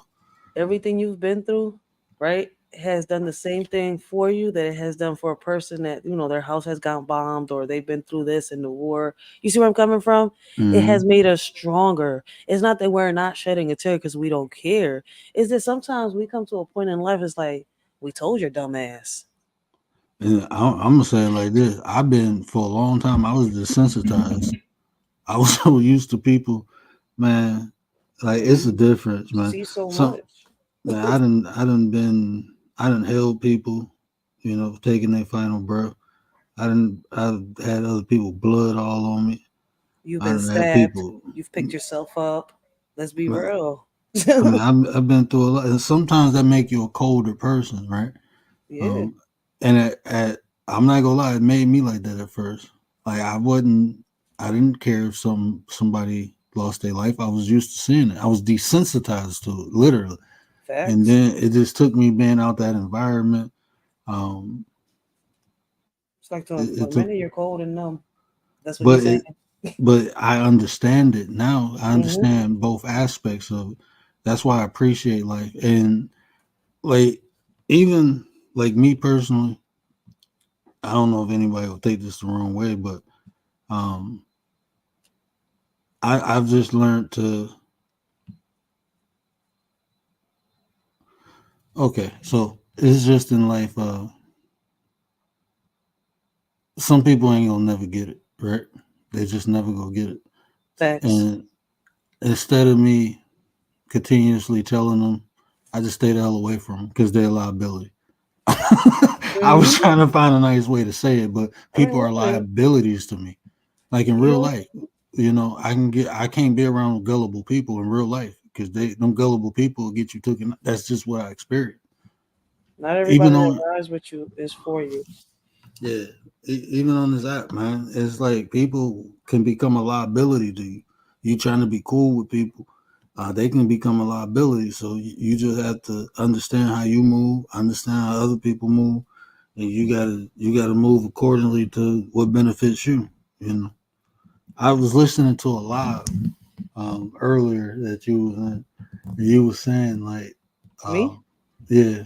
S5: everything you've been through, right, has done the same thing for you that it has done for a person that, their house has gotten bombed or they've been through this in the war. You see where I'm coming from? It
S2: Hmm.
S5: has made us stronger. It's not that we're not shedding a tear because we don't care. It's that sometimes we come to a point in life, it's like, we told your dumb ass.
S2: And I'm gonna say it like this: I've been for a long time. I was desensitized. I was so used to people, man. Like it's a
S5: You
S2: difference, man.
S5: see so
S2: Some
S5: much.
S2: man, I didn't held people, taking their final breath. I've had other people blood all on me.
S5: You've
S2: I
S5: been
S2: done had
S5: stabbed.
S2: people.
S5: You've picked yourself up. Let's be
S2: Man,
S5: real.
S2: I mean, I've been through a lot, and sometimes that make you a colder person, right?
S5: Yeah,
S2: Um, and I'm not gonna lie, it made me like that at first. Like I didn't care if somebody lost their life. I was used to seeing it. I was desensitized to it, literally. And
S5: facts.
S2: then it just took me being out that environment. Um,
S5: It's like
S2: it,
S5: for
S2: it
S5: a
S2: took,
S5: minute you're cold and numb. That's what
S2: but
S5: he's saying.
S2: it, but I understand it now. I
S5: Hmm.
S2: understand both aspects of it. That's why I appreciate life. And like, even like me personally, I don't know if anybody will take this the wrong way, but um, I've just learned to. Okay, so it's just in life. Some people ain't gonna never get it, right? They just never gonna get it.
S5: Facts.
S2: And instead of me continuously telling them, I just stay the hell away from them because they're a liability. I was
S5: Hmm.
S2: trying to find a nice way to say it, but
S5: I mean,
S2: people are
S5: listen,
S2: liabilities to me. Like in real
S5: you
S2: life, I can't be around gullible people in real life because them gullible people will get you taken. That's just what I experienced.
S5: not
S2: Even
S5: everybody that
S2: on
S5: rides with you is for you.
S2: Yeah, even on this app, man, it's like people can become a liability to you. You trying to be cool with people, they can become a liability. So you just have to understand how you move, understand how other people move, and you gotta move accordingly to what benefits you. You know, I was listening to a live earlier that you was in. And you was saying like,
S5: Me?
S2: um, yeah.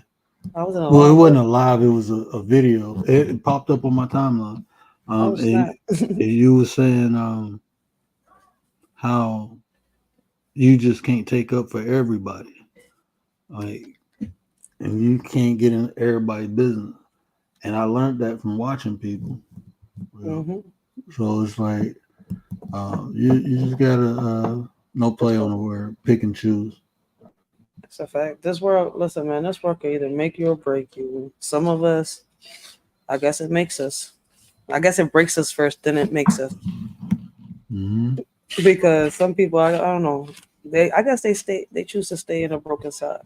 S5: I was in a
S2: Well, it
S5: lot,
S2: wasn't
S5: but
S2: a live; it was a video. It popped up on my timeline,
S5: oh
S2: and
S5: snap.
S2: you were saying how you just can't take up for everybody, like, and you can't get in everybody's business. And I learned that from watching people. You know?
S5: Hmm.
S2: So it's like you just gotta no
S5: This
S2: play on
S5: work,
S2: the word, pick and choose.
S5: it's a fact. This world, listen, man. This work can either make you or break you. Some of us, I guess, it makes us. I guess it breaks us first, then it makes us.
S2: Hmm.
S5: Because some people, I don't know. I guess they choose to stay in a broken side.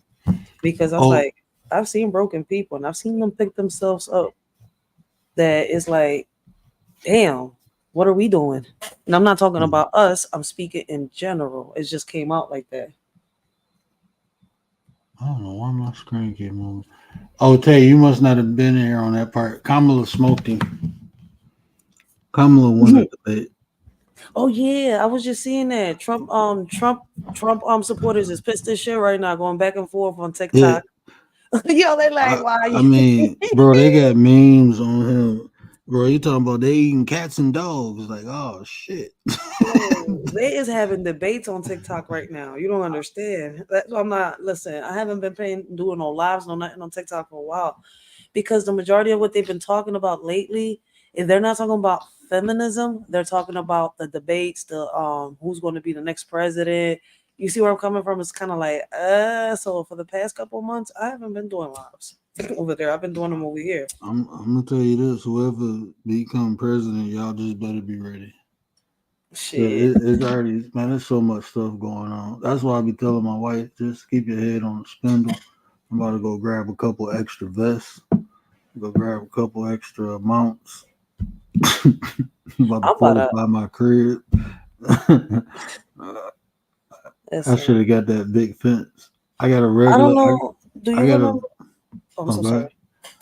S5: Because I was
S2: Oh,
S5: like, I've seen broken people and I've seen them pick themselves up. That is like, damn, what are we doing? And I'm not talking about us. I'm speaking in general. It just came out like that.
S2: I don't know why my screen keep moving. Oh, Tay, you must not have been here on that part. Kamala smoked him. Kamala won the debate.
S5: Oh yeah, I was just seeing that Trump supporters is pissed as shit right now, going back and forth on
S2: Yeah,
S5: TikTok. Yo, they like,
S2: I,
S5: why?
S2: I mean, bro, they got memes on him. Bro, you talking about they eating cats and dogs? Like, oh shit.
S5: Yo, they is having debates on TikTok right now. You don't understand. That's why I'm not. Listen, I haven't been doing no lives, no nothing on TikTok for a while, because the majority of what they've been talking about lately, if they're not talking about feminism, they're talking about the debates, the who's going to be the next president. You see where I'm coming from? It's kind of like, so for the past couple of months, I haven't been doing lives over there. I've been doing them over here.
S2: I'm gonna tell you this: whoever become president, y'all just better be ready. Yeah,
S5: Shit.
S2: it's already, man. There's so much stuff going on. That's why I be telling my wife, just keep your head on the spindle. I'm about to go grab a couple extra vests, go grab a couple extra mounts. I'm about to
S5: I'm about to.
S2: fortify my crib. I
S5: Listen,
S2: should have got that big fence. I got a
S5: I don't
S2: regular.
S5: know. Do
S2: I
S5: you
S2: got a.
S5: remember? Oh, I'm
S2: Oh,
S5: so
S2: go ahead.
S5: sorry.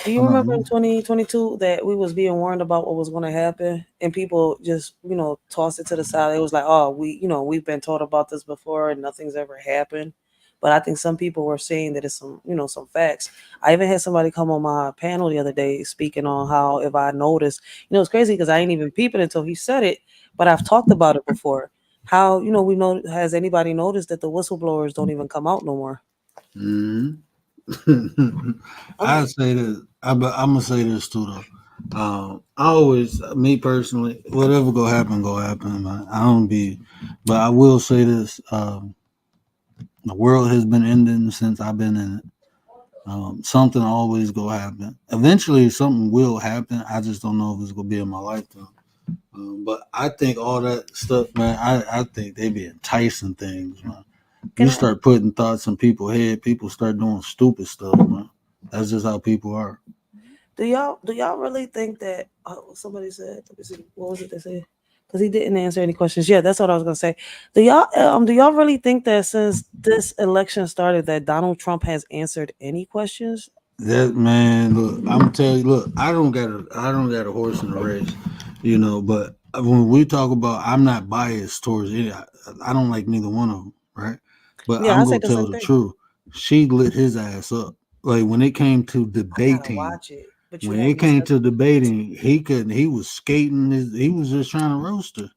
S5: Do
S2: Oh
S5: you
S2: no,
S5: remember in
S2: no.
S5: 2022 that we was being warned about what was going to happen, and people just tossed it to the side? It was like, oh, we've been told about this before, and nothing's ever happened. But I think some people were saying that it's some facts. I even had somebody come on my panel the other day speaking on how if I noticed, it's crazy because I ain't even peeping until he said it, but I've talked about it before. How we know? Has anybody noticed that the whistleblowers don't even come out no more?
S2: Mhm.
S5: I'm
S2: I
S5: like,
S2: say this. I'm gonna say this too though. I always, me personally, whatever go happen, man. I don't be, but I will say this. The world has been ending since I've been in it. Something always go happen. Eventually, something will happen. I just don't know if it's gonna be in my lifetime. But I think all that stuff, man. I think they be enticing things, man. You
S5: can I?
S2: start putting thoughts in people's head, people start doing stupid stuff, man. That's just how people are.
S5: Do y'all really think that somebody said, let me see, what was it they said? Because he didn't answer any questions. Yeah, that's what I was gonna say. Do y'all really think that since this election started that Donald Trump has answered any questions?
S2: That man, look, I'm gonna tell you, look, I don't got a horse in the race, but when we talk about, I'm not biased towards any. I don't like neither one of them, right? But
S5: Yeah, I
S2: I'm
S5: say
S2: gonna
S5: the
S2: tell
S5: same
S2: the
S5: thing.
S2: truth. She lit his ass up. Like when it came to
S5: I gotta
S2: debating,
S5: watch it, but you
S2: when
S5: have
S2: it
S5: me
S2: came
S5: stuck.
S2: to debating, he couldn't. He was skating. He was just trying to roast her.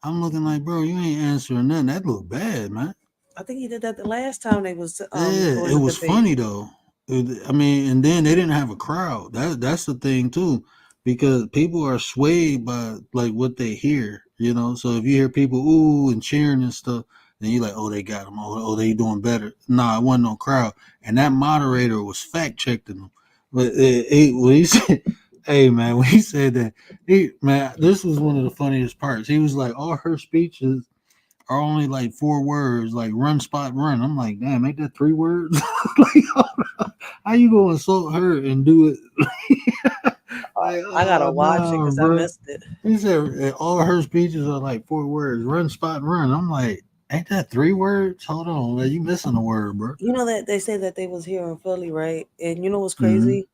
S2: I'm looking like, bro, you ain't answering nothing. That looked bad, man.
S5: I think he did that the last time they was
S2: Yeah,
S5: doing
S2: it
S5: the
S2: was
S5: debate.
S2: funny though. I mean, and then they didn't have a crowd. That's the thing too, because people are swayed by like what they hear. So if you hear people ooh and cheering and stuff, then you're like, oh, they got them. Oh, they doing better. Nah, it wasn't no crowd, and that moderator was fact checking them. But when he said, "Hey man," when he said that, man, this was one of the funniest parts. He was like, all her speeches are only like 4 words, like run spot run. I'm like, damn, ain't that 3 words? Like, how you gonna insult her and do it? Like,
S5: I gotta
S2: oh
S5: watch it
S2: no,
S5: because I
S2: bro.
S5: missed it.
S2: He said all her speeches are like 4 words, run spot run. I'm like, ain't that 3 words? Hold on, man, you missing a word, bro.
S5: You know that they say that they was here in Philly, right? And you know what's
S2: Mm-hmm.
S5: crazy?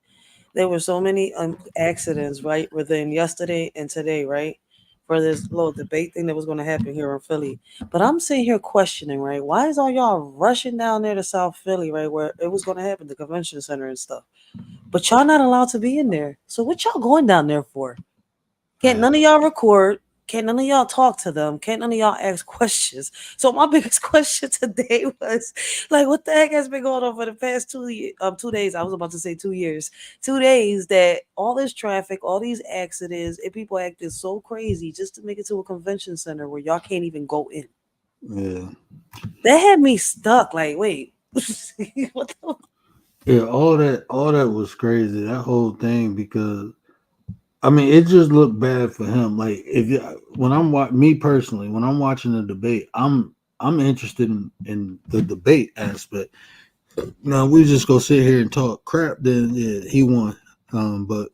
S5: There were so many accidents, right, within yesterday and today, right, for this little debate thing that was going to happen here in Philly. But I'm sitting here questioning, right, why is all y'all rushing down there to South Philly, right, where it was going to happen, the convention center and stuff? But y'all not allowed to be in there. So what y'all going down there for? Can't none of y'all record. Can't none of y'all talk to them. Can't none of y'all ask questions. So my biggest question today was like, what the heck has been going on for the past 2 days? I was about to say 2 years. 2 days that all this traffic, all these accidents, and people acting so crazy just to make it to a convention center where y'all can't even go in.
S2: Yeah,
S5: That had me stuck. Like, wait, what the?
S2: yeah. All that was crazy. That whole thing because I mean, it just looked bad for him. Like if you, when me personally, when I'm watching the debate, I'm interested in the debate aspect. Now we just go sit here and talk crap. Then yeah, he won. But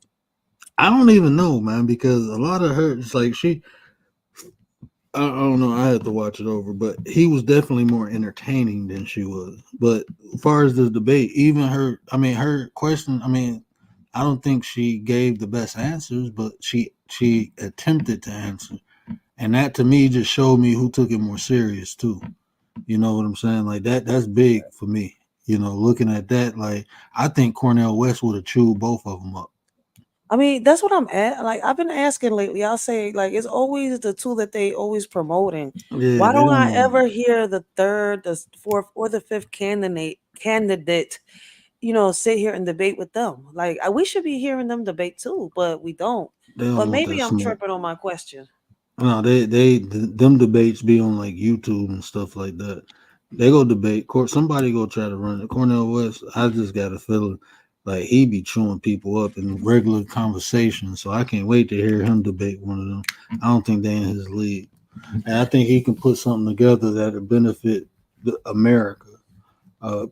S2: I don't even know, man, because a lot of her, it's like I don't know. I had to watch it over, but he was definitely more entertaining than she was. But as far as the debate, even her question, I don't think she gave the best answers, but she attempted to answer, and that to me just showed me who took it more serious too. You know what I'm saying? Like that's big for me. You know, looking at that, like I think Cornell West would have chewed both of them up.
S5: I mean, that's what I'm at. Like I've been asking lately. I'll say like it's always the two that they always promoting.
S2: Yeah,
S5: Why
S2: they
S5: don't I
S2: don't.
S5: ever hear the third, the fourth, or the fifth candidate? Sit here and debate with them. Like we should be hearing them debate too, but we don't.
S2: They
S5: But
S2: don't want
S5: maybe
S2: that
S5: I'm
S2: smoke.
S5: tripping on my question.
S2: No, them debates be on like YouTube and stuff like that. They go debate court. Somebody go try to run it. Cornell West. I just got a feeling like he be chewing people up in regular conversation. So I can't wait to hear him debate one of them. I don't think they in his league, and I think he can put something together that'll benefit America.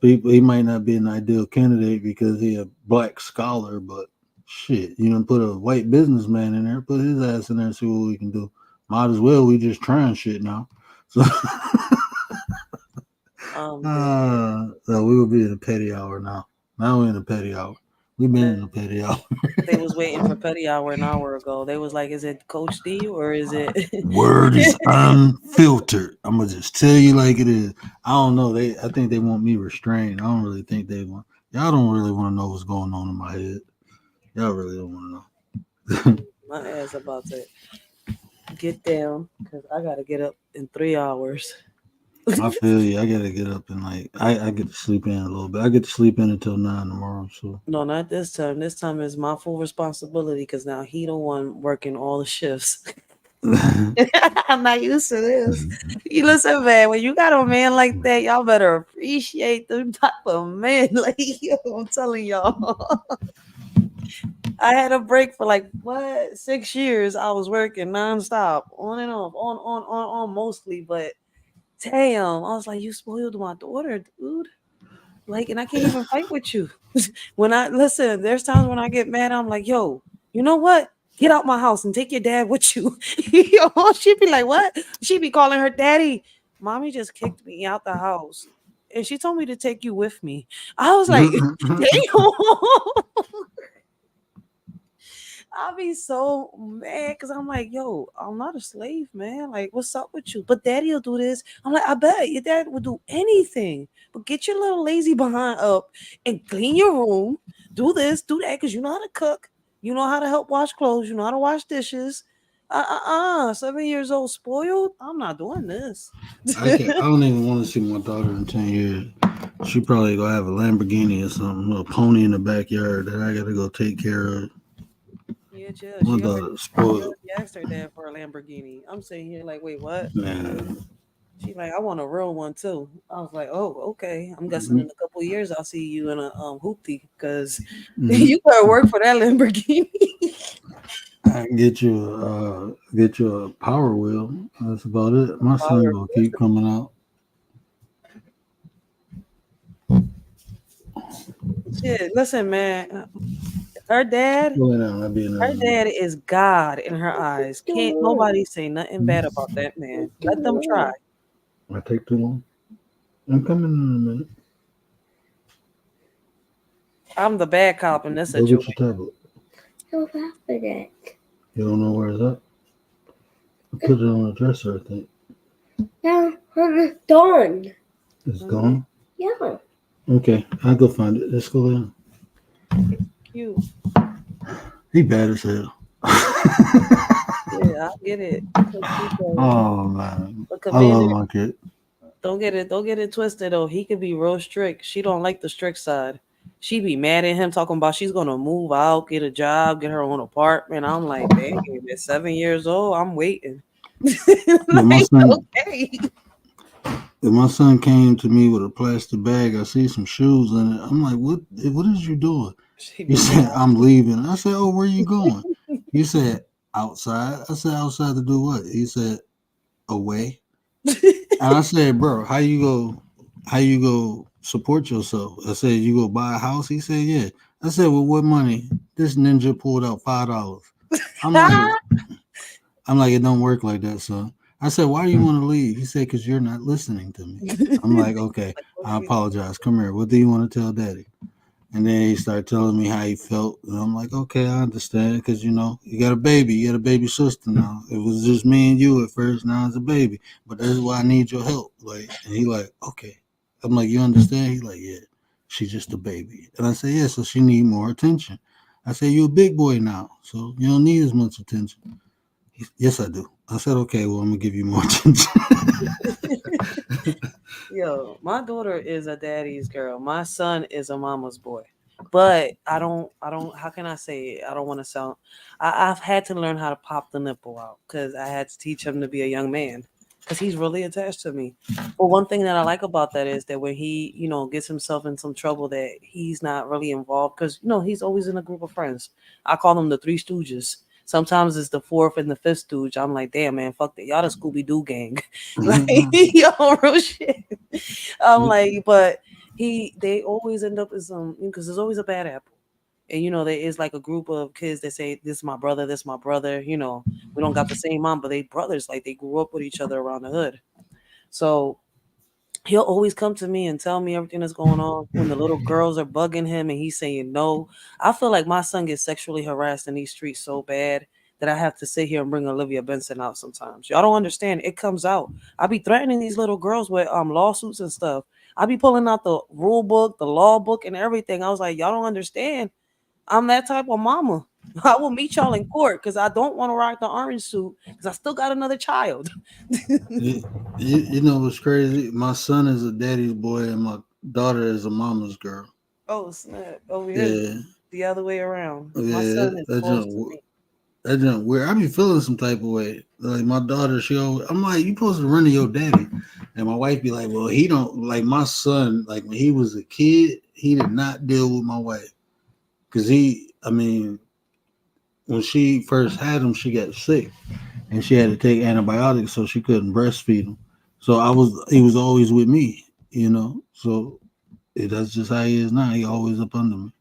S2: People, he might not be an ideal candidate because he a black scholar, but shit, you know, put a white businessman in there, put his ass in there, and see what we can do. Might as well. We just trying shit now. So,
S5: Dead.
S2: so we will be in a petty hour now. Now we're in a petty hour. We've been in a petty hour.
S5: They was waiting for Petty Hour an hour ago. They was like, "Is it Coach D or is it?"
S2: Word is unfiltered. I'm gonna just tell you like it is. I don't know. I think they want me restrained. I don't really think they want. Y'all don't really want to know what's going on in my head. Y'all really don't want to know.
S5: My ass about to get down because I gotta get up in 3 hours.
S2: I feel you. I gotta get up and like I get to sleep in a little bit. I get to sleep in until 9 tomorrow. So
S5: No, not this time. This time is my full responsibility because now he the one working all the shifts. I'm not used to this. You listen, man. When you got a man like that, y'all better appreciate them type of men. Like yo, I'm telling y'all. I had a break for like what 6 years. I was working nonstop, on and off, on mostly. But damn, I was like, you spoiled my daughter, dude. Like, and I can't even fight with you. When I listen, there's times when I get mad. I'm like, yo, you know what? Get out my house and take your dad with you. Yo, she'd be like, what? She'd be calling her daddy. Mommy just kicked me out the house. And she told me to take you with me. I was like, damn. I'll be so mad because I'm like, yo, I'm not a slave, man. Like, what's up with you? But daddy will do this. I'm like, I bet your dad would do anything. But get your little lazy behind up and clean your room. Do this, do that, because you know how to cook. You know how to help wash clothes. You know how to wash dishes. 7 years old, spoiled. I'm not doing this.
S2: I can't. I don't even want to see my daughter in 10 years. She probably gonna have a Lamborghini or something, a pony in the backyard that I gotta go take care of.
S5: Yeah, chill.
S2: My daughter's
S5: She
S2: spoiled.
S5: already asked her dad for a Lamborghini. I'm sitting here like, wait, what?
S2: Man,
S5: She like, I want a real one too. I was like, oh, okay. I'm guessing in a couple of years I'll see you in a hoopty because
S2: mhm.
S5: you gotta work for that Lamborghini.
S2: I can get you a Power Wheel. That's about it. My son
S5: Power.
S2: gonna keep coming out.
S5: Shit, listen, man. Her dad,
S2: Slow down. That be
S5: her
S2: another.
S5: dad is God in her eyes. Can't nobody say nothing bad about that man. Let them try.
S2: I take too long. I'm coming in a minute.
S5: I'm the bad cop in this
S2: Go get
S5: situation.
S2: your tablet.
S6: So after that.
S2: You don't know where it's at? I put it on the dresser, I think.
S6: Yeah, darn.
S2: It's gone?
S6: Yeah.
S2: Okay, I'll go find it. Let's go down.
S5: Cute.
S2: He bad as hell.
S5: Yeah, I get it.
S2: Oh, man.
S5: But
S2: I love
S5: Commander,
S2: my kid.
S5: don't get it twisted though. He could be real strict. She don't like the strict side. She be mad at him talking about she's gonna move out, get a job, get her own apartment. I'm like, dang, at 7 years old, I'm waiting.
S2: But my
S5: Like,
S2: son,
S5: okay.
S2: if my son came to me with a plastic bag, I see some shoes in it. I'm like, what is you doing?
S5: She
S2: He
S5: be
S2: said,
S5: mad.
S2: I'm leaving. I said, oh, where you going? He said, outside. I said, outside to do what? He said, away. And I said, bro, how you go support yourself? I said, you go buy a house? He said, yeah. I said, well, what money? This ninja pulled out $5. I'm like, I'm like, it don't work like that, son. I said, why do you want to leave? He said, because you're not listening to me. I'm like, okay, I apologize. Come here. What do you want to tell daddy? And then he started telling me how he felt. And I'm like, okay, I understand. Because, you got a baby. You got a baby sister now. It was just me and you at first. Now it's a baby. But that's why I need your help. And he like, okay. I'm like, you understand? He like, yeah, she's just a baby. And I said, yeah, so she need more attention. I said, you're a big boy now. So you don't need as much attention. Yes, I do. I said, okay, well, I'm going to give you more attention.
S5: Yo, my daughter is a daddy's girl. My son is a mama's boy. But I don't, how can I say it? I don't want to sound, I've had to learn how to pop the nipple out because I had to teach him to be a young man because he's really attached to me. But one thing that I like about that is that when he, gets himself in some trouble that he's not really involved because, he's always in a group of friends. I call them the Three Stooges. Sometimes it's the fourth and the fifth stooge. I'm like, damn, man, fuck that. Y'all the Scooby Doo gang. Like, yo, real shit. I'm like, but they always end up in some, because there's always a bad apple. And there is like a group of kids that say, this is my brother, this is my brother. We don't got the same mom, but they brothers, like they grew up with each other around the hood. So he'll always come to me and tell me everything that's going on when the little girls are bugging him and he's saying no. I feel like my son gets sexually harassed in these streets so bad that I have to sit here and bring Olivia Benson out sometimes. Y'all don't understand. It comes out. I be threatening these little girls with lawsuits and stuff. I be pulling out the rule book, the law book, and everything. I was like, y'all don't understand. I'm that type of mama. I will meet y'all in court because I don't want to rock the orange suit because I still got another child.
S2: You know what's crazy? My son is a daddy's boy and my daughter is a mama's girl.
S5: Oh, snap. Over here,
S2: Yeah,
S5: the other way around. My
S2: yeah,
S5: son is close to me.
S2: that just weird. I be feeling some type of way. Like my daughter, I'm like, you supposed to run to your daddy, and my wife be like, well, he don't like my son. Like when he was a kid, he did not deal with my wife because I mean, when she first had him, she got sick and she had to take antibiotics so she couldn't breastfeed him. So he was always with me. So that's just how he is now. He always up under me.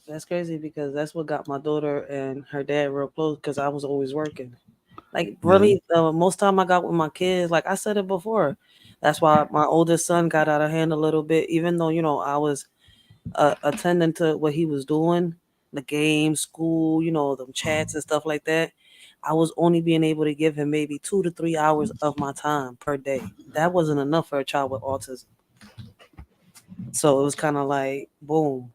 S5: That's crazy because that's what got my daughter and her dad real close because I was always working. Like
S2: Yeah.
S5: really, most time I got with my kids, like I said it before. That's why my oldest son got out of hand a little bit, even though I was attending to what he was doing, the game, school, them chats and stuff like that. I was only being able to give him maybe 2 to 3 hours of my time per day. That wasn't enough for a child with autism. So it was kind of like, boom,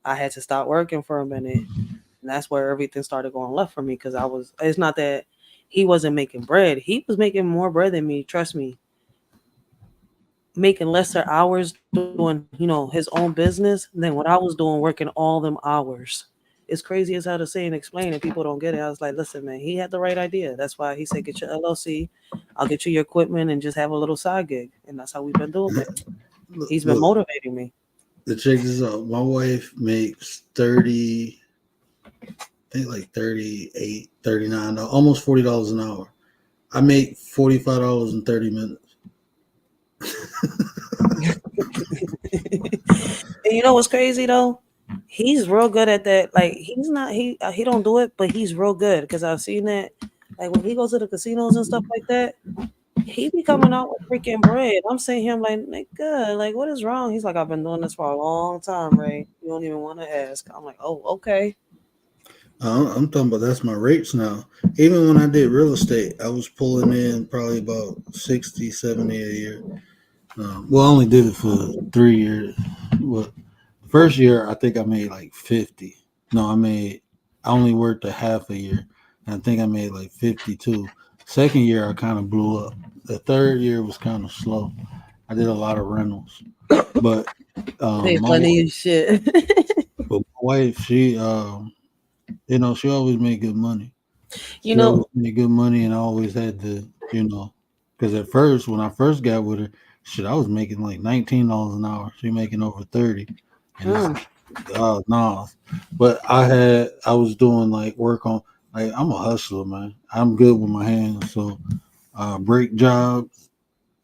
S5: I had to stop working for a minute. And that's where everything started going left for me because it's not that he wasn't making bread. He was making more bread than me, trust me. Making lesser hours doing, his own business than what I was doing working all them hours. It's crazy as how to say and explain and people don't get it. I was like, listen, man, he had the right idea. That's why he said, get your LLC. I'll get you your equipment and just have a little side gig. And that's how we've been doing it. He's been
S2: Look,
S5: motivating me.
S2: the check this out. My wife makes 30, I think like 38, 39, almost $40 an hour. I make $45 in 30 minutes.
S5: And you know what's crazy though? He's real good at that. Like he's not he don't do it, but he's real good because I've seen that. Like when he goes to the casinos and stuff like that, he be coming out with freaking bread. I'm saying him like, nigga, like what is wrong? He's like, I've been doing this for a long time, Ray. You don't even want to ask. I'm like, oh, okay.
S2: I'm talking about that's my rates now. Even when I did real estate, I was pulling in probably about 60, 70 a year. Well, I only did it for 3 years. Well, first year, I think I made like 50. No, I only worked a half a year. And I think I made like 52. Second year, I kind of blew up. The third year was kind of slow. I did a lot of rentals. But
S5: They
S2: my,
S5: funny as shit.
S2: but my wife, she always made good money.
S5: You
S2: She always
S5: know,
S2: made good money, and I always had to, because at first, when I first got with her, shit, I was making like $19 an hour. She making over 30, and it's
S5: mm,
S2: no. But I was doing like work on like I'm a hustler, man. I'm good with my hands, so brake jobs,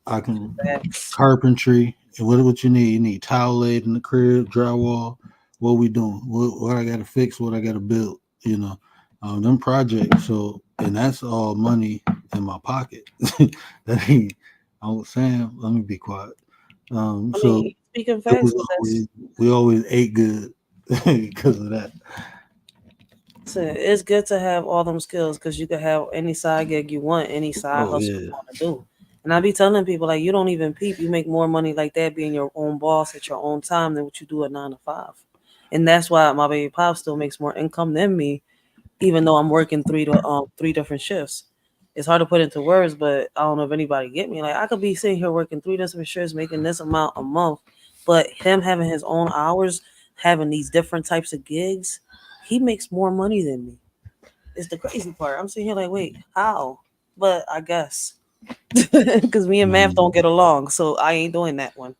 S2: I can
S5: facts.
S2: carpentry. And what you need? You need tile laid in the crib, drywall. What we doing? What I got to fix? What I got to build? them projects. So, and that's all money in my pocket. That ain't. I was saying, let me be quiet.
S5: I
S2: So
S5: mean, speaking
S2: it
S5: facts,
S2: was
S5: but that's
S2: always we always ate good because of that.
S5: it's good to have all them skills because you can have any side gig you want, any side
S2: Oh
S5: hustle you
S2: yeah.
S5: want to do. And I be telling people like you don't even peep, you make more money like that being your own boss at your own time than what you do at 9 to 5. And that's why my baby pop still makes more income than me, even though I'm working three different shifts. It's hard to put into words, but I don't know if anybody get me. Like I could be sitting here working three different shifts, making this amount a month, but him having his own hours, having these different types of gigs, he makes more money than me. It's the crazy part. I'm sitting here like, wait, how? But I guess because me and math
S2: Mm.
S5: don't get along, so I ain't doing that one.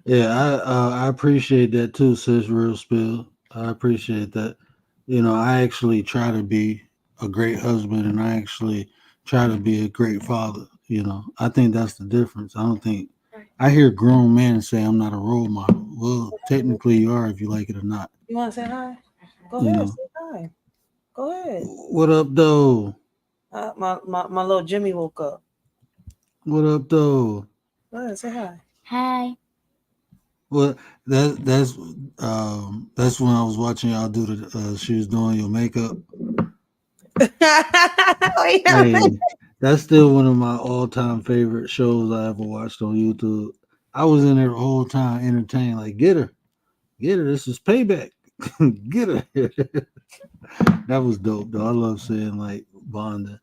S2: Yeah, I appreciate that too, sis. Real spill. I appreciate that. I actually try to be a great husband, and I actually try to be a great father. I think that's the difference. I don't think I hear grown men say I'm not a role model. Well, technically, you are if you like it or not.
S5: You want to say hi? Go
S2: You
S5: ahead,
S2: know,
S5: say hi. Go ahead.
S2: what up, though?
S5: My little Jimmy woke up.
S2: What up, though?
S5: Go ahead, say hi.
S6: Hi.
S2: Well, that's when I was watching y'all do the. She was doing your makeup.
S5: Wait a minute.
S2: Hey, that's still one of my all-time favorite shows I ever watched on YouTube. I was in there the whole time, entertained. Like, get her. This is payback. Get her. That was dope, though. I love seeing like bonding.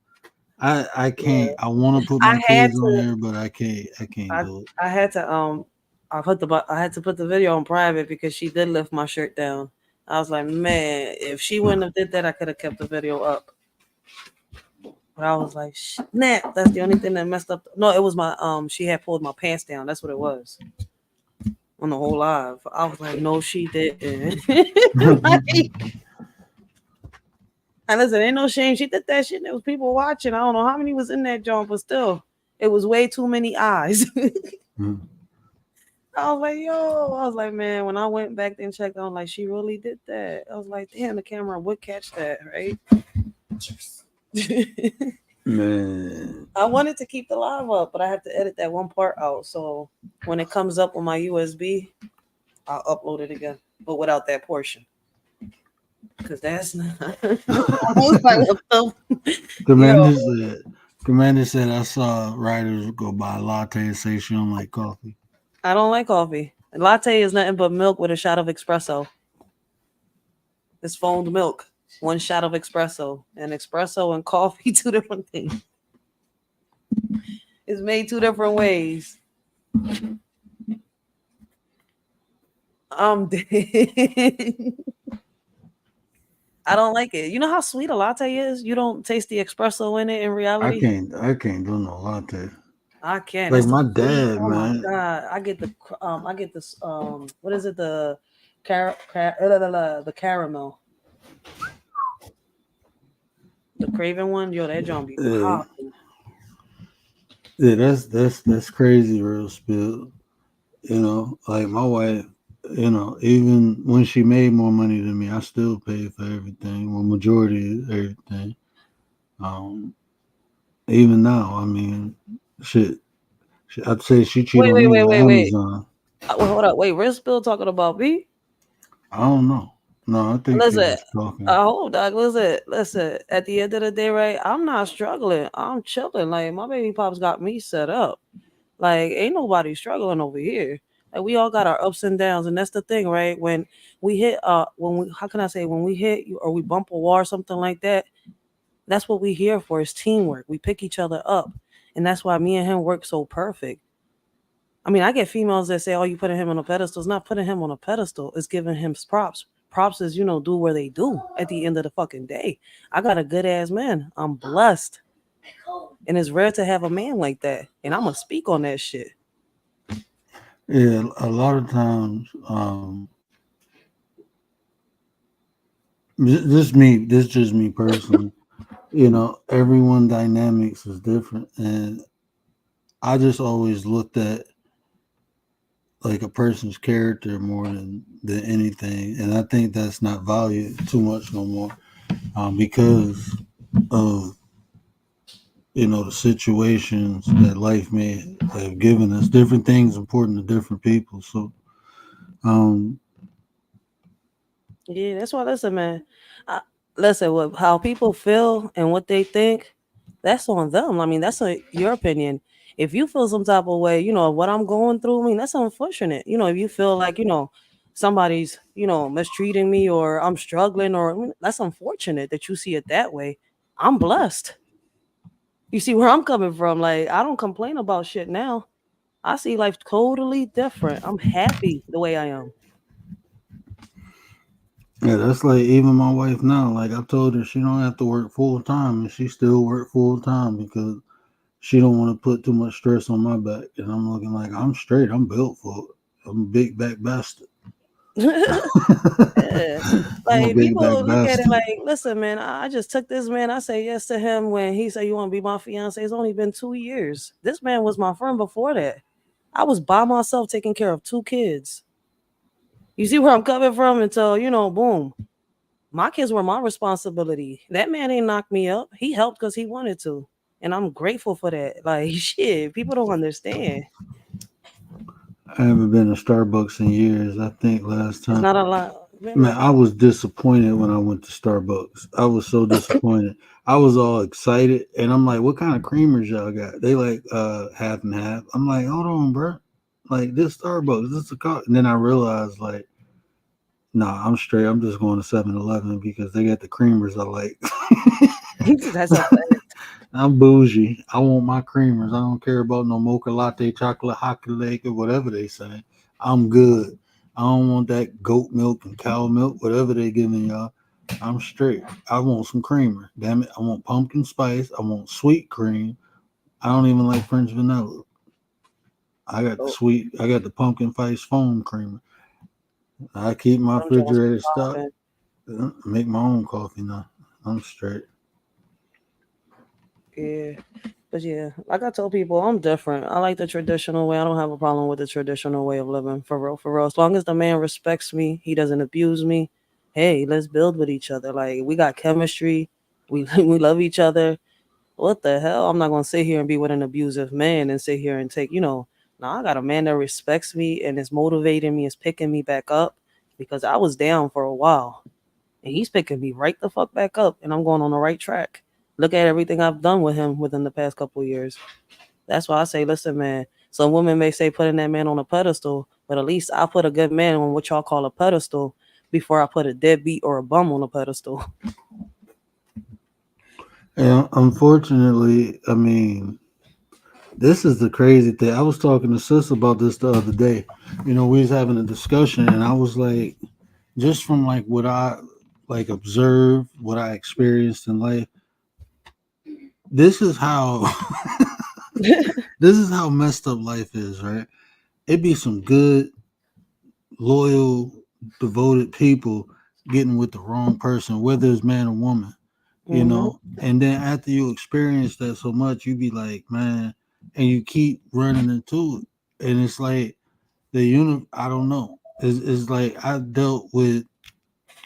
S2: I can't.
S5: Yeah.
S2: I want to put
S5: I
S2: my
S5: had
S2: kids on
S5: to.
S2: there, but I can't. I can't
S5: I
S2: do it.
S5: I had to I had to put the video on private because she did lift my shirt down. I was like, man, if she wouldn't have did that, I could have kept the video up. But I was like, snap. That's the only thing that messed up. No, it was my she had pulled my pants down. That's what it was on the whole live. I was like, no, she didn't. Like, and listen, ain't no shame. She did that shit. There was people watching. I don't know how many was in that joint, but still, it was way too many eyes.
S2: Mm.
S5: I was like, yo, I was like, man, when I went back and checked, I was like, she really did that. I was like, damn, the camera would catch that, right?
S2: Man,
S5: I wanted to keep the live up, but I have to edit that one part out. So when it comes up on my USB, I'll upload it again, but without that portion. Because that's not. I was like, what the? Yo,
S2: Commander said. Commander said I saw writers go buy a latte and say she don't like coffee.
S5: I don't like coffee. Latte is nothing but milk with a shot of espresso. It's foamed milk, one shot of espresso, and espresso and coffee, two different things. It's made two different ways. I'm dead. I don't like it. You know how sweet a latte is? You don't taste the espresso in it in
S2: I
S5: reality.
S2: can't. I can't do no latte.
S5: I can't.
S2: Like
S5: It's too
S2: my
S5: sweet.
S2: dad,
S5: Oh my
S2: man.
S5: god. I get this what is it? The caramel. The Craven one. Yo, that John be
S2: Yeah,
S5: popping.
S2: yeah. That's crazy, real spill. Like my wife. Even when she made more money than me, I still paid for everything. Well, majority of everything. Um, Even now, I mean, shit. I'd say she cheated
S5: Wait,
S2: on
S5: wait,
S2: me
S5: wait,
S2: with
S5: wait, wait.
S2: Amazon.
S5: Wait, hold up. Wait, Riz Bill talking about me?
S2: I don't know. No, I think he
S5: Listen,
S2: was talking.
S5: hold dog. Listen. At the end of the day, right? I'm not struggling. I'm chilling. Like my baby pops got me set up. Like ain't nobody struggling over here. Like we all got our ups and downs, and that's the thing, right? When we how can I say when we hit you or we bump a wall or something like that, that's what we here for is teamwork. We pick each other up, and that's why me and him work so perfect. I mean, I get females that say, "Oh, you putting him on a pedestal." It's not putting him on a pedestal. It's giving him props. Props is do where they do at the end of the fucking day. I got a good ass man. I'm blessed, and it's rare to have a man like that. And I'm gonna speak on that shit.
S2: Yeah, a lot of times, this just me personally. Everyone dynamics is different, and I just always looked at like a person's character more than anything, and I think that's not valued too much no more, because of the situations that life may have given us. Different things important to different people. So um,
S5: Yeah, that's why. Listen, man. I, listen, what how people feel and what they think, that's on them. I mean, that's your opinion. If you feel some type of way, what I'm going through. I mean, that's unfortunate. If you feel like somebody's mistreating me or I'm struggling, or I mean, that's unfortunate that you see it that way. I'm blessed. You see where I'm coming from? Like, I don't complain about shit now. I see life totally different. I'm happy the way I am.
S2: yeah, that's like even my wife now. Like I told her she don't have to work full time, and she still work full time because she don't want to put too much stress on my back. And I'm looking like I'm straight. I'm built for it. I'm a big back bastard.
S5: Yeah.
S2: I'm a
S5: Like
S2: big
S5: people
S2: back
S5: look at it
S2: bastard.
S5: like, listen, man, I just took this man. I say yes to him when he said you want to be my fiance. It's only been 2 years. This man was my friend before that. I was by myself taking care of two kids. You see where I'm coming from? Until, boom. My kids were my responsibility. That man ain't knocked me up. He helped because he wanted to. And I'm grateful for that. Like shit, people don't understand.
S2: I haven't been to Starbucks in years. I think last
S5: It's
S2: time.
S5: not a lot.
S2: Man, I was disappointed when I went to Starbucks. I was so disappointed. I was all excited, and I'm like, "What kind of creamers y'all got?" They like half and half. I'm like, "Hold on, bro. Like this Starbucks, this is a car." And then I realized, like, nah, I'm straight. I'm just going to 7-Eleven because they got the creamers I like.
S5: That's a fact.
S2: I'm bougie. I want my creamers. I don't care about no mocha latte, chocolate hockey lake, or whatever they say. I'm good. I don't want that goat milk and cow milk, whatever they giving y'all. I'm straight. I want some creamer. Damn it. I want pumpkin spice. I want sweet cream. I don't even like French vanilla. I got the
S5: Oh,
S2: sweet. I got the pumpkin spice foam creamer. I keep my
S5: them joints be
S2: refrigerator stocked.
S5: popping.
S2: Make my own coffee now. I'm straight.
S5: Yeah. But yeah, like I told people, I'm different. I like the traditional way. I don't have a problem with the traditional way of living, for real, for real. As long as the man respects me, he doesn't abuse me. Hey, let's build with each other. Like we got chemistry. We we love each other. What the hell? I'm not gonna sit here and be with an abusive man and sit here and take, Now I got a man that respects me and is motivating me, is picking me back up because I was down for a while. And he's picking me right the fuck back up, and I'm going on the right track. Look at everything I've done with him within the past couple of years. That's why I say, listen, man. Some women may say putting that man on a pedestal, but at least I put a good man on what y'all call a pedestal before I put a deadbeat or a bum on a pedestal.
S2: And unfortunately, I mean, this is the crazy thing. I was talking to sis about this the other day. We was having a discussion, and I was like, just from like what I like observed, what I experienced in life. This is how this is how messed up life is, right? It'd be some good, loyal, devoted people getting with the wrong person, whether it's man or woman.
S5: Hmm.
S2: And then after you experience that so much, you be like, man, and you keep running into it, and it's like I don't know. It's like I dealt with,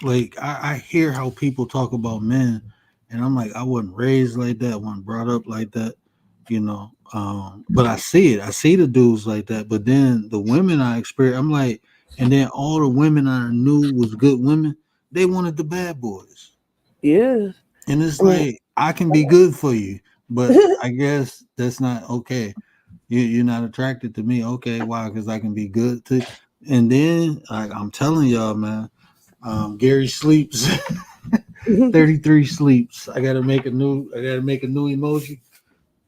S2: like I hear how people talk about men, and I'm like, I wasn't raised like that, wasn't brought up like that, but I see it. I see the dudes like that, but then the women I experience, I'm like, and then all the women I knew was good women, they wanted the bad boys.
S5: Yeah.
S2: And it's
S5: I mean,
S2: like I can be good for you, but I guess that's not okay. You're not attracted to me, okay? Why? Because I can be good to. And then I'm telling y'all, man, Gary sleeps. 33 sleeps. I gotta make a new. I gotta make a new emoji.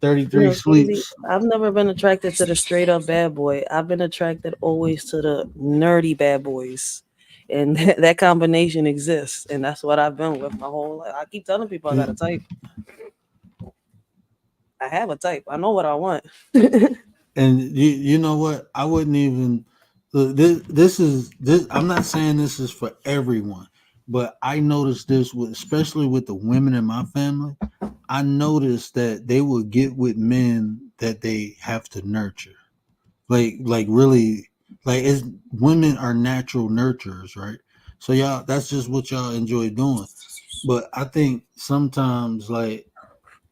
S2: 33
S5: Crazy.
S2: sleeps.
S5: I've never been attracted to the straight up bad boy. I've been attracted always to the nerdy bad boys. And that combination exists. And that's what I've been with my whole life. I keep telling people I got a type. I have a type. I know what I want.
S2: And you know what? I wouldn't even. Look, this is this. I'm not saying this is for everyone, but I noticed this with, especially with the women in my family. I noticed that they will get with men that they have to nurture, like really. Like it's women are natural nurturers, right? So y'all, that's just what y'all enjoy doing. But I think sometimes like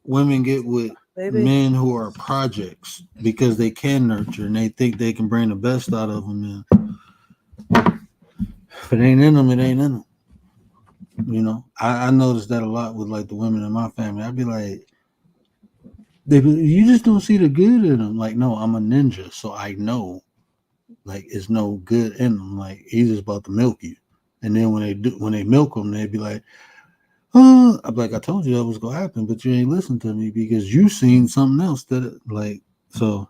S2: women get with
S5: Baby.
S2: men who are projects because they can nurture and they think they can bring the best out of them. And if it ain't in them, it ain't in them. You know, I noticed that a lot with like the women in my family. I'd be like, you just don't see the good in them. Like, no, I'm a ninja, so I know like it's no good in them. Like he's just about to milk you. And then when they milk them, they'd be like, I'm like, I told you that was gonna happen, but you ain't listen to me because you seen something else that like so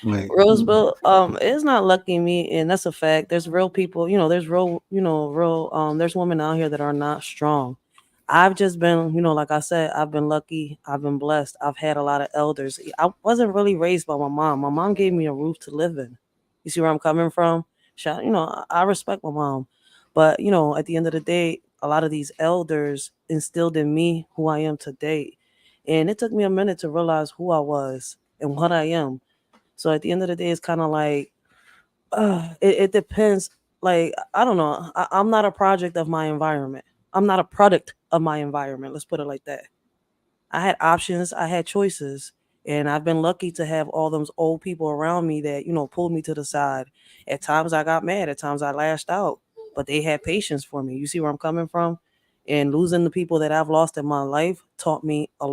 S2: like
S5: Roseville, it's not lucky me, and that's a fact. There's real people, there's real, there's women out here that are not strong. I've just been, like I said, I've been lucky, I've been blessed. I've had a lot of elders. I wasn't really raised by my mom. My mom gave me a roof to live in. You see where I'm coming from? I respect my mom. But, at the end of the day, a lot of these elders instilled in me who I am today. And it took me a minute to realize who I was and what I am. So at the end of the day, it's kind of like it depends. Like I don't know. I'm not a project of my environment. I'm not a product of my environment. Let's put it like that. I had options. I had choices, and I've been lucky to have all those old people around me that pulled me to the side. At times I got mad. At times I lashed out, but they had patience for me. You see where I'm coming from? And losing the people that I've lost in my life taught me a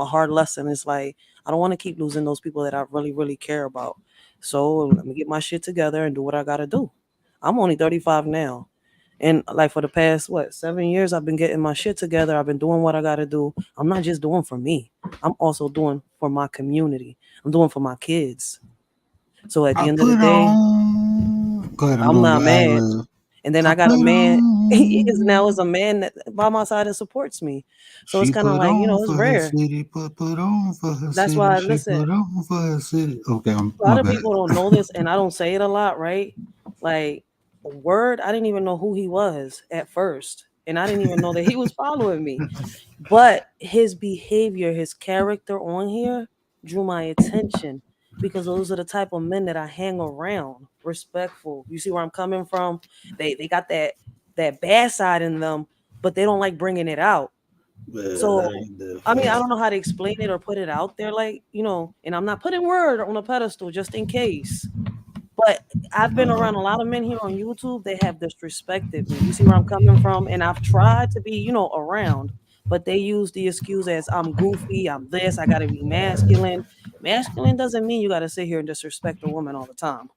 S5: hard lesson. It's like I don't want to keep losing those people that I really, really care about. So let me get my shit together and do what I gotta do. I'm only 35 now. And like for the past 7 years, I've been getting my shit together. I've been doing what I gotta do. I'm not just doing for me. I'm also doing for my community. I'm doing for my kids. So at
S2: I
S5: the end of the
S2: put
S5: day,
S2: on. Go ahead, I'm
S5: I'm
S2: doing
S5: not
S2: your ad
S5: mad.
S2: lib.
S5: And then
S2: I
S5: I got a
S2: put
S5: man. He is now
S2: on.
S5: is a man that by my side and supports me. So it's
S2: She
S5: kind of
S2: put
S5: like
S2: on
S5: it's
S2: for her
S5: rare.
S2: city. Put on for her
S5: That's
S2: city.
S5: why
S2: She
S5: listen.
S2: put on for her city. Okay,
S5: A lot
S2: my
S5: of
S2: bad.
S5: people don't know this, and I don't say it a lot, right? Like Word, I didn't even know who he was at first, and I didn't even know that he was following me. But his behavior, his character on here drew my attention because those are the type of men that I hang around. Respectful. You see where I'm coming from? They got that bad side in them, but they don't like bringing it out.
S2: Yeah, that
S5: So
S2: ain't the
S5: I mean, I don't know how to explain it or put it out there, like, and I'm not putting Word on a pedestal just in case. But I've been around a lot of men here on YouTube. They have disrespected me. You see where I'm coming from? And I've tried to be, around, but they use the excuse as I'm goofy, I'm this, I gotta be masculine. Masculine doesn't mean you gotta sit here and disrespect a woman all the time.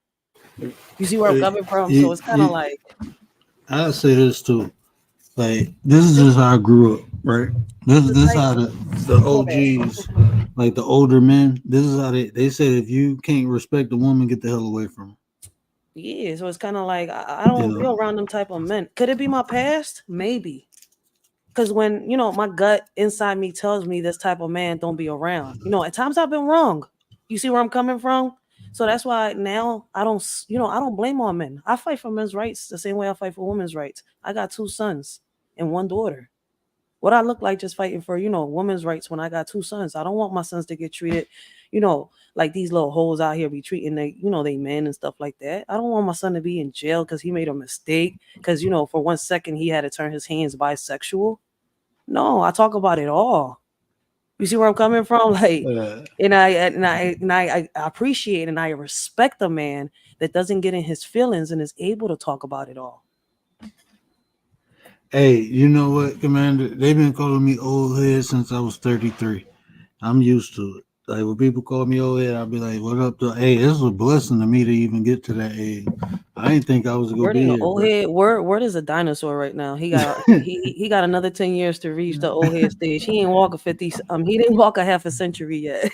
S5: You see where I'm coming from? So
S2: you,
S5: it's kind of
S2: you,
S5: like,
S2: I say this too. Like this is just how I grew up, right?
S5: it's
S2: This
S5: like
S2: how the
S5: go ahead.
S2: OGs, like the older men. This is how they said if you can't respect a woman, get the hell away from her.
S5: Yeah, so it's kind of like I
S2: You
S5: don't be
S2: know,
S5: around them type of men. Could it be my past? Maybe. Because when my gut inside me tells me this type of man don't be around. At times I've been wrong. You see where I'm coming from? So that's why now I don't blame all men. I fight for men's rights the same way I fight for women's rights. I got 2 sons and 1 daughter. What I look like just fighting for women's rights when I got 2 sons. I don't want my sons to get treated, like these little hoes out here be treating they men and stuff like that. I don't want my son to be in jail because he made a mistake. Because for 1 second he had to turn his hands bisexual. No, I talk about it all. You see where I'm coming from? Like,
S2: uh,
S5: and I appreciate and I respect a man that doesn't get in his feelings and is able to talk about it all.
S2: hey, you know what, Commander? They've been calling me old head since I was 33. I'm used to it. Like when people call me old head, I'll be like, "What up?" To hey, it's a blessing to me to even get to that age. I didn't think I was gonna
S5: Word
S2: be
S5: ain't an
S2: here,
S5: old
S2: bro.
S5: head. Word is a dinosaur right now. He got another 10 years to reach the old head stage. He ain't walk a 50. He didn't walk a half a century yet.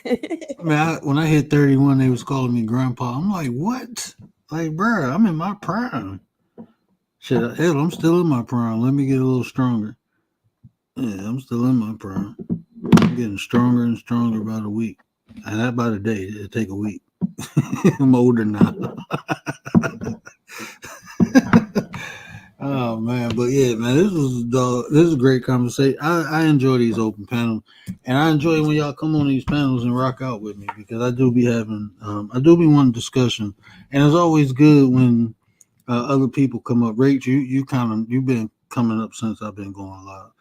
S2: Man, when I hit 31, they was calling me grandpa. I'm like, what? Like, bro, I'm in my prime. Shit, hell, I'm still in my prime. Let me get a little stronger. Yeah, I'm still in my prime. I'm getting stronger and stronger by the week. And not by the day. It'll take a week. I'm older now. Oh man, but yeah, man, this is a great conversation. I enjoy these open panels, and I enjoy when y'all come on these panels and rock out with me because I do be wanting discussion, and it's always good when other people come up. Rach, you've been coming up since I've been going live,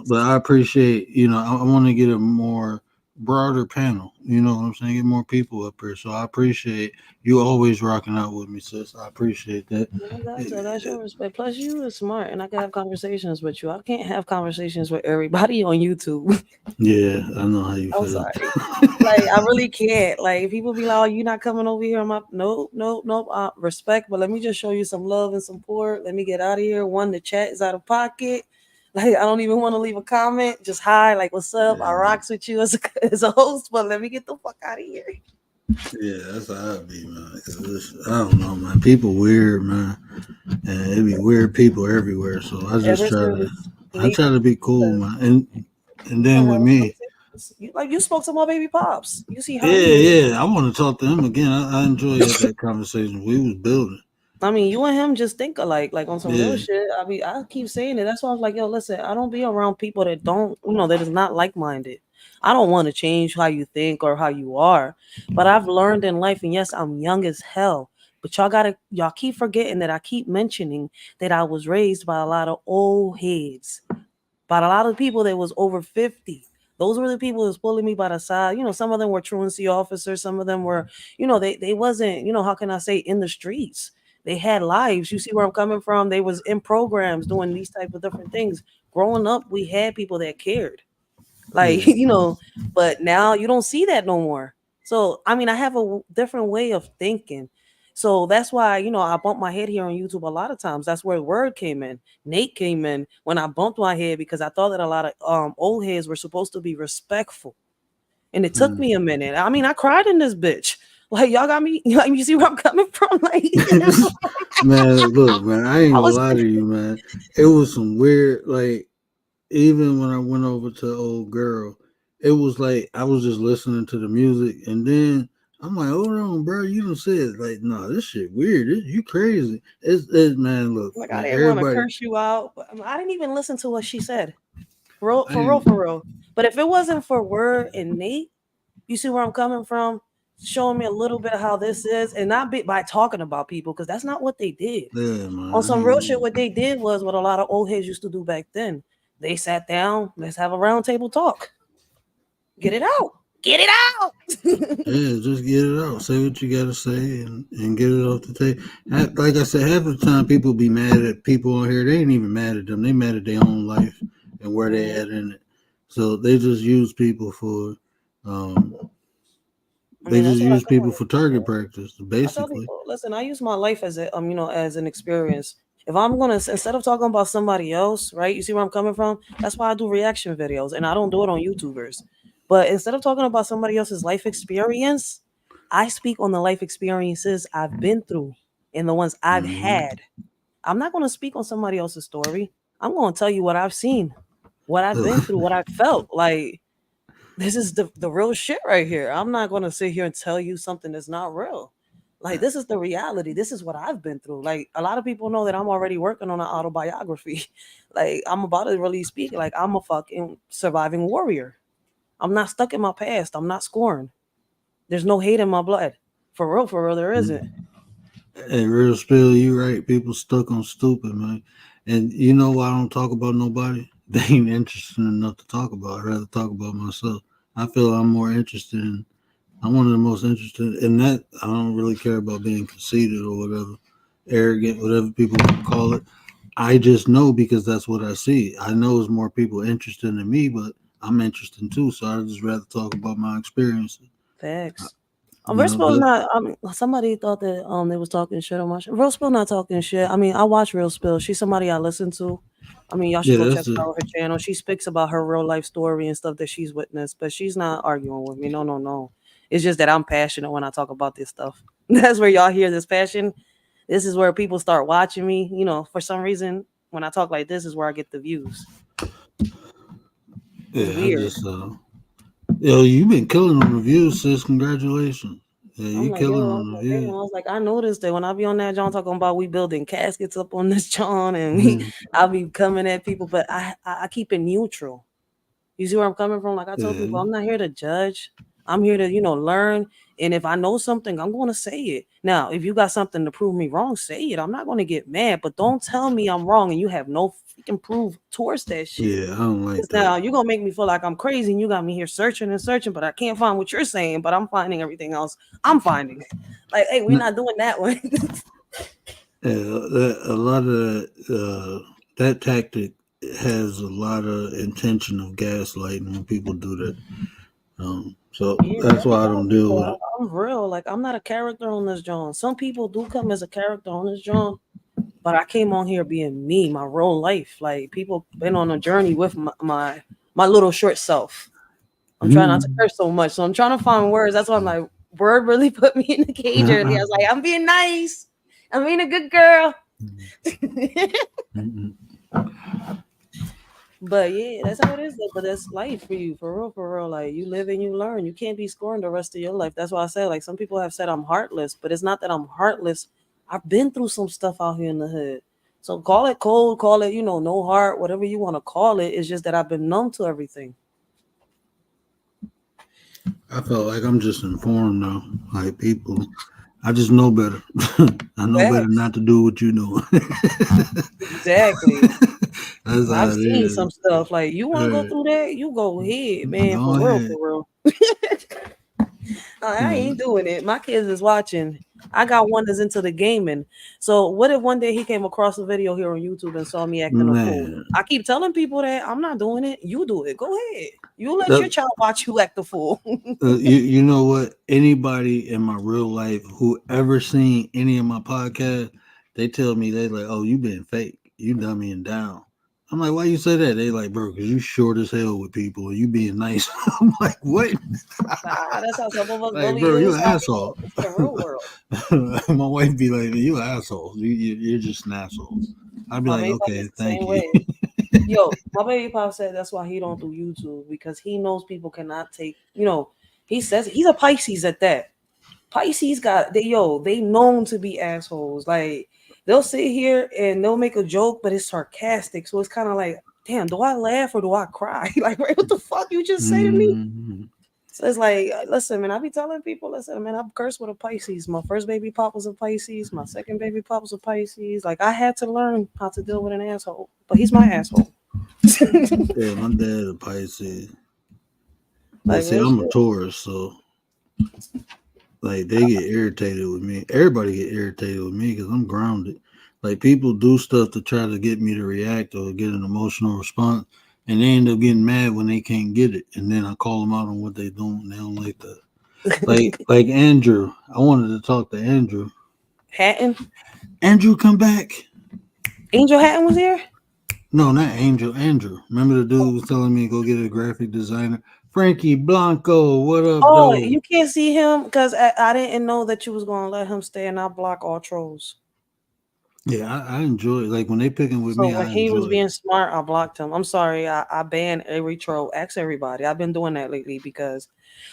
S2: but I appreciate I want to get a more broader panel. You know what I'm saying? Get more people up here, so I appreciate you always rocking out with me, sis. I appreciate that.
S5: No, that's your respect. Plus, you are smart, and I can have conversations with you. I can't have conversations with everybody on YouTube.
S2: Yeah, I know how you
S5: I'm
S2: feel.
S5: sorry. Like, I really can't. Like, people be like, "Oh, you not coming over here?" I'm like, "Nope, nope, nope." Respect, but let me just show you some love and support. Let me get out of here. One, the chat is out of pocket. Like, I don't even want to leave a comment. Just hi, like, what's up? I rocks with you as a host, but let me get the fuck out of here.
S2: Yeah, that's how I be, man. 'Cause I don't know, man. People weird, man, and it be weird people everywhere. So
S5: Ever since
S2: I
S5: Nate,
S2: try to be cool, man. And
S5: you know,
S2: then with
S5: having
S2: me,
S5: conversations, you spoke to my baby pops. You see how
S2: yeah,
S5: he is.
S2: yeah, I want to talk to him again. I enjoyed that conversation. We was building.
S5: I mean, you and him just think alike, like on some real
S2: Yeah,
S5: shit. I mean, I keep saying it. That's why I was like, yo, listen, I don't be around people that don't, that is not like minded. I don't want to change how you think or how you are, but I've learned in life, and yes, I'm young as hell. But y'all keep forgetting that I keep mentioning that I was raised by a lot of old heads, by a lot of people that was over 50. Those were the people that was pulling me by the side. Some of them were truancy officers. Some of them were, they wasn't, how can I say, in the streets. They had lives. You see where I'm coming from? They was in programs doing these type of different things. Growing up, we had people that cared. Like,
S2: yeah,
S5: but now you don't see that no more. So, I mean, I have a different way of thinking. So that's why, I bump my head here on YouTube a lot of times. That's where word came in. Nate came in when I bumped my head because I thought that a lot of old heads were supposed to be respectful. And it took
S2: mm.
S5: me a minute. I mean, I cried in this bitch. Like, y'all got me, like, you see where I'm coming from? Like,
S2: Man. Look, man, I ain't
S5: I
S2: gonna
S5: was
S2: lie to you, man. It was some weird, like. Even when I went over to old girl, it was like I was just listening to the music, and then I'm like, "Hold on, bro, you don't say it like, nah, this shit weird. You crazy." Man. Look,
S5: like, I
S2: man,
S5: didn't want to
S2: everybody.
S5: curse you out. But I didn't even listen to what she said. For real,
S2: I
S5: for real,
S2: ain't,
S5: for real. But if it wasn't for Word and Nate, you see where I'm coming from? Showing me a little bit of how this is, and not by talking about people, because that's not what they did.
S2: yeah, man.
S5: On
S2: I
S5: some real shit,
S2: ain't,
S5: what they did was what a lot of old heads used to do back then. They sat down, let's have a round table talk. Get it out. Get it out.
S2: yeah, just get it out. Say what you gotta say, and get it off the table. Like I said, half the time people be mad at people on here. They ain't even mad at them. They mad at their own life and where they
S5: Mhm.
S2: at in it. So they just use people for. Um,
S5: I
S2: They
S5: mean,
S2: just
S5: that's what I
S2: use
S5: tell
S2: people
S5: them.
S2: for target practice,
S5: I tell
S2: basically.
S5: people, listen, I use my life as as an experience. If I'm gonna instead of talking about somebody else, right? You see where I'm coming from? That's why I do reaction videos, and I don't do it on YouTubers. But instead of talking about somebody else's life experience, I speak on the life experiences I've been through and the ones I've
S2: Hmm.
S5: had. I'm not gonna speak on somebody else's story. I'm gonna tell you what I've seen, what I've been through, what I felt. Like, this is the real shit right here. I'm not gonna sit here and tell you something that's not real. Like, this is the reality. This is what I've been through. Like, a lot of people know that I'm already working on an autobiography. Like, I'm about to really speak. Like, I'm a fucking surviving warrior. I'm not stuck in my past. I'm not scoring. There's no hate in my blood. For real, there isn't.
S2: Hey, real spill, you right. People stuck on stupid, man. And you know why I don't talk about nobody? They ain't interested enough to talk about. I'd rather talk about myself. I feel I'm more interested in. I'm one of the most interested in that. I don't really care about being conceited or whatever, arrogant, whatever people want to call it. I just know because that's what I see. I know there's more people interested in me, but I'm interested too. So I just rather talk about my experiences.
S5: Facts.
S2: You
S5: Real
S2: know,
S5: Spill's
S2: but
S5: not. I mean, somebody thought that they was talking shit on my show. Real Spill not talking shit. I mean, I watch Real Spill. She's somebody I listen to. I mean, y'all should
S2: yeah,
S5: go
S2: that's
S5: check
S2: the
S5: out her channel. She speaks about her real life story and stuff that she's witnessed, but she's not arguing with me. No, no, no. It's just that I'm passionate when I talk about this stuff. That's where y'all hear this passion. This is where people start watching me. For some reason, when I talk like this, is where I get the views. It's
S2: yeah. I
S5: weird.
S2: just Yo, you've been killing the reviews, sis. Congratulations. Yeah,
S5: I'm
S2: you
S5: like,
S2: killing
S5: yo, I was
S2: them.
S5: like,
S2: Yeah.
S5: damn. I was like, I noticed that when I be on that John talking about we building caskets up on this John, and
S2: Mhm.
S5: I be coming at people, but I keep it neutral. You see where I'm coming from? Like I tell people,
S2: Yeah.
S5: I'm not here to judge. I'm here to, learn. And if I know something, I'm going to say it. Now, if you got something to prove me wrong, say it. I'm not going to get mad, but don't tell me I'm wrong and you have no freaking proof towards that shit.
S2: Yeah, I don't like
S5: 'Cause now
S2: that.
S5: you're gonna make me feel like I'm crazy, and you got me here searching and searching, but I can't find what you're saying, but I'm finding everything else I'm finding. Like, hey, we're
S2: N-
S5: not doing that one.
S2: a lot of that tactic has a lot of intention of gaslighting when people do that. So
S5: Yeah,
S2: that's
S5: I be
S2: why I
S5: telling
S2: don't deal
S5: people
S2: with it.
S5: I'm real. Like I'm not a character on this John. Some people do come as a character on this John, but I came on here being me, my real life. Like people been on a journey with my little short self. I'm trying not to
S2: Mhm.
S5: curse so much, so I'm trying to find words. That's why my word really put me in the cage early. I was like, I'm being nice. I'm being a good girl.
S2: Mhm.
S5: But yeah, that's how it is. Though. But that's life for you, for real, for real. Like you live and you learn. You can't be scorned the rest of your life. That's why I say, like, some people have said I'm heartless, but it's not that I'm heartless. I've been through some stuff out here in the hood. So call it cold, call it, no heart, whatever you want to call it. It's just that I've been numb to everything.
S2: I felt like I'm just informed though. Like people, I just know better. I know better
S5: Facts.
S2: not to do what you know.
S5: Exactly.
S2: That's
S5: I've
S2: how it
S5: seen
S2: is.
S5: some stuff. Like you want to go
S2: Right.
S5: through that, you go ahead, man.
S2: Go
S5: For real,
S2: ahead.
S5: for real. I
S2: Mm.
S5: ain't doing it. My kids is watching. I got one that's into the gaming. So what if one day he came across a video here on YouTube and saw me acting a fool?
S2: Man,
S5: I keep telling people that I'm not doing it. You do it. Go ahead. You let your
S2: that,
S5: child watch you act a fool.
S2: you know what? Anybody in my real life who ever seen any of my podcasts, they tell me they like, "Oh, you been fake. You dummying down." I'm like, "Why you say that?" They like, "Bro, because you short as hell with people and you being nice." I'm like, "What?"
S5: That's how some of us
S2: Like,
S5: really
S2: bro, you
S5: is
S2: an
S5: out here.
S2: asshole.
S5: It's the real world.
S2: My wife be like, "You an asshole. You're just an asshole." I'd be
S5: My
S2: like,
S5: baby pop
S2: "Okay,
S5: is the
S2: thank
S5: same
S2: you."
S5: way. Yo, my baby pop said that's why he don't do YouTube because he knows people cannot take, he says he's a Pisces at that. Pisces they known to be assholes. Like they'll sit here and they'll make a joke, but it's sarcastic. So it's kind of like, damn, do I laugh or do I cry? Like, what the fuck you just say to me?
S2: Mhm.
S5: So it's like, listen, man, I be telling people, listen, man, I'm cursed with a Pisces. My first baby pop was a Pisces. My second baby pop was a Pisces. Like I had to learn how to deal with an asshole, but he's my asshole.
S2: Yeah, my dad a Pisces, but
S5: Like
S2: see,
S5: real
S2: I'm a
S5: shit.
S2: Taurus, so like they get irritated with me. Everybody get irritated with me because I'm grounded. Like people do stuff to try to get me to react or get an emotional response, and they end up getting mad when they can't get it. And then I call them out on what they doing. They don't like that. Like Andrew. I wanted to talk to Andrew.
S5: Hatton,
S2: Andrew, come back.
S5: Angel Hatton was here.
S2: No, not Angel. Andrew. Remember the dude was telling me to go get a graphic designer. Frankie Blanco. What up,
S5: Oh,
S2: though?
S5: you can't see him because I didn't know that you was gonna let him stay and I block all trolls.
S2: Yeah, I enjoy it. Like when they picking with
S5: So
S2: me,
S5: when
S2: I
S5: he was
S2: enjoy it.
S5: being smart, I blocked him. I'm sorry, I banned every troll. Ask everybody. I've been doing that lately because,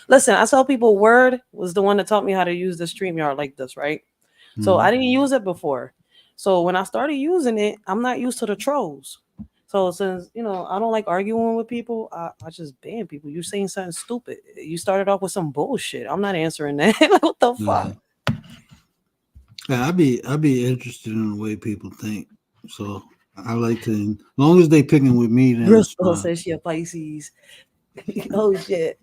S5: listen, I tell people Word was the one that taught me how to use the StreamYard like this, right? So I
S2: Mhm.
S5: didn't use it before. So when I started using it, I'm not used to the trolls. So since I don't like arguing with people, I just ban people. You're saying something stupid. You started off with some bullshit. I'm not answering that. Like, what the fuck?
S2: Yeah. Yeah, I be interested in the way people think. So I like to, as long as they picking with me, then it's
S5: Bristol
S2: fine.
S5: says she a Pisces. Oh shit.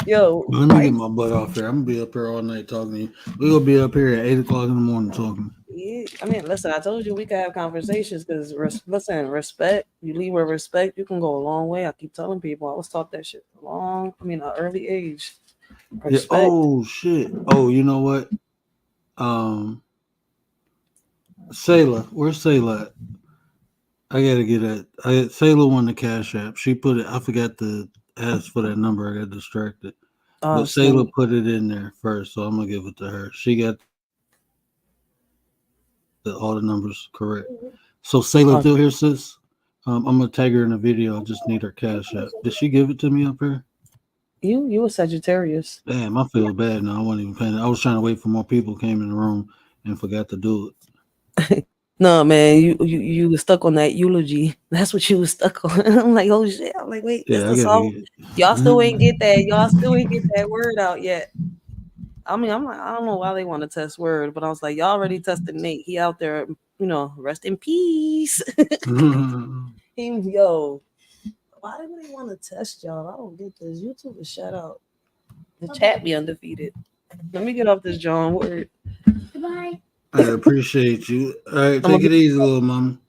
S5: Yo,
S2: Let me get my
S5: Pisces.
S2: butt off here. I'm gonna be up here all night talking to you. We're gonna be up here at 8 o'clock in the morning talking.
S5: Yeah, I mean, listen, I told you we could have conversations because, listen, respect, you leave with respect, you can go a long way. I keep telling people, I was taught that shit an early age.
S2: Yeah.
S5: Respect.
S2: Oh shit. Oh, you know what? Um, Sayla, where's Sayla at? I gotta get that. Sayla won the Cash App. She put it. I forgot to ask for that number. I got distracted. But
S5: Oh,
S2: Sayla
S5: snap.
S2: put it in there first, so I'm gonna give it to her. She got all the numbers correct. So Sayla
S5: Oh,
S2: still here, sis? I'm gonna tag her in the video. I just need her Cash App. Did she give it to me up here?
S5: You a Sagittarius.
S2: Damn, I feel bad now. I wasn't even paying. I was trying to wait for more people came in the room and forgot to do it.
S5: No, man, you was stuck on that eulogy. That's what you was stuck on. I'm like, oh shit. I'm like, wait, that's
S2: Yeah, I
S5: the
S2: gotta
S5: song.
S2: get.
S5: Y'all still ain't get that. Y'all still ain't get that word out yet. I mean, I'm like, I don't know why they want to test word, but I was like, y'all already tested Nate. He out there, rest in peace. Yo, why do they want to test y'all? I don't get this. YouTube is shut out. The chat be undefeated. Let me get off this John word.
S6: Goodbye.
S2: I appreciate you. All right,
S5: I'm gonna
S2: take it
S5: be,
S2: easy, little mama.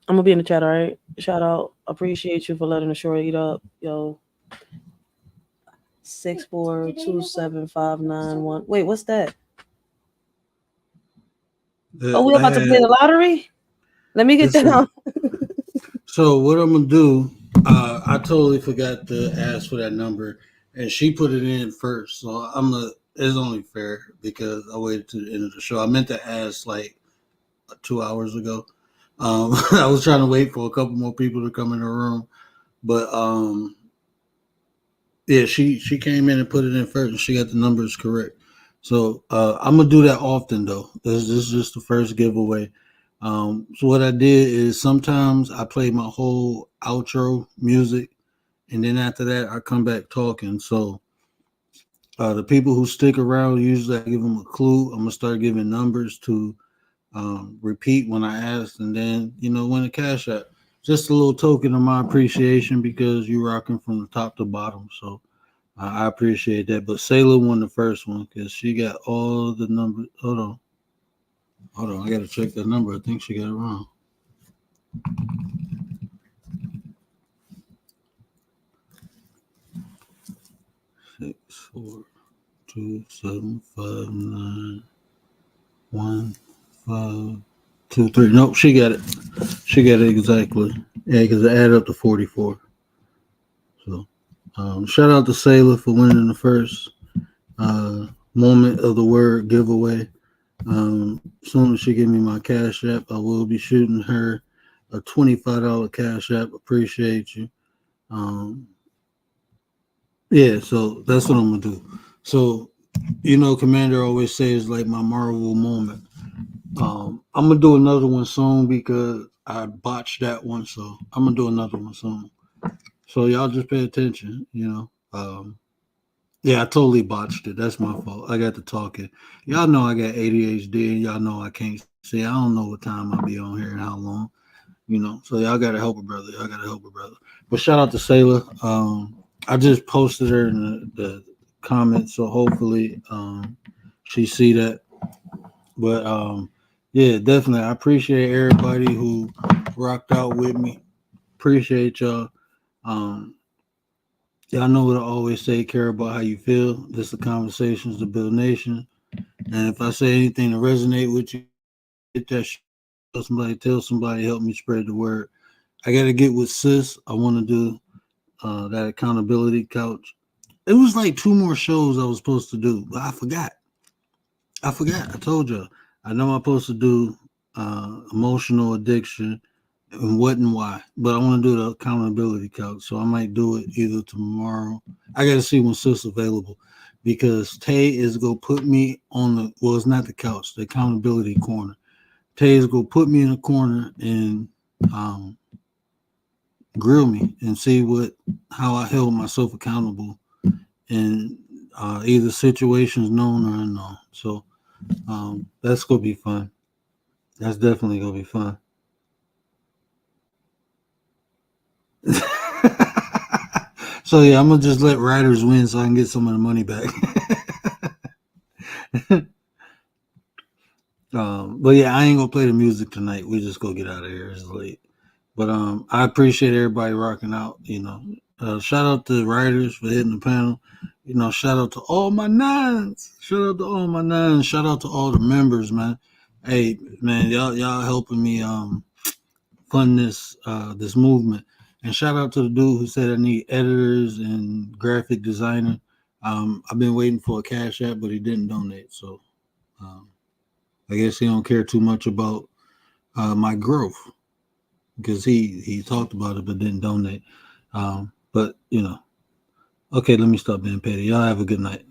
S5: I'm gonna be in the chat. All right, shout out. Appreciate you for letting the short eat up. Yo, 6427591. Wait, what's that? Oh, we
S2: I
S5: about to play
S2: had
S5: the lottery. Let me get
S2: this is,
S5: down.
S2: so what I'm gonna do. I totally forgot to ask for that number, and she put it in first. So I'm a. It's only fair because I waited to the end of the show. I meant to ask like 2 hours ago. I was trying to wait for a couple more people to come in the room, but yeah, she came in and put it in first, and she got the numbers correct. So I'm gonna do that often though. This is just the first giveaway. So what I did is sometimes I play my whole outro music, and then after that I come back talking. So the people who stick around, usually I give them a clue. I'm gonna start giving numbers to repeat when I ask, and then win a cash app. Just a little token of my appreciation because you're rocking from the top to bottom. So I appreciate that. But Sailor won the first one because she got all the numbers. Hold on. I got to check that number. I think she got it wrong. Six, 4, 2, 7, 5, 9, 1, 5, 2, 3. Nope, she got it. She got it exactly. Yeah, because it added up to 44. So, shout out to Sailor for winning the first moment of the word giveaway. As soon as she give me my cash app, I will be shooting her a $25 cash app. Appreciate you. Um, yeah, so that's what I'm gonna do. So, Commander always says like my Marvel moment. I'm gonna do another one soon because I botched that one. So I'm gonna do another one soon. So y'all just pay attention. Yeah, I totally botched it. That's my fault. I got to talking. Y'all know I got ADHD, and y'all know I can't see. I don't know what time I'll be on here and how long. So y'all got to help a brother. Y'all got to help a brother. But shout out to Sailor. I just posted her in the comments, so hopefully she see that. But yeah, definitely. I appreciate everybody who rocked out with me. Appreciate y'all. Um, Y'all know what I always say, care about how you feel. This is the conversations to build nation. And if I say anything to resonate with you, hit that tell somebody, help me spread the word. I got to get with sis. I want to do that accountability couch. It was like 2 more shows I was supposed to do, but I forgot. I told you. I know I'm supposed to do emotional addiction and what and why, but I want to do the accountability couch. So I might do it either tomorrow. I got to see when sis available because Tay is going to put me on it's not the couch, the accountability corner. Tay is going to put me in a corner and um, grill me and see how I held myself accountable in either situations known or unknown. So that's gonna be fun. That's definitely gonna be fun. So yeah, I'm gonna just let Riders win so I can get some of the money back. But yeah, I ain't gonna play the music tonight. We just go get out of here. It's late. But I appreciate everybody rocking out. Shout out to the writers for hitting the panel. Shout out to all my nines. Shout out to all my nines. Shout out to all the members, man. Hey, man, y'all helping me fund this movement. And shout out to the dude who said I need editors and graphic designer. I've been waiting for a cash app, but he didn't donate. So I guess he don't care too much about my growth because he talked about it but didn't donate. But Okay, let me stop being petty. Y'all have a good night.